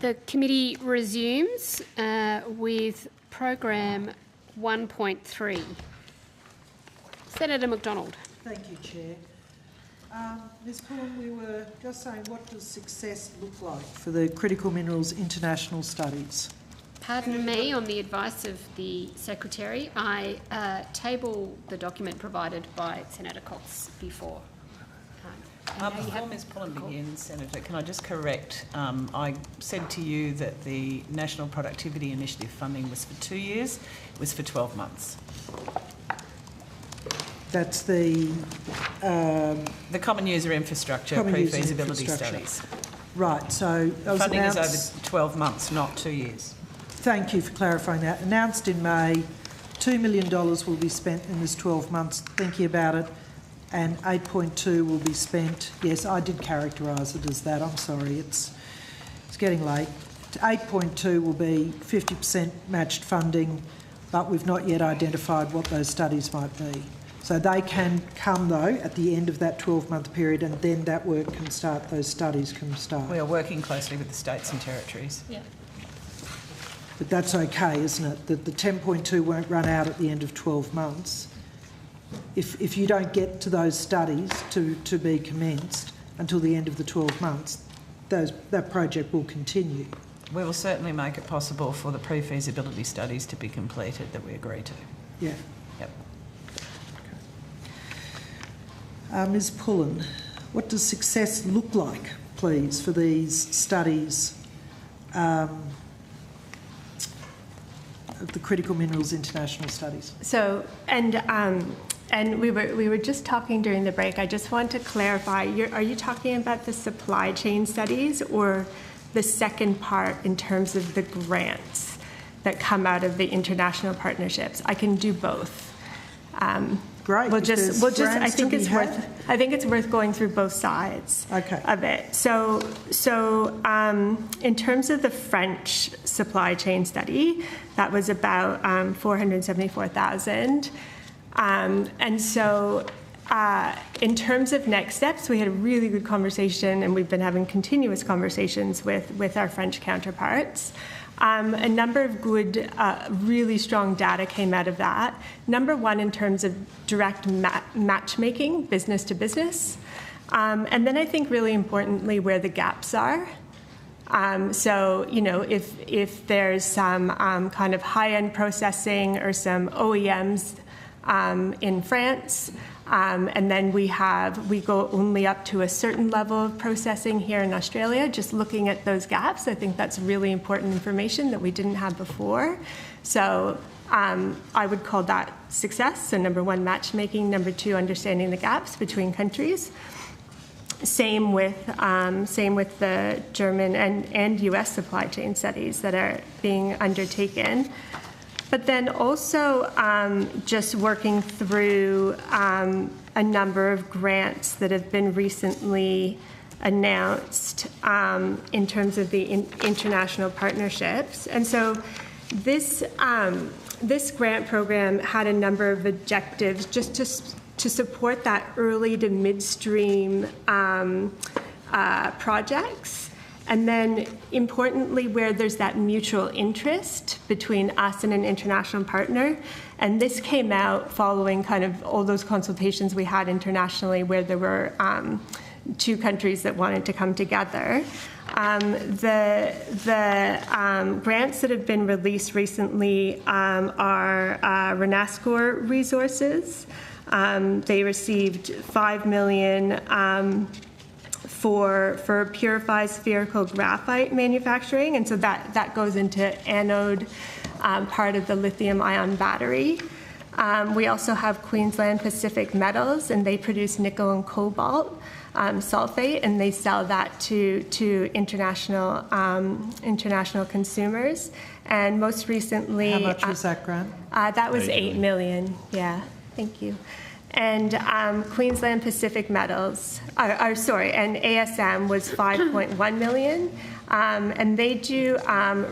The committee resumes with program 1.3. Senator McDonald. Thank you, Chair. Ms Pullen, we were just saying, what does success look like for the Critical Minerals International Studies? Pardon me, on the advice of the Secretary, I table the document provided by Senator Cox before. Before Ms Pullen begins, Senator, can I just correct? I said to you that the National Productivity Initiative funding was for 2 years. It was for 12 months. That's the Common User Infrastructure pre-feasibility studies. Right, so funding is over 12 months, not 2 years. Thank you for clarifying that. Announced in May, $2 million will be spent in this 12 months thinking about it, and 8.2 will be spent. Yes, I did characterise it as that. I'm sorry, it's getting late. 8.2 will be 50% matched funding, but we've not yet identified what those studies might be. So they can come, though, at the end of that 12-month period, and then that work can start, those studies can start. We are working closely with the states and territories. Yeah. But that's okay, isn't it? That the 10.2 won't run out at the end of 12 months. If you don't get to those studies to be commenced until the end of the 12 months, that project will continue. We will certainly make it possible for the pre-feasibility studies to be completed that we agree to. Yeah. Yep. Ms Pullen, what does success look like, please, for these studies of the Critical Minerals International Studies? So, and we were just talking during the break. I just want to clarify, are you talking about the supply chain studies or the second part in terms of the grants that come out of the international partnerships? I can do both. Great. We'll just. I think it's worth going through both sides of it. So in terms of the French supply chain study, that was about 474,000, and so. In terms of next steps, we had a really good conversation, and we've been having continuous conversations with our French counterparts. A number of good, really strong data came out of that. Number one, in terms of direct matchmaking, business to business. And then I think really importantly where the gaps are. So, you know, if there's some kind of high-end processing or some OEMs in France, and then we go only up to a certain level of processing here in Australia. Just looking at those gaps, I think that's really important information that we didn't have before. So I would call that success. So number one, matchmaking. Number two, understanding the gaps between countries. Same with the German and US supply chain studies that are being undertaken. But then also just working through a number of grants that have been recently announced in terms of the international partnerships. And so this grant program had a number of objectives just to support that early to midstream projects. And then, importantly, where there's that mutual interest between us and an international partner. And this came out following kind of all those consultations we had internationally where there were two countries that wanted to come together. The grants that have been released recently are Renascor Resources. They received $5 million for purified spherical graphite manufacturing, and so that goes into anode part of the lithium-ion battery. We also have Queensland Pacific Metals, and they produce nickel and cobalt sulfate, and they sell that to international consumers. And most recently, how much was that grant? That was $8 million. Yeah, thank you. And Queensland Pacific Metals, and ASM was $5.1 million, and they do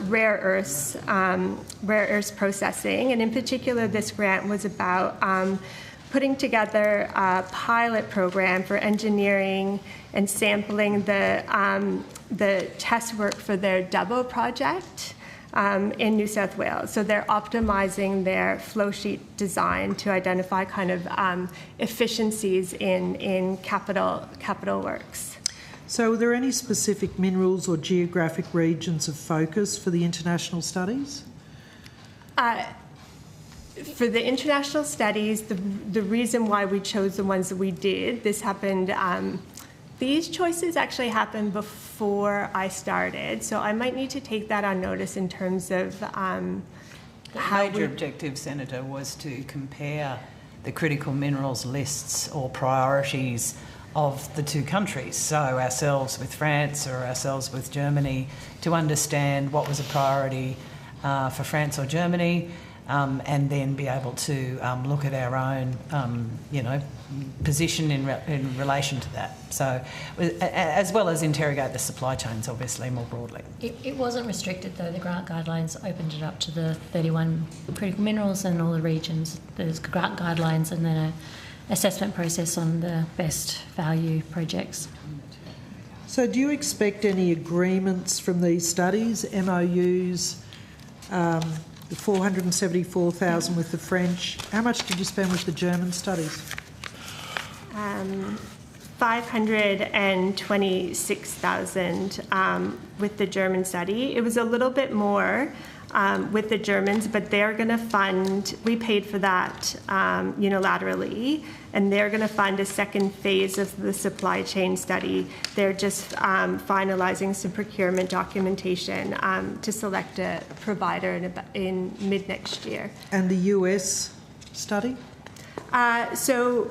rare earths processing, and in particular, this grant was about putting together a pilot program for engineering and sampling the test work for their Dubbo project in New South Wales. So they're optimizing their flow sheet design to identify kind of efficiencies in capital works. So are there any specific minerals or geographic regions of focus for the international studies? For the international studies, the reason why we chose the ones that we did, this happened, these choices actually happened before I started, so I might need to take that on notice in terms of The major objective, Senator, was to compare the critical minerals lists or priorities of the two countries, so ourselves with France or ourselves with Germany, to understand what was a priority for France or Germany, and then be able to look at our own, position in relation to that. So, as well as interrogate the supply chains, obviously, more broadly. It wasn't restricted, though. The grant guidelines opened it up to the 31 critical minerals and all the regions. There's grant guidelines and then an assessment process on the best value projects. So do you expect any agreements from these studies, MOUs, the 474,000 with the French? How much did you spend with the German studies? 526,000 with the German study. It was a little bit more with the Germans, but they're going to fund, we paid for that unilaterally, and they're going to fund a second phase of the supply chain study. They're just finalising some procurement documentation to select a provider in mid-next year. And the US study? So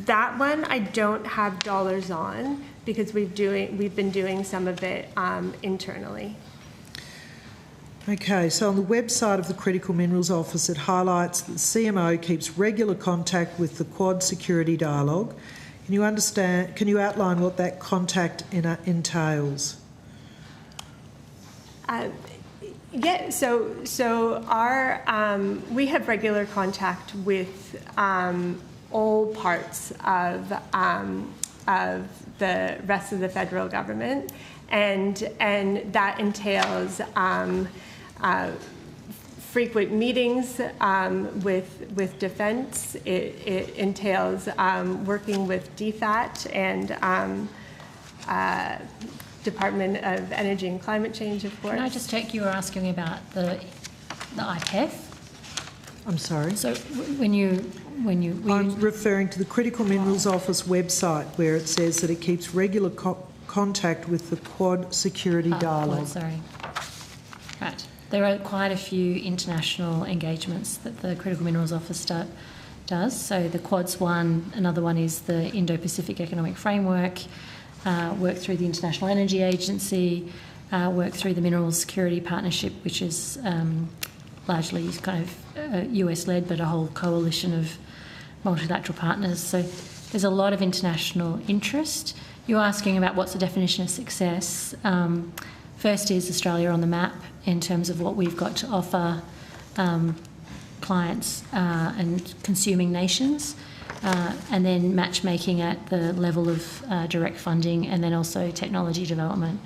that one I don't have dollars on because we've been doing some of it internally. Okay, so on the website of the Critical Minerals Office, it highlights that the CMO keeps regular contact with the Quad Security Dialogue. Can you outline what that contact entails? Yeah, so our we have regular contact with all parts of the rest of the federal government, and that entails frequent meetings with Defence. It entails working with DFAT and Department of Energy and Climate Change, of course. Can I just check, you were asking about the IPEF? I'm sorry? So when you I'm referring to the Critical Minerals Office website where it says that it keeps regular contact with the Quad Security Dialogue. Quad, sorry. Right. There are quite a few international engagements that the Critical Minerals Office does. So the Quad's one, another one is the Indo-Pacific Economic Framework, work through the International Energy Agency, work through the Minerals Security Partnership, which is largely kind of US-led, but a whole coalition of multilateral partners. So there's a lot of international interest. You're asking about what's the definition of success. First is Australia on the map in terms of what we've got to offer clients and consuming nations, and then matchmaking at the level of direct funding and then also technology development.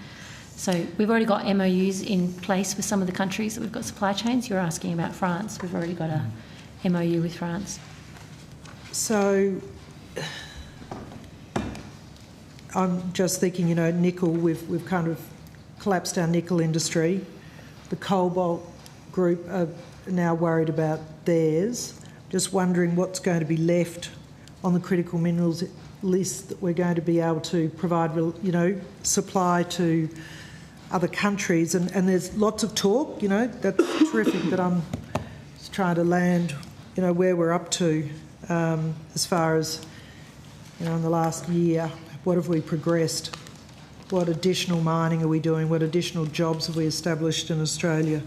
So we've already got MOUs in place with some of the countries that we've got supply chains. You're asking about France. We've already got a MOU with France. So I'm just thinking, nickel, we've kind of collapsed our nickel industry. The cobalt group are now worried about theirs. Just wondering what's going to be left on the critical minerals list that we're going to be able to provide, supply to other countries. And there's lots of talk, that's terrific, but I'm just trying to land, where we're up to as far as, in the last year, what have we progressed? What additional mining are we doing? What additional jobs have we established in Australia?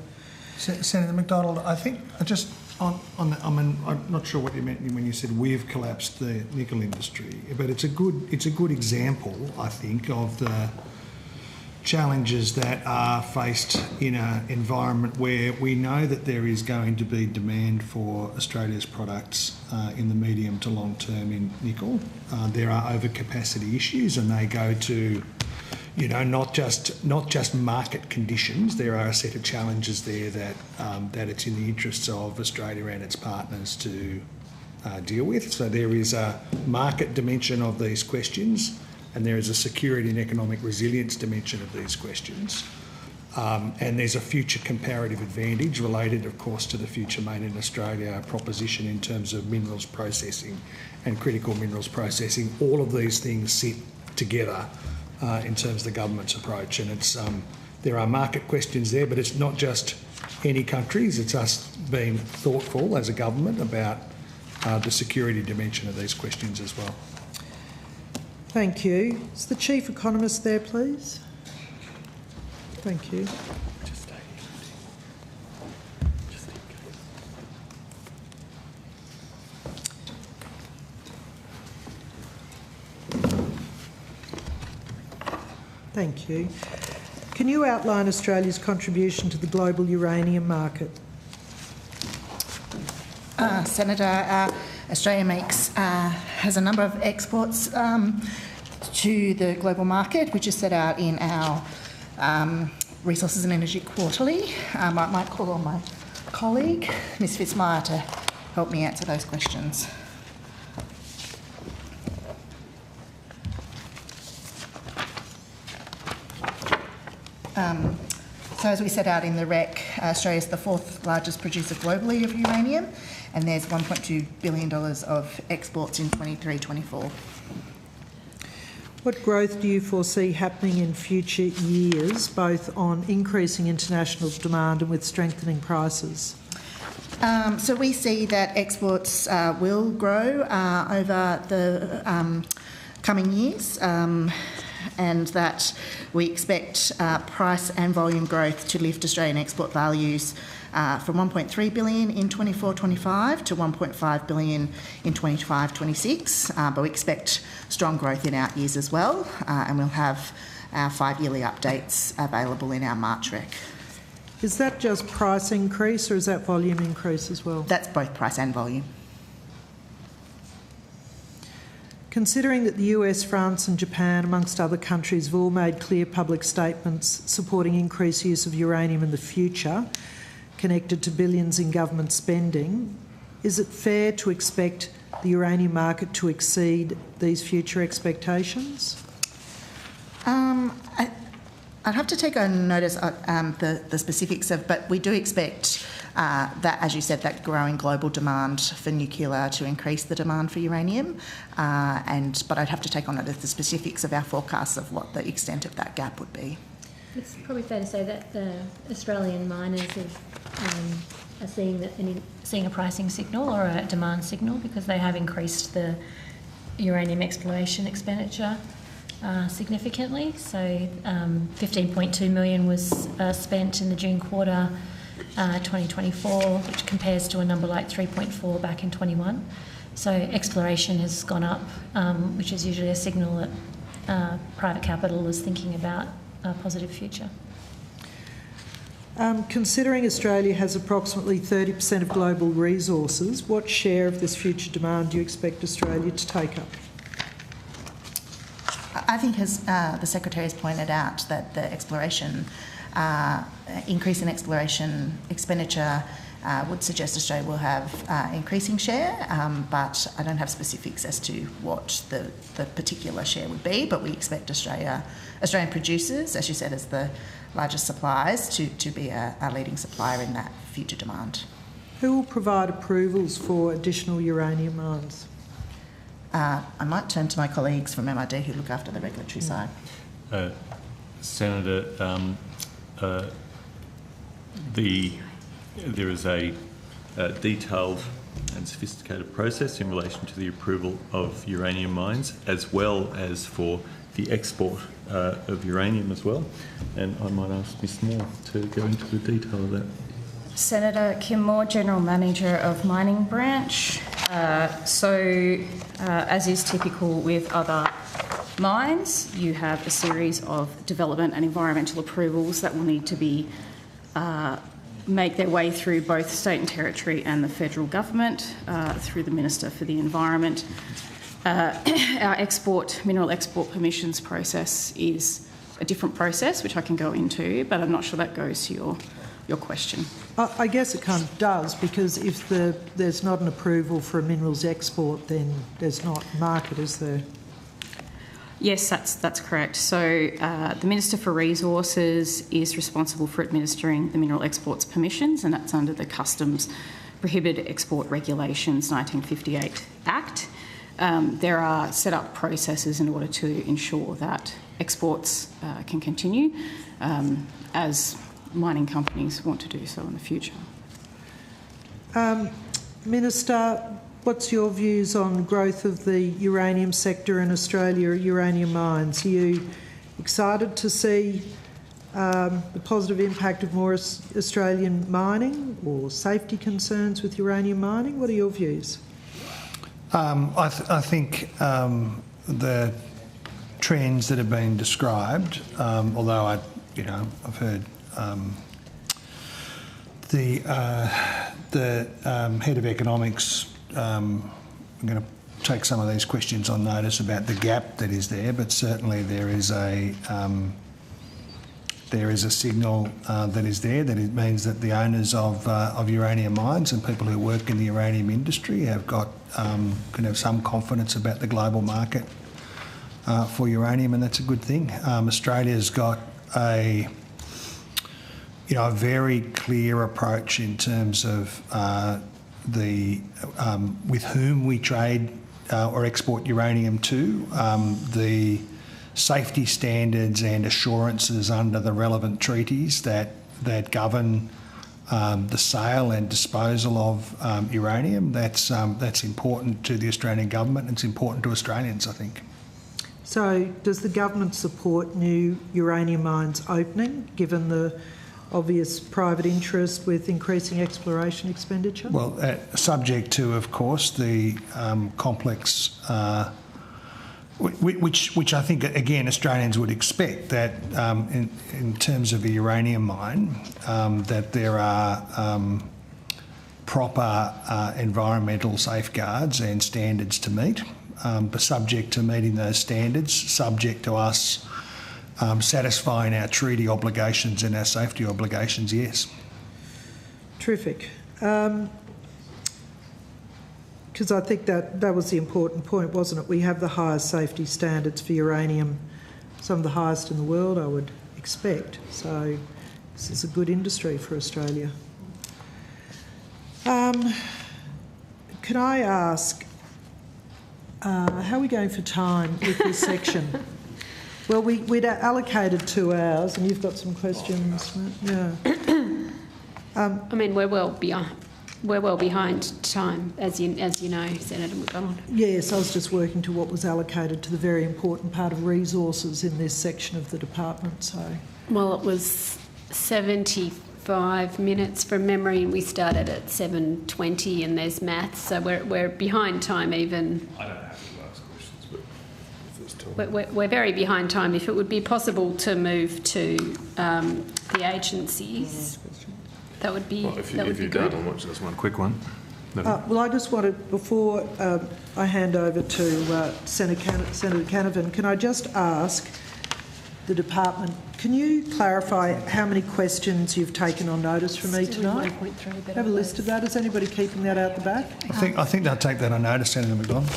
Senator McDonald, I think just on I'm not sure what you meant when you said we've collapsed the nickel industry, but it's a good example, I think, of the challenges that are faced in an environment where we know that there is going to be demand for Australia's products in the medium to long term in nickel. There are overcapacity issues, and they go to, you know, not just market conditions. There are a set of challenges there that it's in the interests of Australia and its partners to deal with. So there is a market dimension of these questions, and there is a security and economic resilience dimension of these questions. And there's a future comparative advantage related, of course, to the Future Made in Australia proposition in terms of minerals processing and critical minerals processing. All of these things sit together in terms of the government's approach. And it's there are market questions there, but it's not just any countries. It's us being thoughtful as a government about the security dimension of these questions as well. Thank you. Is the Chief Economist there, please? Thank you. Thank you. Can you outline Australia's contribution to the global uranium market? Senator, Australia has a number of exports to the global market, which is set out in our Resources and Energy Quarterly. I might call on my colleague, Ms Fitzmyer, to help me answer those questions. So as we set out in the REC, Australia is the 4th largest producer globally of uranium, and there's $1.2 billion of exports in 23-24. What growth do you foresee happening in future years, both on increasing international demand and with strengthening prices? So we see that exports will grow over the coming years, and that we expect price and volume growth to lift Australian export values from $1.3 billion in 24-25 to $1.5 billion in 25-26, but we expect strong growth in out years as well, and we'll have our 5-yearly updates available in our March REC. Is that just price increase or is that volume increase as well? That's both price and volume. Considering that the US, France and Japan, amongst other countries, have all made clear public statements supporting increased use of uranium in the future, connected to billions in government spending, is it fair to expect the uranium market to exceed these future expectations? I'd have to take on notice the specifics of, but we do expect that, as you said, that growing global demand for nuclear to increase the demand for uranium, but I'd have to take on notice the specifics of our forecasts of what the extent of that gap would be. It's probably fair to say that the Australian miners are seeing a pricing signal or a demand signal because they have increased the uranium exploration expenditure significantly. So $15.2 million was spent in the June quarter 2024, which compares to a number like 3.4 back in 21. So exploration has gone up, which is usually a signal that private capital is thinking about a positive future. Considering Australia has approximately 30% of global resources, what share of this future demand do you expect Australia to take up? I think, as the Secretary has pointed out, that the exploration increase in exploration expenditure would suggest Australia will have increasing share, but I don't have specifics as to what the particular share would be, but we expect Australian producers, as you said, as the largest suppliers, to be a leading supplier in that future demand. Who will provide approvals for additional uranium mines? I might turn to my colleagues from MRD who look after the regulatory side. Senator, there is a detailed and sophisticated process in relation to the approval of uranium mines, as well as for the export of uranium as well. And I might ask Ms Moore to go into the detail of that. Senator Kim Moore, General Manager of Mining Branch. As is typical with other mines, you have a series of development and environmental approvals that will need to be make their way through both state and territory and the federal government through the Minister for the Environment. Our mineral export permissions process is a different process, which I can go into, but I'm not sure that goes to your question. I guess it kind of does, because if there's not an approval for a minerals export, then there's not market, is there? Yes, that's correct. So the Minister for Resources is responsible for administering the mineral exports permissions, and that's under the Customs Prohibited Export Regulations 1958 Act. There are set up processes in order to ensure that exports can continue as mining companies want to do so in the future. Minister, what's your views on growth of the uranium sector in Australia, uranium mines? Are you excited to see the positive impact of more Australian mining, or safety concerns with uranium mining? What are your views? I think the trends that have been described, although I've heard the head of economics. I'm going to take some of these questions on notice about the gap that is there, but certainly there is a signal that is there, that it means that the owners of uranium mines and people who work in the uranium industry can have some confidence about the global market for uranium, and that's a good thing. Australia's got a very clear approach in terms of with whom we trade or export uranium to, the safety standards and assurances under the relevant treaties that govern the sale and disposal of uranium. That's important to the Australian government, and it's important to Australians, I think. So does the government support new uranium mines opening, given the obvious private interest with increasing exploration expenditure? Well, subject to, of course, the complex, which I think, again, Australians would expect, that in terms of a uranium mine, that there are proper environmental safeguards and standards to meet, but subject to meeting those standards, subject to us satisfying our treaty obligations and our safety obligations, yes. Terrific. Because I think that was the important point, wasn't it? We have the highest safety standards for uranium, some of the highest in the world, I would expect. So this is a good industry for Australia. Can I ask, how are we going for time with this section? Well, we'd allocated 2 hours, and you've got some questions. Yeah. I mean, we're well behind time, as you know, Senator McDonald. Yes, I was just working to what was allocated to the very important part of resources in this section of the department. So, well, it was 75 minutes from memory, and we started at 7:20, and there's maths, so we're behind time even. I don't have to ask questions, but if there's time. We're very behind time. If it would be possible to move to the agencies. That would be if you're good. Done, I'll watch this one quick one. Well, I just wanted, before I hand over to Senator Canavan, can I just ask the department, can you clarify how many questions you've taken on notice from me tonight? Have a list of that. Is anybody keeping that out the back? I think they'll take that on notice, Senator McDonald.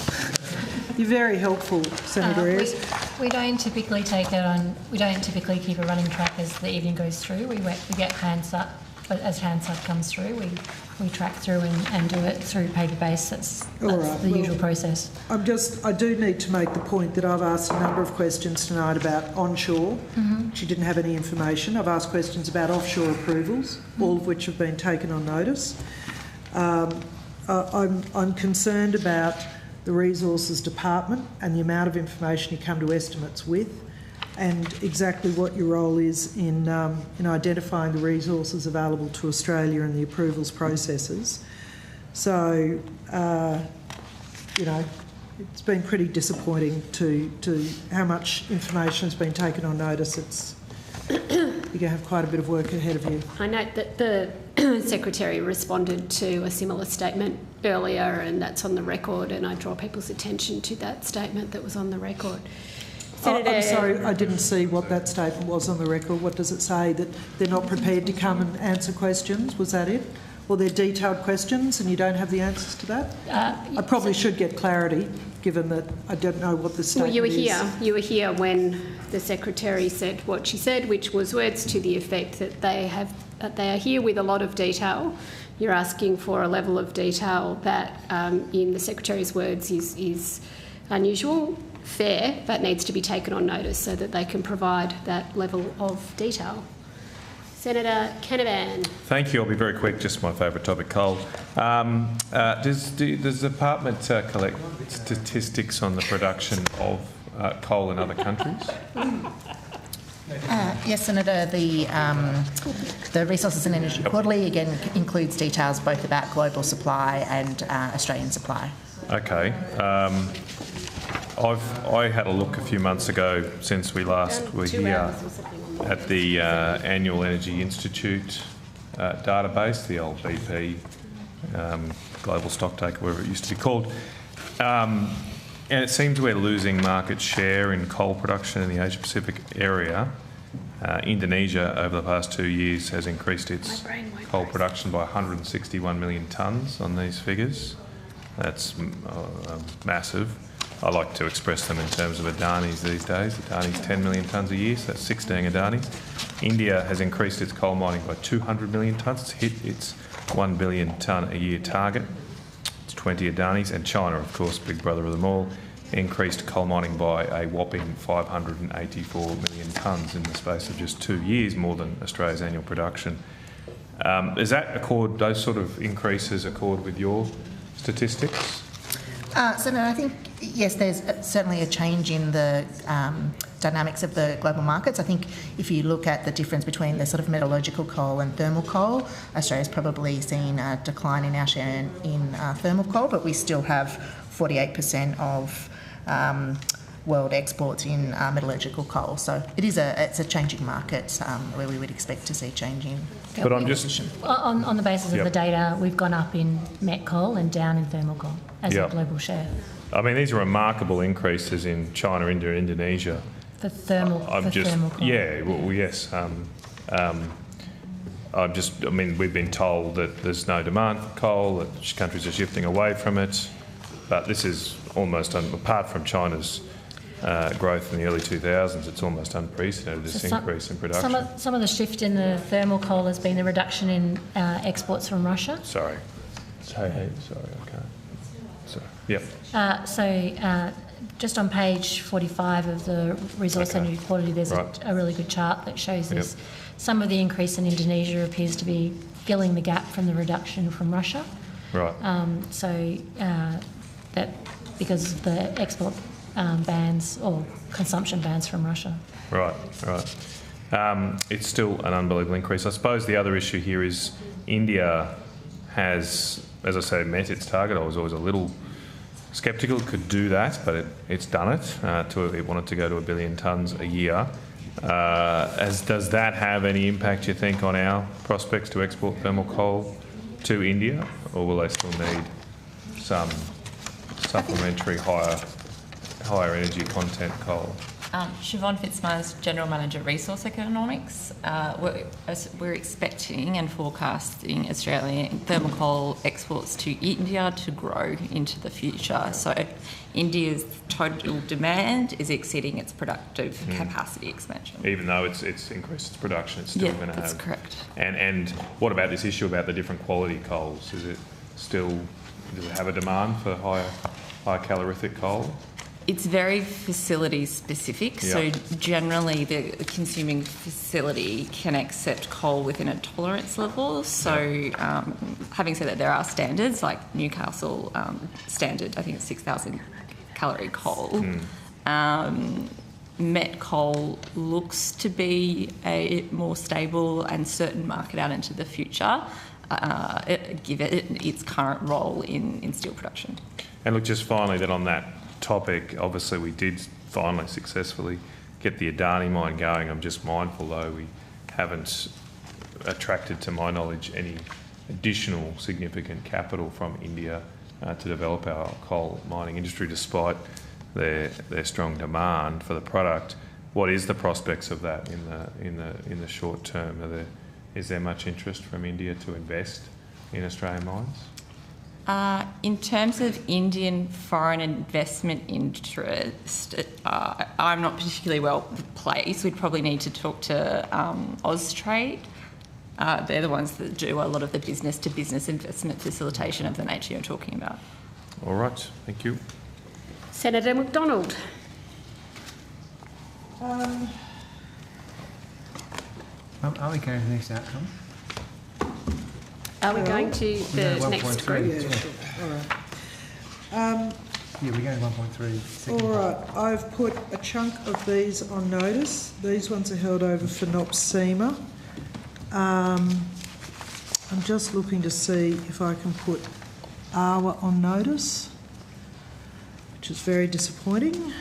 You're very helpful, Senator Ayres. We don't typically take that on. We don't typically keep a running track as the evening goes through. We get hands up. But as Hansard comes through, we track through and do it through paper-based. That's the usual process. I do need to make the point that I've asked a number of questions tonight about onshore. She didn't have any information. I've asked questions about offshore approvals, all of which have been taken on notice. I'm concerned about the Resources Department and the amount of information you come to estimates with, and exactly what your role is in identifying the resources available to Australia and the approvals processes. So, it's been pretty disappointing to how much information has been taken on notice. It's you're going to have quite a bit of work ahead of you. I note that the Secretary responded to a similar statement earlier, and that's on the record, and I draw people's attention to that statement that was on the record. Senator, I'm sorry, I didn't see what that statement was on the record. What does it say? That they're not prepared to come and answer questions? Was that it? Or they're detailed questions and you don't have the answers to that? I probably should get clarity, given that I don't know what the statement is. Well, you were here when the Secretary said what she said, which was words to the effect that they are here with a lot of detail. You're asking for a level of detail that, in the Secretary's words, is unusual, fair, but needs to be taken on notice so that they can provide that level of detail. Senator Canavan. Thank you. I'll be very quick. Just my favourite topic, coal. Does the department collect statistics on the production of coal in other countries? Yes, Senator. The Resources and Energy Quarterly again includes details both about global supply and Australian supply. Okay. I had a look a few months ago since we last were here at the Annual Energy Institute database, the old BP Global Stocktaker, whatever it used to be called. And it seems we're losing market share in coal production in the Asia-Pacific area. Indonesia, over the past 2 years, has increased its coal production by 161 million tonnes on these figures. That's massive. I like to express them in terms of Adanis these days. Adani's 10 million tonnes a year, so that's 16 Adanis. India has increased its coal mining by 200 million tonnes. It's hit its 1 billion tonne a year target. It's 20 Adanis. And China, of course, big brother of them all, increased coal mining by a whopping 584 million tonnes in the space of just 2 years, more than Australia's annual production. Does that accord, those sort of increases accord with your statistics? Senator, I think, yes, there's certainly a change in the dynamics of the global markets. I think if you look at the difference between the sort of metallurgical coal and thermal coal, Australia's probably seen a decline in our share in thermal coal, but we still have 48% of world exports in metallurgical coal. So it's a changing market where we would expect to see changing. But I'm just on the basis of the data, we've gone up in met coal and down in thermal coal as a global share. I mean, these are remarkable increases in China, India, Indonesia. For thermal coal. Yeah, well, yes. I mean, we've been told that there's no demand for coal, that countries are shifting away from it, but this is almost, apart from China's growth in the early 2000s, it's almost unprecedented, this increase in production. Some of the shift in the thermal coal has been the reduction in exports from Russia. Sorry, okay. So, yep. Just on page 45 of the Resource Energy Quarterly, there's a really good chart that shows this. Some of the increase in Indonesia appears to be filling the gap from the reduction from Russia. Right. That because of the export bans or consumption bans from Russia. Right. It's still an unbelievable increase. I suppose the other issue here is India has, as I say, met its target. I was always a little sceptical it could do that, but it's done it. It wanted to go to 1 billion tonnes a year. Does that have any impact, you think, on our prospects to export thermal coal to India, or will they still need some supplementary higher energy content coal? Siobhan Fitzmars, General Manager, Resource Economics. We're expecting and forecasting Australian thermal coal exports to India to grow into the future. So India's total demand is exceeding its productive capacity expansion. Even though it's increased its production, it's still going to have... that's correct. And what about this issue about the different quality coals? Does it have a demand for high calorific coal? It's very facility specific, so generally the consuming facility can accept coal within a tolerance level. So having said that, there are standards, like Newcastle standard, I think it's 6,000 calorie coal. Met coal looks to be a more stable and certain market out into the future, given its current role in steel production. And look, just finally then on that topic, obviously we did finally successfully get the Adani mine going. I'm just mindful, though, we haven't attracted, to my knowledge, any additional significant capital from India to develop our coal mining industry, despite their strong demand for the product. What is the prospects of that in the short term? Is there much interest from India to invest in Australian mines? In terms of Indian foreign investment interest, I'm not particularly well placed. We'd probably need to talk to AUSTrade. They're the ones that do a lot of the business-to-business investment facilitation of the nature you're talking about. All right, thank you. Senator McDonald. Are we going to the next outcome? Are we going to the next group? Yeah, sure. All right. Yeah, we're going to 1.3. All right, I've put a chunk of these on notice. These ones are held over for NOPSEMA. I'm just looking to see if I can put AWA on notice, which is very disappointing.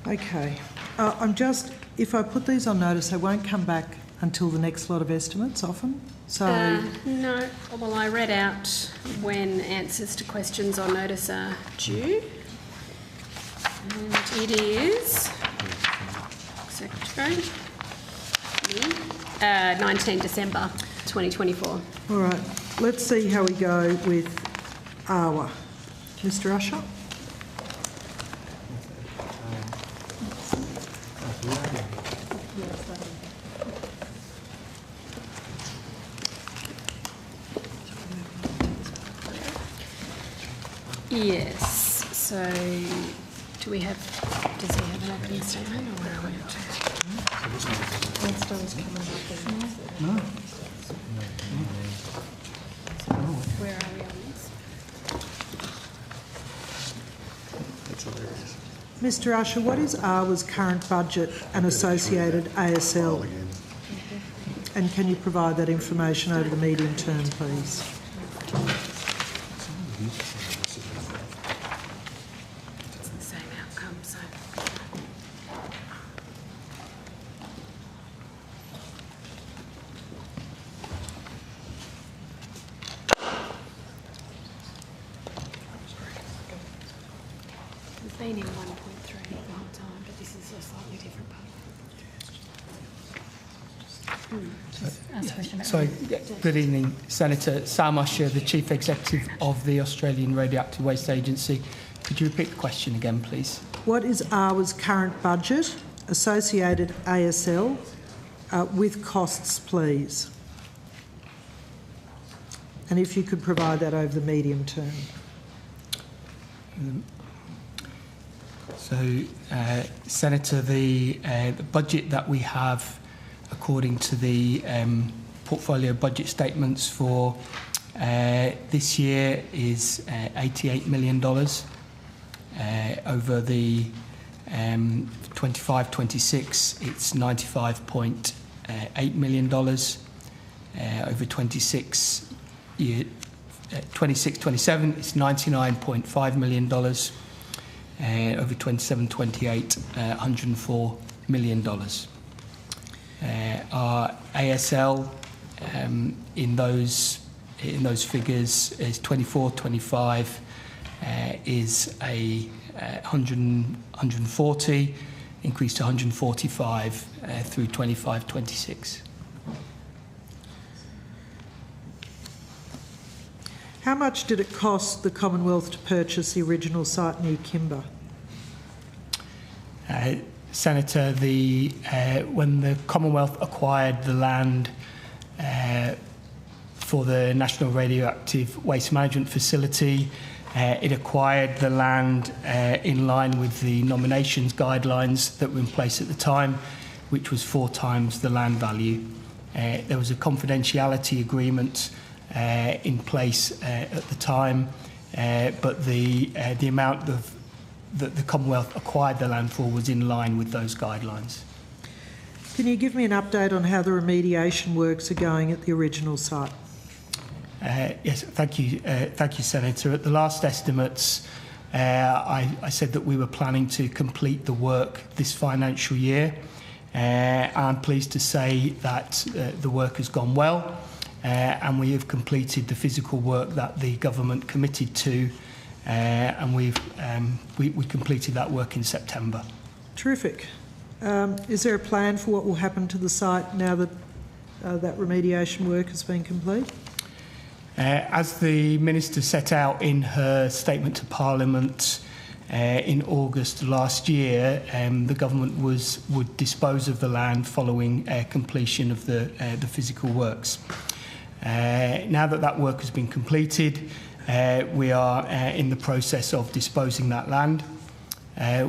Okay. If I put these on notice, they won't come back until the next lot of estimates often. So no, well, I read out when answers to questions on notice are due. And it is, Secretary, 19 December 2024. All right, let's see how we go with AWA. Mr Usher? Yes, so does he have an opening statement or where are we up to? Milestones coming up. No. Where are we on this? That's hilarious. Mr Usher, what is AWA's current budget and associated ASL? And can you provide that information over the medium term, please? It's the same outcome, so. We've been in 1.3 the whole time, but this is a slightly different part. So, good evening, Senator Sam Usher, the Chief Executive of the Australian Radioactive Waste Agency. Could you repeat the question again, please? What is AWA's current budget, associated ASL, with costs, please? And if you could provide that over the medium term. Senator, the budget that we have, according to the portfolio budget statements for this year, is $88 million. Over the 25-26, it's $95.8 million. Over 26-27, it's $99.5 million. Over 27-28, $104 million. Our ASL in those figures is 24-25 is a 140, increased to 145 through 25-26. How much did it cost the Commonwealth to purchase the original site near Kimber? Senator, when the Commonwealth acquired the land for the National Radioactive Waste Management Facility, it acquired the land in line with the nominations guidelines that were in place at the time, which was 4 times the land value. There was a confidentiality agreement in place at the time, but the amount that the Commonwealth acquired the land for was in line with those guidelines. Can you give me an update on how the remediation works are going at the original site? Yes, thank you, Senator. At the last estimates, I said that we were planning to complete the work this financial year. I'm pleased to say that the work has gone well, and we have completed the physical work that the government committed to, and we completed that work in September. Terrific. Is there a plan for what will happen to the site now that that remediation work has been complete? As the Minister set out in her statement to Parliament in August last year, the government would dispose of the land following completion of the physical works. Now that work has been completed, we are in the process of disposing that land.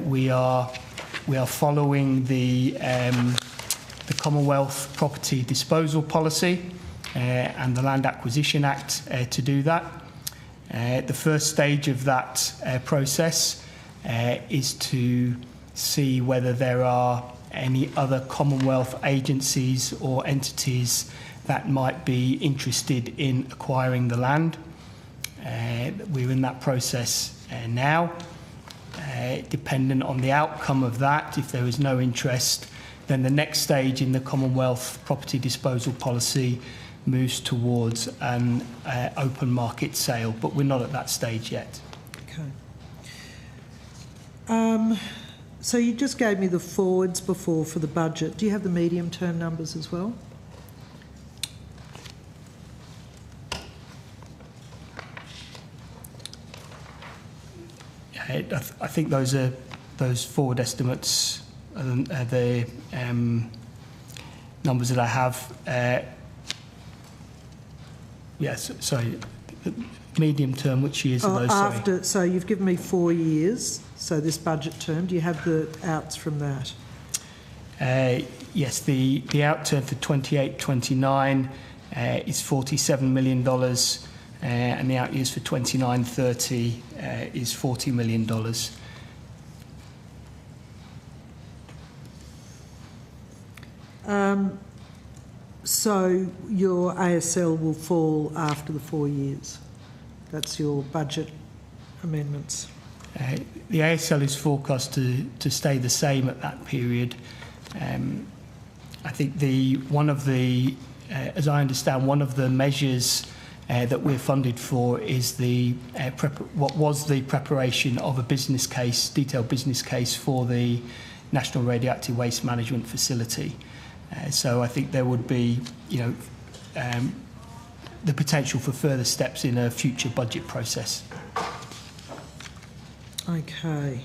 We are following the Commonwealth Property Disposal Policy and the Land Acquisition Act to do that. The first stage of that process is to see whether there are any other Commonwealth agencies or entities that might be interested in acquiring the land. We're in that process now. Dependent on the outcome of that, if there is no interest, then the next stage in the Commonwealth Property Disposal Policy moves towards an open market sale, but we're not at that stage yet. Okay. So you just gave me the forwards before for the budget. Do you have the medium-term numbers as well? I think those forward estimates are the numbers that I have. Yes, sorry, medium term, which years are those? After, so you've given me 4 years, so this budget term. Do you have the outs from that? Yes, the out term for 28-29 is $47 million, and the out years for 29-30 is $40 million. So your ASL will fall after the 4 years. That's your budget amendments. The ASL is forecast to stay the same at that period. I think as I understand, one of the measures that we're funded for is what was the preparation of a business case, detailed business case for the National Radioactive Waste Management Facility. So I think there would be, the potential for further steps in a future budget process. Okay.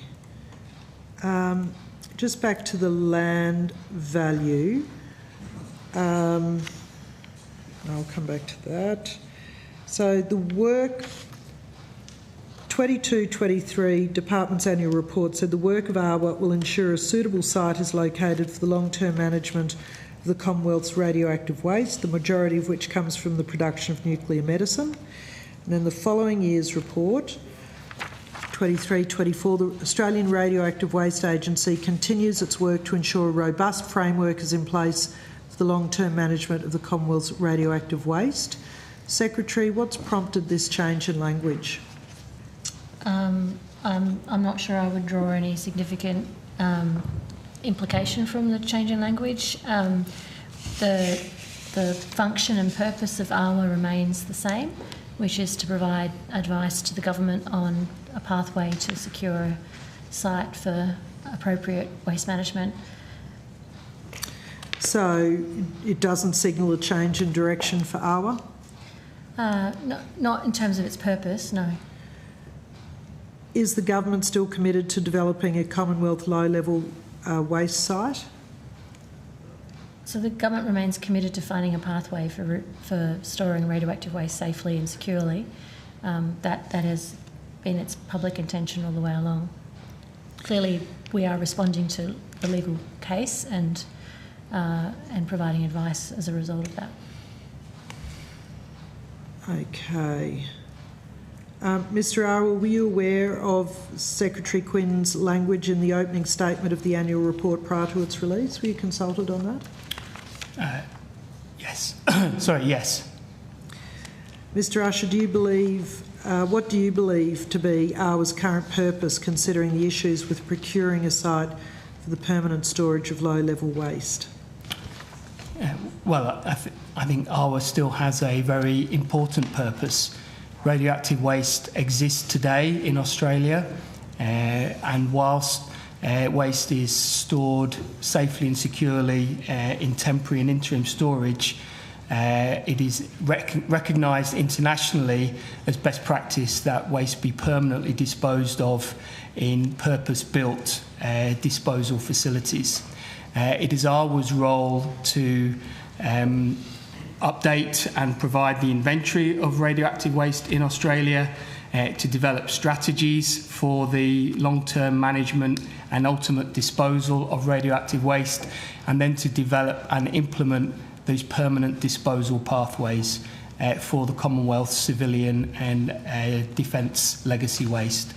Just back to the land value. I'll come back to that. So the work 22-23 Department's annual report said the work of AWA will ensure a suitable site is located for the long-term management of the Commonwealth's radioactive waste, the majority of which comes from the production of nuclear medicine. And then the following year's report, 23-24, the Australian Radioactive Waste Agency continues its work to ensure a robust framework is in place for the long-term management of the Commonwealth's radioactive waste. Secretary, what's prompted this change in language? I'm not sure I would draw any significant implication from the change in language. The function and purpose of AWA remains the same, which is to provide advice to the government on a pathway to secure a site for appropriate waste management. So it doesn't signal a change in direction for AWA? Not in terms of its purpose, no. Is the government still committed to developing a Commonwealth low-level waste site? So the government remains committed to finding a pathway for storing radioactive waste safely and securely. That has been its public intention all the way along. Clearly, we are responding to the legal case and providing advice as a result of that. Okay. Mr Arwell, were you aware of Secretary Quinn's language in the opening statement of the annual report prior to its release? Were you consulted on that? Yes. Sorry, yes. Mr Usher, do you believe, what do you believe to be AUS's current purpose considering the issues with procuring a site for the permanent storage of low-level waste? Well, I think AUS still has a very important purpose. Radioactive waste exists today in Australia, and whilst waste is stored safely and securely in temporary and interim storage, it is recognised internationally as best practice that waste be permanently disposed of in purpose-built disposal facilities. It is AUS's role to update and provide the inventory of radioactive waste in Australia, to develop strategies for the long-term management and ultimate disposal of radioactive waste, and then to develop and implement those permanent disposal pathways for the Commonwealth civilian and defence legacy waste.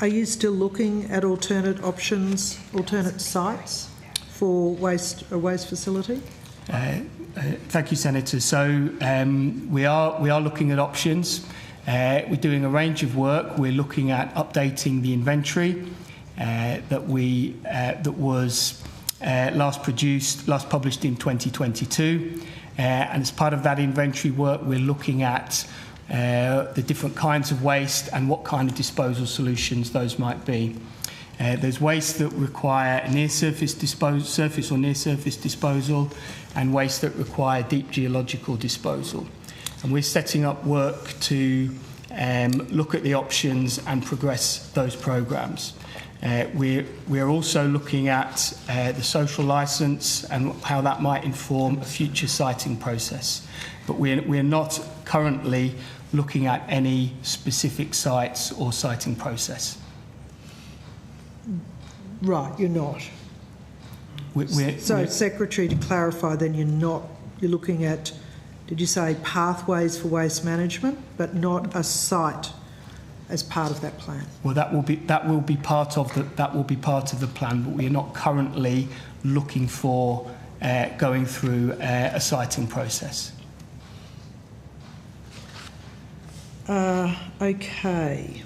Are you still looking at alternate options, alternate sites for a waste facility? Thank you, Senator. So we are looking at options. We're doing a range of work. We're looking at updating the inventory that was last published in 2022, and as part of that inventory work, we're looking at the different kinds of waste and what kind of disposal solutions those might be. There's waste that require surface or near-surface disposal, and waste that require deep geological disposal. And we're setting up work to look at the options and progress those programs. We're also looking at the social licence and how that might inform a future siting process. But we're not currently looking at any specific sites or siting process. Right, you're not. Secretary, to clarify, then you're looking at, did you say pathways for waste management, but not a site as part of that plan? Well, that will be part of the plan, but we are not currently looking for going through a siting process. Okay.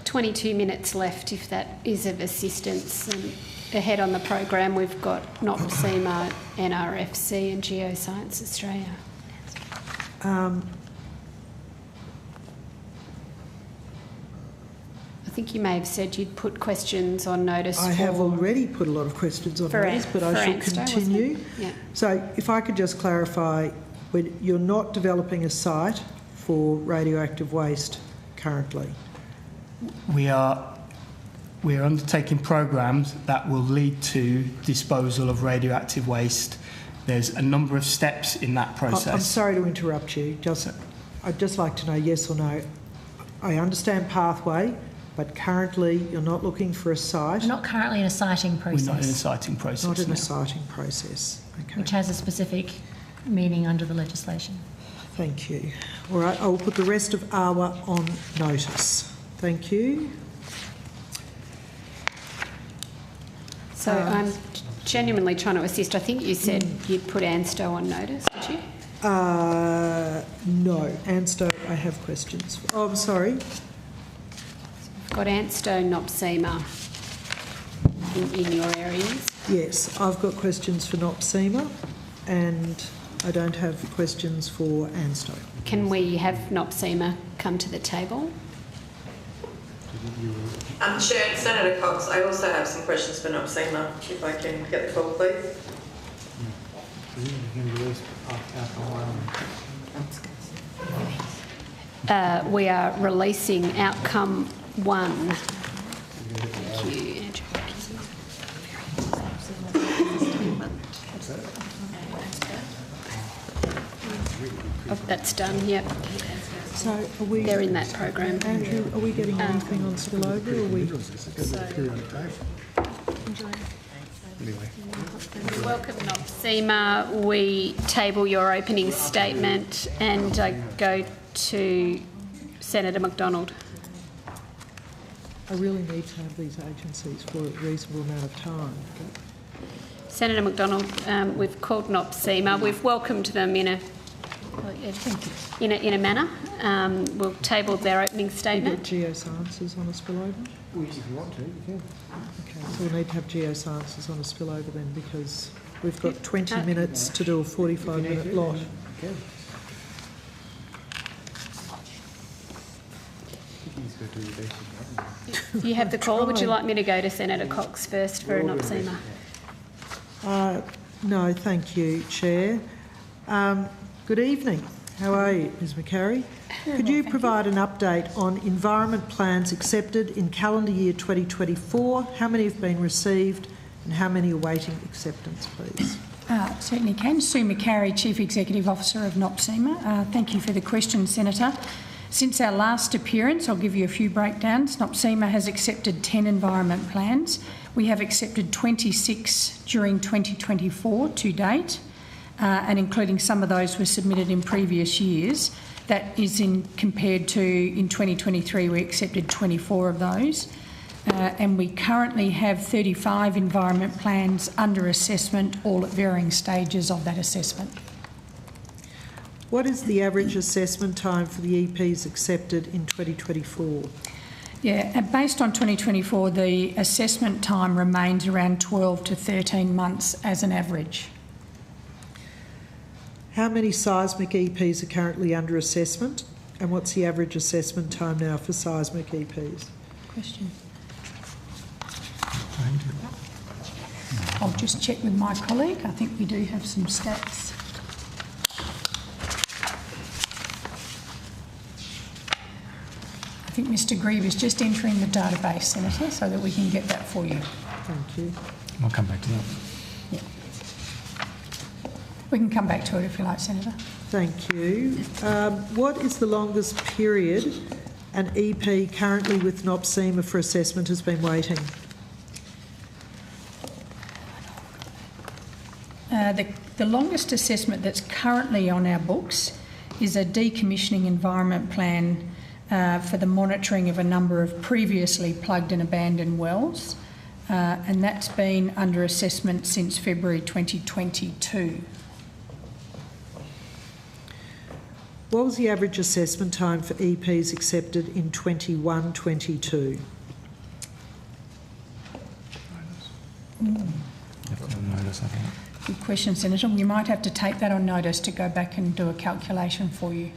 22 minutes left, if that is of assistance. And ahead on the program, we've got NOPSEMA, NRFC and Geoscience Australia. I think you may have said you'd put questions on notice. I have already put a lot of questions on notice, but I shall continue. Yeah. So if I could just clarify, you're not developing a site for radioactive waste currently? We are undertaking programs that will lead to disposal of radioactive waste. There's a number of steps in that process. I'm sorry to interrupt you. I'd just like to know yes or no. I understand pathway, but currently you're not looking for a site. We're not currently in a siting process. We're not in a siting process. Not in a siting process. Okay. Which has a specific meaning under the legislation. Thank you. All right, I'll put the rest of AWA on notice. Thank you. So I'm genuinely trying to assist. I think you said you'd put ANSTO on notice, did you? No, ANSTO I have questions for. Oh, I'm sorry. We've got ANSTO, NOPSEMA in your areas. Yes, I've got questions for NOPSEMA and I don't have questions for ANSTO. Can we have NOPSEMA come to the table? Chair, Senator Cox, I also have some questions for NOPSEMA, if I can get the call, please. We are releasing outcome 1. Thank you, Andrew. Oh, that's done, yep. So are we... They're in that program. Andrew, are we getting anything on spillover or are we... Anyway. We welcome NOPSEMA. We table your opening statement and go to Senator McDonald. I really need to have these agencies for a reasonable amount of time. Senator McDonald, we've called NOPSEMA. We've welcomed them in a manner. We'll table their opening statement. You get geosciences on a spillover? Well, if you want to, you can. Okay, so we'll need to have geosciences on a spillover then, because we've got 20 minutes to do a 45-minute lot. Okay. You have the call. Would you like me to go to Senator Cox first for NOPSEMA? No, thank you, Chair. Good evening. How are you, Ms McCarry? Could you provide an update on environment plans accepted in calendar year 2024? How many have been received and how many are waiting acceptance, please? Certainly can. Sue McCarry, Chief Executive Officer of NOPSEMA. Thank you for the question, Senator. Since our last appearance, I'll give you a few breakdowns. NOPSEMA has accepted 10 environment plans. We have accepted 26 during 2024 to date, and including some of those were submitted in previous years. That is compared to in 2023 we accepted 24 of those. And we currently have 35 environment plans under assessment, all at varying stages of that assessment. What is the average assessment time for the EPs accepted in 2024? Yeah, and based on 2024, the assessment time remains around 12 to 13 months as an average. How many seismic EPs are currently under assessment, and what's the average assessment time now for seismic EPs? Question. I'll just check with my colleague. I think we do have some stats. I think Mr Grieve is just entering the database, Senator, so that we can get that for you. Thank you. I'll come back to that. Yeah. We can come back to it if you like, Senator. Thank you. What is the longest period an EP currently with NOPSEMA for assessment has been waiting? The longest assessment that's currently on our books is a decommissioning environment plan for the monitoring of a number of previously plugged and abandoned wells, and that's been under assessment since February 2022. What was the average assessment time for EPs accepted in 21-22? Good question, Senator. You might have to take that on notice to go back and do a calculation for you.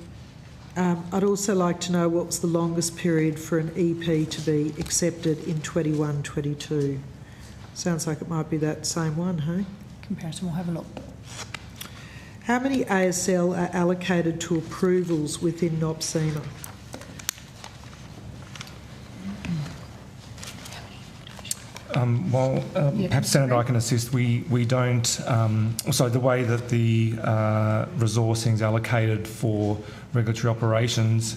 I'd also like to know what was the longest period for an EP to be accepted in 21-22. Sounds like it might be that same one, hey? Comparison, we'll have a look. How many ASL are allocated to approvals within NOPSEMA? Perhaps, Senator, I can assist. We don't... so the way that the resourcing is allocated for regulatory operations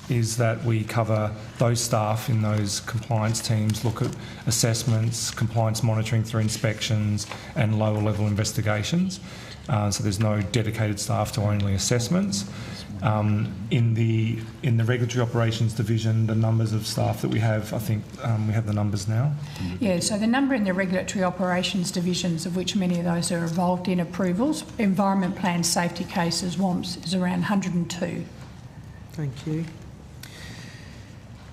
is that we cover those staff in those compliance teams, look at assessments, compliance monitoring through inspections and lower level investigations. So there's no dedicated staff to only assessments. In the regulatory operations division, the numbers of staff that we have, I think we have the numbers now. Yeah, so the number in the regulatory operations divisions, of which many of those are involved in approvals, environment plans, safety cases, WOMPs, is around 102. Thank you.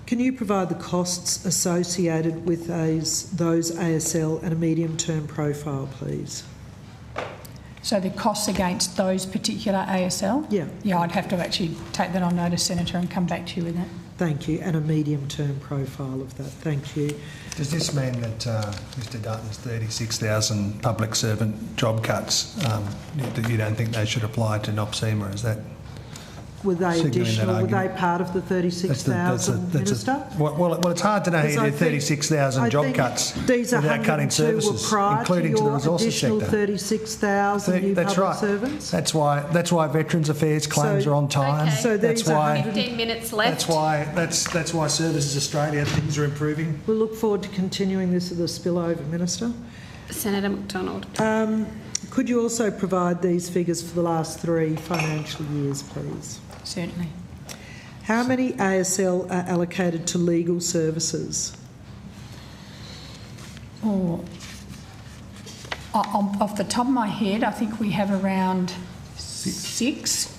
Can you provide the costs associated with those ASL and a medium-term profile, please? So the costs against those particular ASL? Yeah. Yeah, I'd have to actually take that on notice, Senator, and come back to you with that. Thank you. And a medium-term profile of that. Thank you. Does this mean that Mr Dutton's 36,000 public servant job cuts, that you don't think they should apply to NOPSEMA? Is that... Were they additional? Were they part of the 36,000, Minister? Well, it's hard to know how you do 36,000 job cuts without cutting services, including to the resources sector. Additional 36,000 new public servants. That's why Veterans Affairs claims are on time. Okay. So that's why 15 minutes left. That's why Services Australia things are improving. We'll look forward to continuing this at the spillover, Minister. Senator McDonald. Could you also provide these figures for the last 3 financial years, please? Certainly. How many ASL are allocated to legal services? Off the top of my head, I think we have around 6.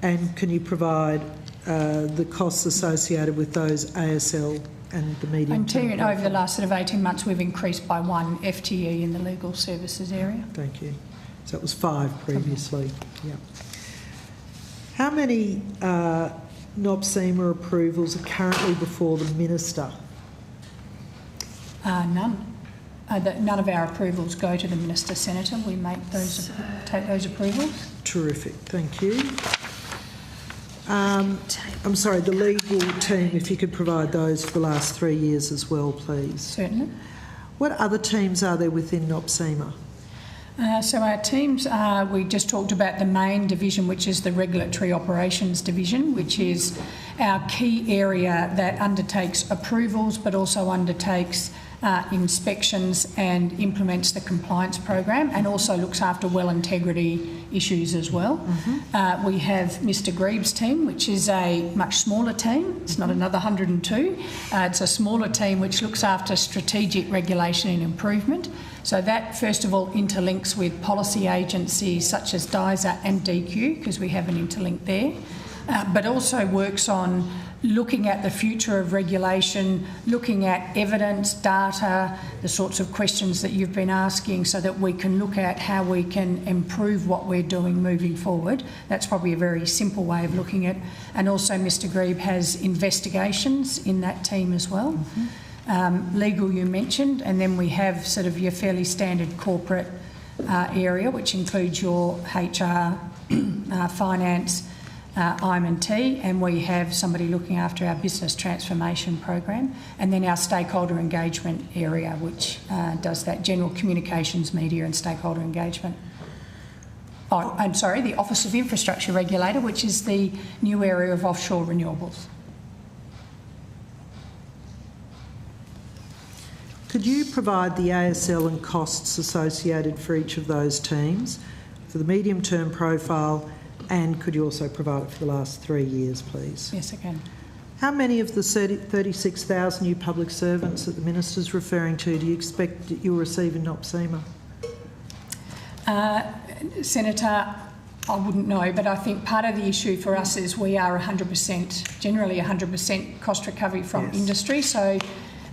And can you provide the costs associated with those ASL and the medium term? Over the last sort of 18 months, we've increased by 1 FTE in the legal services area. Thank you. So it was 5 previously. Yeah. How many NOPSEMA approvals are currently before the Minister? None. None of our approvals go to the Minister, Senator. We take those approvals. Terrific. Thank you. I'm sorry, the legal team, if you could provide those for the last 3 years as well, please. Certainly. What other teams are there within NOPSEMA? So our teams we just talked about the main division, which is the Regulatory Operations Division, which is our key area that undertakes approvals but also undertakes inspections and implements the compliance program, and also looks after well integrity issues as well. We have Mr Greaves' team, which is a much smaller team. It's not another 102. It's a smaller team which looks after strategic regulation and improvement. So that, first of all, interlinks with policy agencies such as DISA and DQ, because we have an interlink there, but also works on looking at the future of regulation, looking at evidence, data, the sorts of questions that you've been asking, so that we can look at how we can improve what we're doing moving forward. That's probably a very simple way of looking at it. And also Mr Greaves has investigations in that team as well. Legal you mentioned, and then we have sort of your fairly standard corporate area, which includes your HR, finance, IM&T, and we have somebody looking after our business transformation program, and then our stakeholder engagement area, which does that general communications, media and stakeholder engagement. Oh, I'm sorry, the Office of Infrastructure Regulator, which is the new area of offshore renewables. Could you provide the ASL and costs associated for each of those teams, for the medium-term profile, and could you also provide it for the last 3 years, please? Yes, I can. How many of the 36,000 new public servants that the Minister's referring to do you expect that you'll receive in NOPSEMA? Senator, I wouldn't know, but I think part of the issue for us is we are 100%, generally 100% cost recovery from industry, so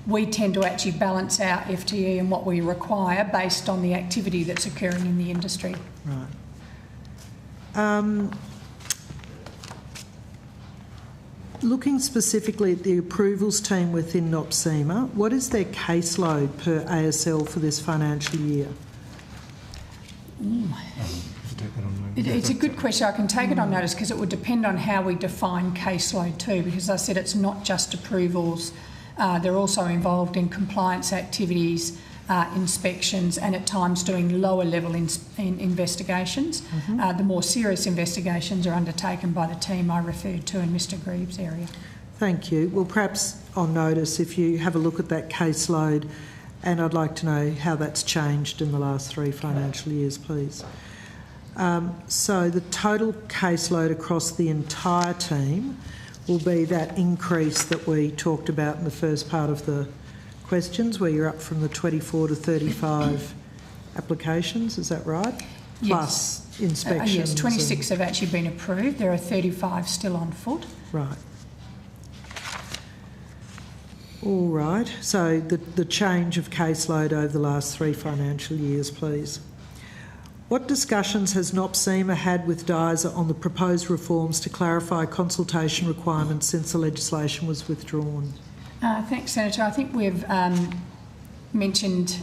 we tend to actually balance our FTE and what we require based on the activity that's occurring in the industry. Right. Looking specifically at the approvals team within NOPSEMA, what is their caseload per ASL for this financial year? It's a good question. I can take it on notice because it would depend on how we define caseload too, because as I said, it's not just approvals. They're also involved in compliance activities, inspections, and at times doing lower level investigations. The more serious investigations are undertaken by the team I referred to in Mr Greaves' area. Thank you. Well, perhaps on notice, if you have a look at that caseload, and I'd like to know how that's changed in the last 3 financial years, please. So the total caseload across the entire team will be that increase that we talked about in the first part of the questions, where you're up from the 24 to 35 applications, is that right? Yes. Plus inspections. Yes, 26 have actually been approved. There are 35 still on foot. Right. All right. So the change of caseload over the last 3 financial years, please. What discussions has NOPSEMA had with DISA on the proposed reforms to clarify consultation requirements since the legislation was withdrawn? Thanks, Senator. I think we've mentioned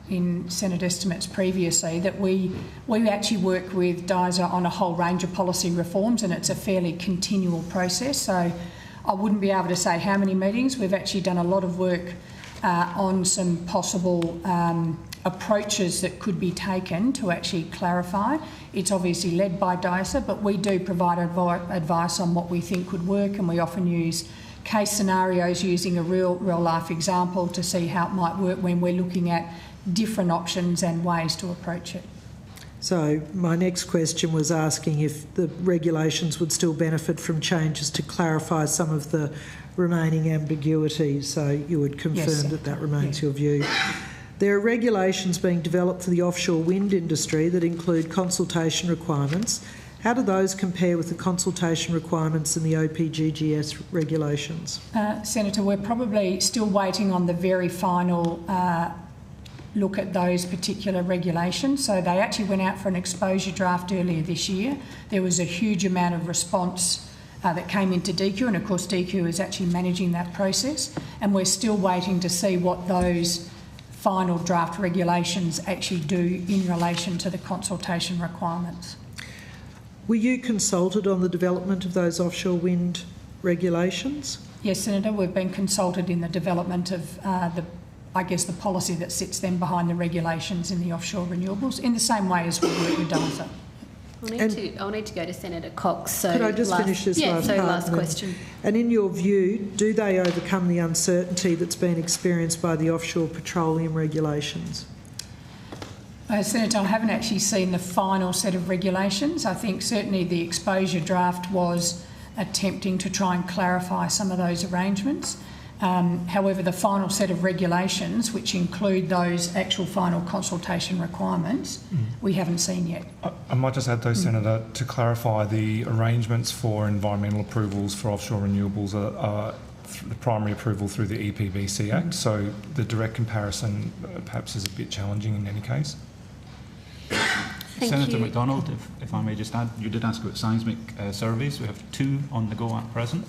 in Senate estimates previously that we actually work with DISA on a whole range of policy reforms, and it's a fairly continual process. So I wouldn't be able to say how many meetings. We've actually done a lot of work on some possible approaches that could be taken to actually clarify. It's obviously led by DISA, but we do provide advice on what we think could work, and we often use case scenarios using a real life example to see how it might work when we're looking at different options and ways to approach it. So my next question was asking if the regulations would still benefit from changes to clarify some of the remaining ambiguities. So you would confirm that remains your view. There are regulations being developed for the offshore wind industry that include consultation requirements. How do those compare with the consultation requirements in the OPGGS regulations? Senator, we're probably still waiting on the very final look at those particular regulations. So they actually went out for an exposure draft earlier this year. There was a huge amount of response that came into DQ, and of course DQ is actually managing that process, and we're still waiting to see what those final draft regulations actually do in relation to the consultation requirements. Were you consulted on the development of those offshore wind regulations? Yes, Senator, we've been consulted in the development of the policy that sits then behind the regulations in the offshore renewables, in the same way as we work with DALSA. I'll need to go to Senator Cox. So could I just finish this last part? last question. And in your view, do they overcome the uncertainty that's been experienced by the offshore petroleum regulations? Senator, I haven't actually seen the final set of regulations. I think certainly the exposure draft was attempting to try and clarify some of those arrangements. However, the final set of regulations, which include those actual final consultation requirements, we haven't seen yet. I might just add though, Senator, to clarify, the arrangements for environmental approvals for offshore renewables are the primary approval through the EPBC Act, so the direct comparison perhaps is a bit challenging in any case. Senator McDonald, if I may just add, you did ask about seismic surveys. We have 2 on the go at present,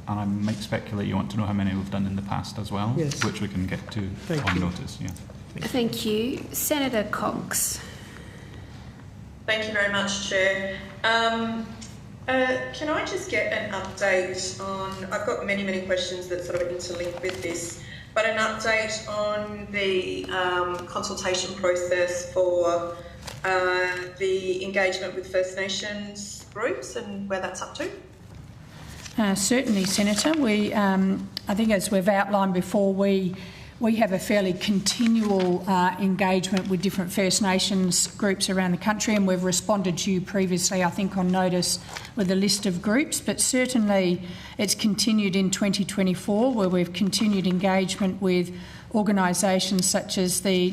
and I might speculate you want to know how many we've done in the past as well, which we can get to on notice. Yeah. Thank you. Senator Cox. Thank you very much, Chair. Can I just get an update on, I've got many questions that sort of interlink with this, but an update on the consultation process for the engagement with First Nations groups and where that's up to? Certainly, Senator. I think as we've outlined before, we have a fairly continual engagement with different First Nations groups around the country, and we've responded to you previously, I think, on notice with a list of groups, but certainly it's continued in 2024, where we've continued engagement with organisations such as the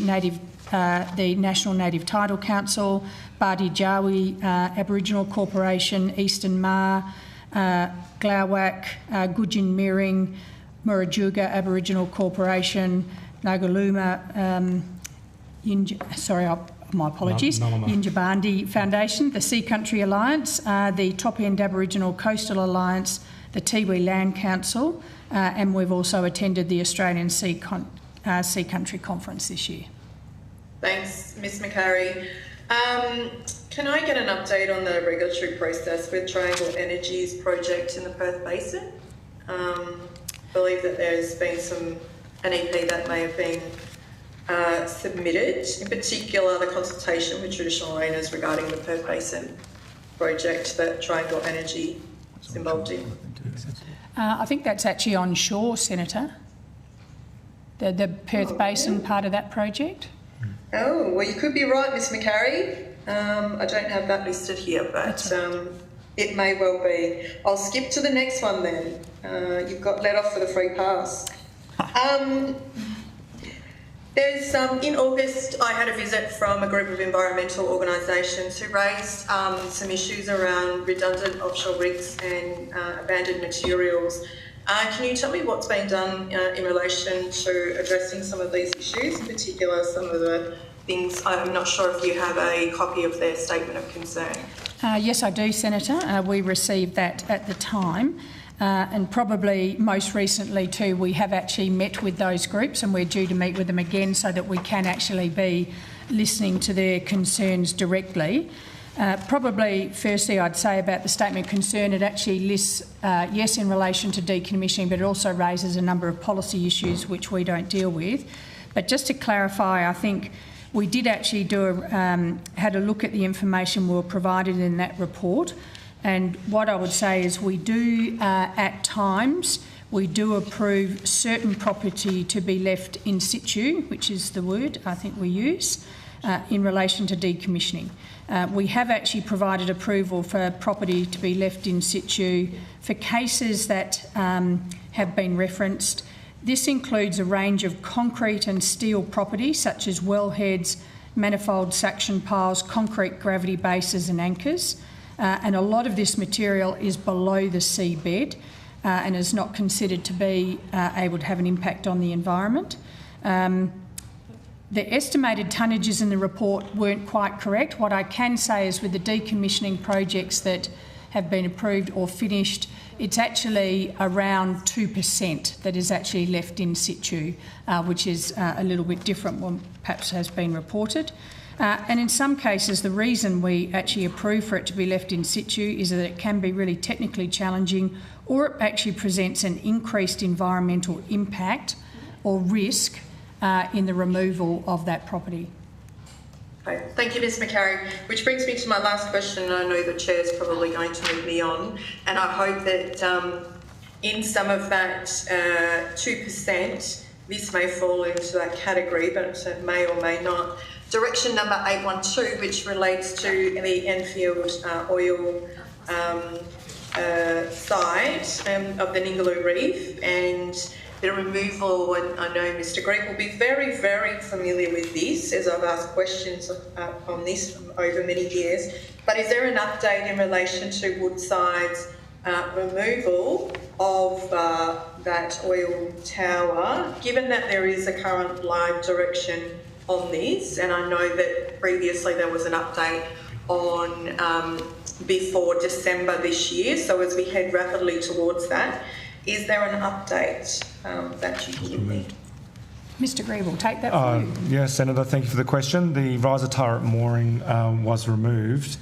National Native Title Council, Bardi Jawi Aboriginal Corporation, Eastern Ma, Glawak, Gudjin Miring, Murajuga Aboriginal Corporation, Nagaluma, my apologies, Yinjabandi Foundation, the Sea Country Alliance, the Top End Aboriginal Coastal Alliance, the Tiwi Land Council, and we've also attended the Australian Sea Country Conference this year. Thanks, Ms McCarry. Can I get an update on the regulatory process with Triangle Energy's project in the Perth Basin? I believe that there's been an EP that may have been submitted, in particular the consultation with traditional owners regarding the Perth Basin project that Triangle Energy is involved in. I think that's actually onshore, Senator, the Perth Basin part of that project. Oh, well, you could be right, Ms McCarry. I don't have that listed here, but it may well be. I'll skip to the next one then. You've got let off for the free pass. There's in August I had a visit from a group of environmental organisations who raised some issues around redundant offshore rigs and abandoned materials. Can you tell me what's been done in relation to addressing some of these issues, in particular some of the things? I'm not sure if you have a copy of their statement of concern. Yes, I do, Senator. We received that at the time. And probably most recently too, we have actually met with those groups, and we're due to meet with them again so that we can actually be listening to their concerns directly. Probably firstly I'd say about the statement of concern, it actually lists yes in relation to decommissioning, but it also raises a number of policy issues which we don't deal with. But just to clarify, I think we did actually had a look at the information we were provided in that report, and what I would say is we do at times we do approve certain property to be left in situ, which is the word I think we use, in relation to decommissioning. We have actually provided approval for property to be left in situ for cases that have been referenced. This includes a range of concrete and steel property such as wellheads, manifold suction piles, concrete gravity bases and anchors. And a lot of this material is below the seabed and is not considered to be able to have an impact on the environment. The estimated tonnages in the report weren't quite correct. What I can say is with the decommissioning projects that have been approved or finished, it's actually around 2% that is actually left in situ, which is a little bit different than perhaps has been reported. And in some cases, the reason we actually approve for it to be left in situ is that it can be really technically challenging, or it actually presents an increased environmental impact or risk in the removal of that property. Okay. Thank you, Ms McCarry. Which brings me to my last question, and I know the Chair's probably going to move me on, and I hope that in some of that 2%, this may fall into that category, but it may or may not. Direction number 812, which relates to the Enfield oil side of the Ningaloo Reef and the removal, and I know Mr Greg will be very, very familiar with this as I've asked questions on this over many years, but is there an update in relation to Woodside's removal of that oil tower, given that there is a current live direction on this, and I know that previously there was an update on before December this year, so as we head rapidly towards that, is there an update that you can give me? Mr Green will take that for you. Yes, Senator, thank you for the question. The riser turret mooring was removed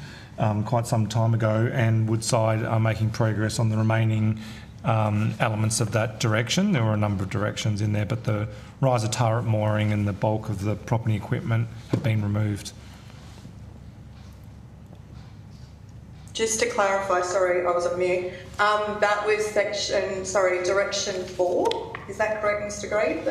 quite some time ago, and Woodside are making progress on the remaining elements of that direction. There were a number of directions in there, but the riser turret mooring and the bulk of the property equipment have been removed. Just to clarify, sorry, I was on mute. That was direction 4. Is that correct, Mr. Gray?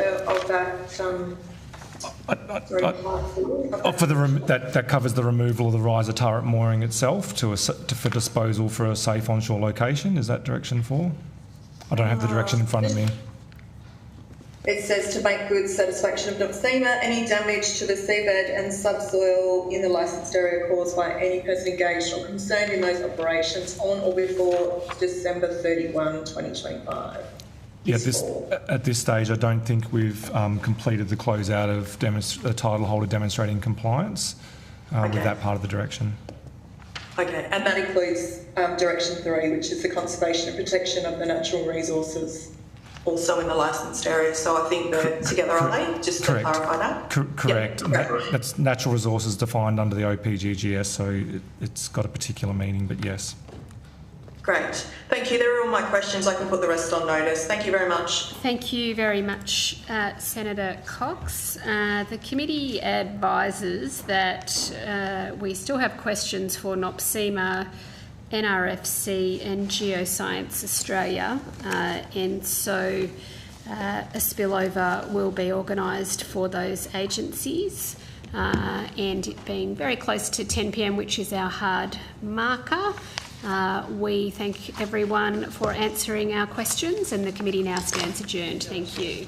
That covers the removal of the riser turret mooring itself for disposal for a safe onshore location. Is that direction 4? I don't have the direction in front of me. It says to make good satisfaction of NOPSEMA, any damage to the seabed and subsoil in the licensed area caused by any person engaged or concerned in those operations on or before December 31, 2025. Yeah, at this stage, I don't think we've completed the closeout of a title holder demonstrating compliance with that part of the direction. Okay, and that includes direction 3, which is the conservation and protection of the natural resources, also in the licensed area. So I think they're together, are they? Just to clarify that? Correct. Yep, correct. That's natural resources defined under the OPGGS, so it's got a particular meaning, but yes. Great. Thank you. There are all my questions. I can put the rest on notice. Thank you very much. Thank you very much, Senator Cox. The committee advises that we still have questions for NOPSEMA, NRFC and Geoscience Australia, and so a spillover will be organised for those agencies, and it being very close to 10 p.m, which is our hard marker, we thank everyone for answering our questions, and the committee now stands adjourned. Thank you.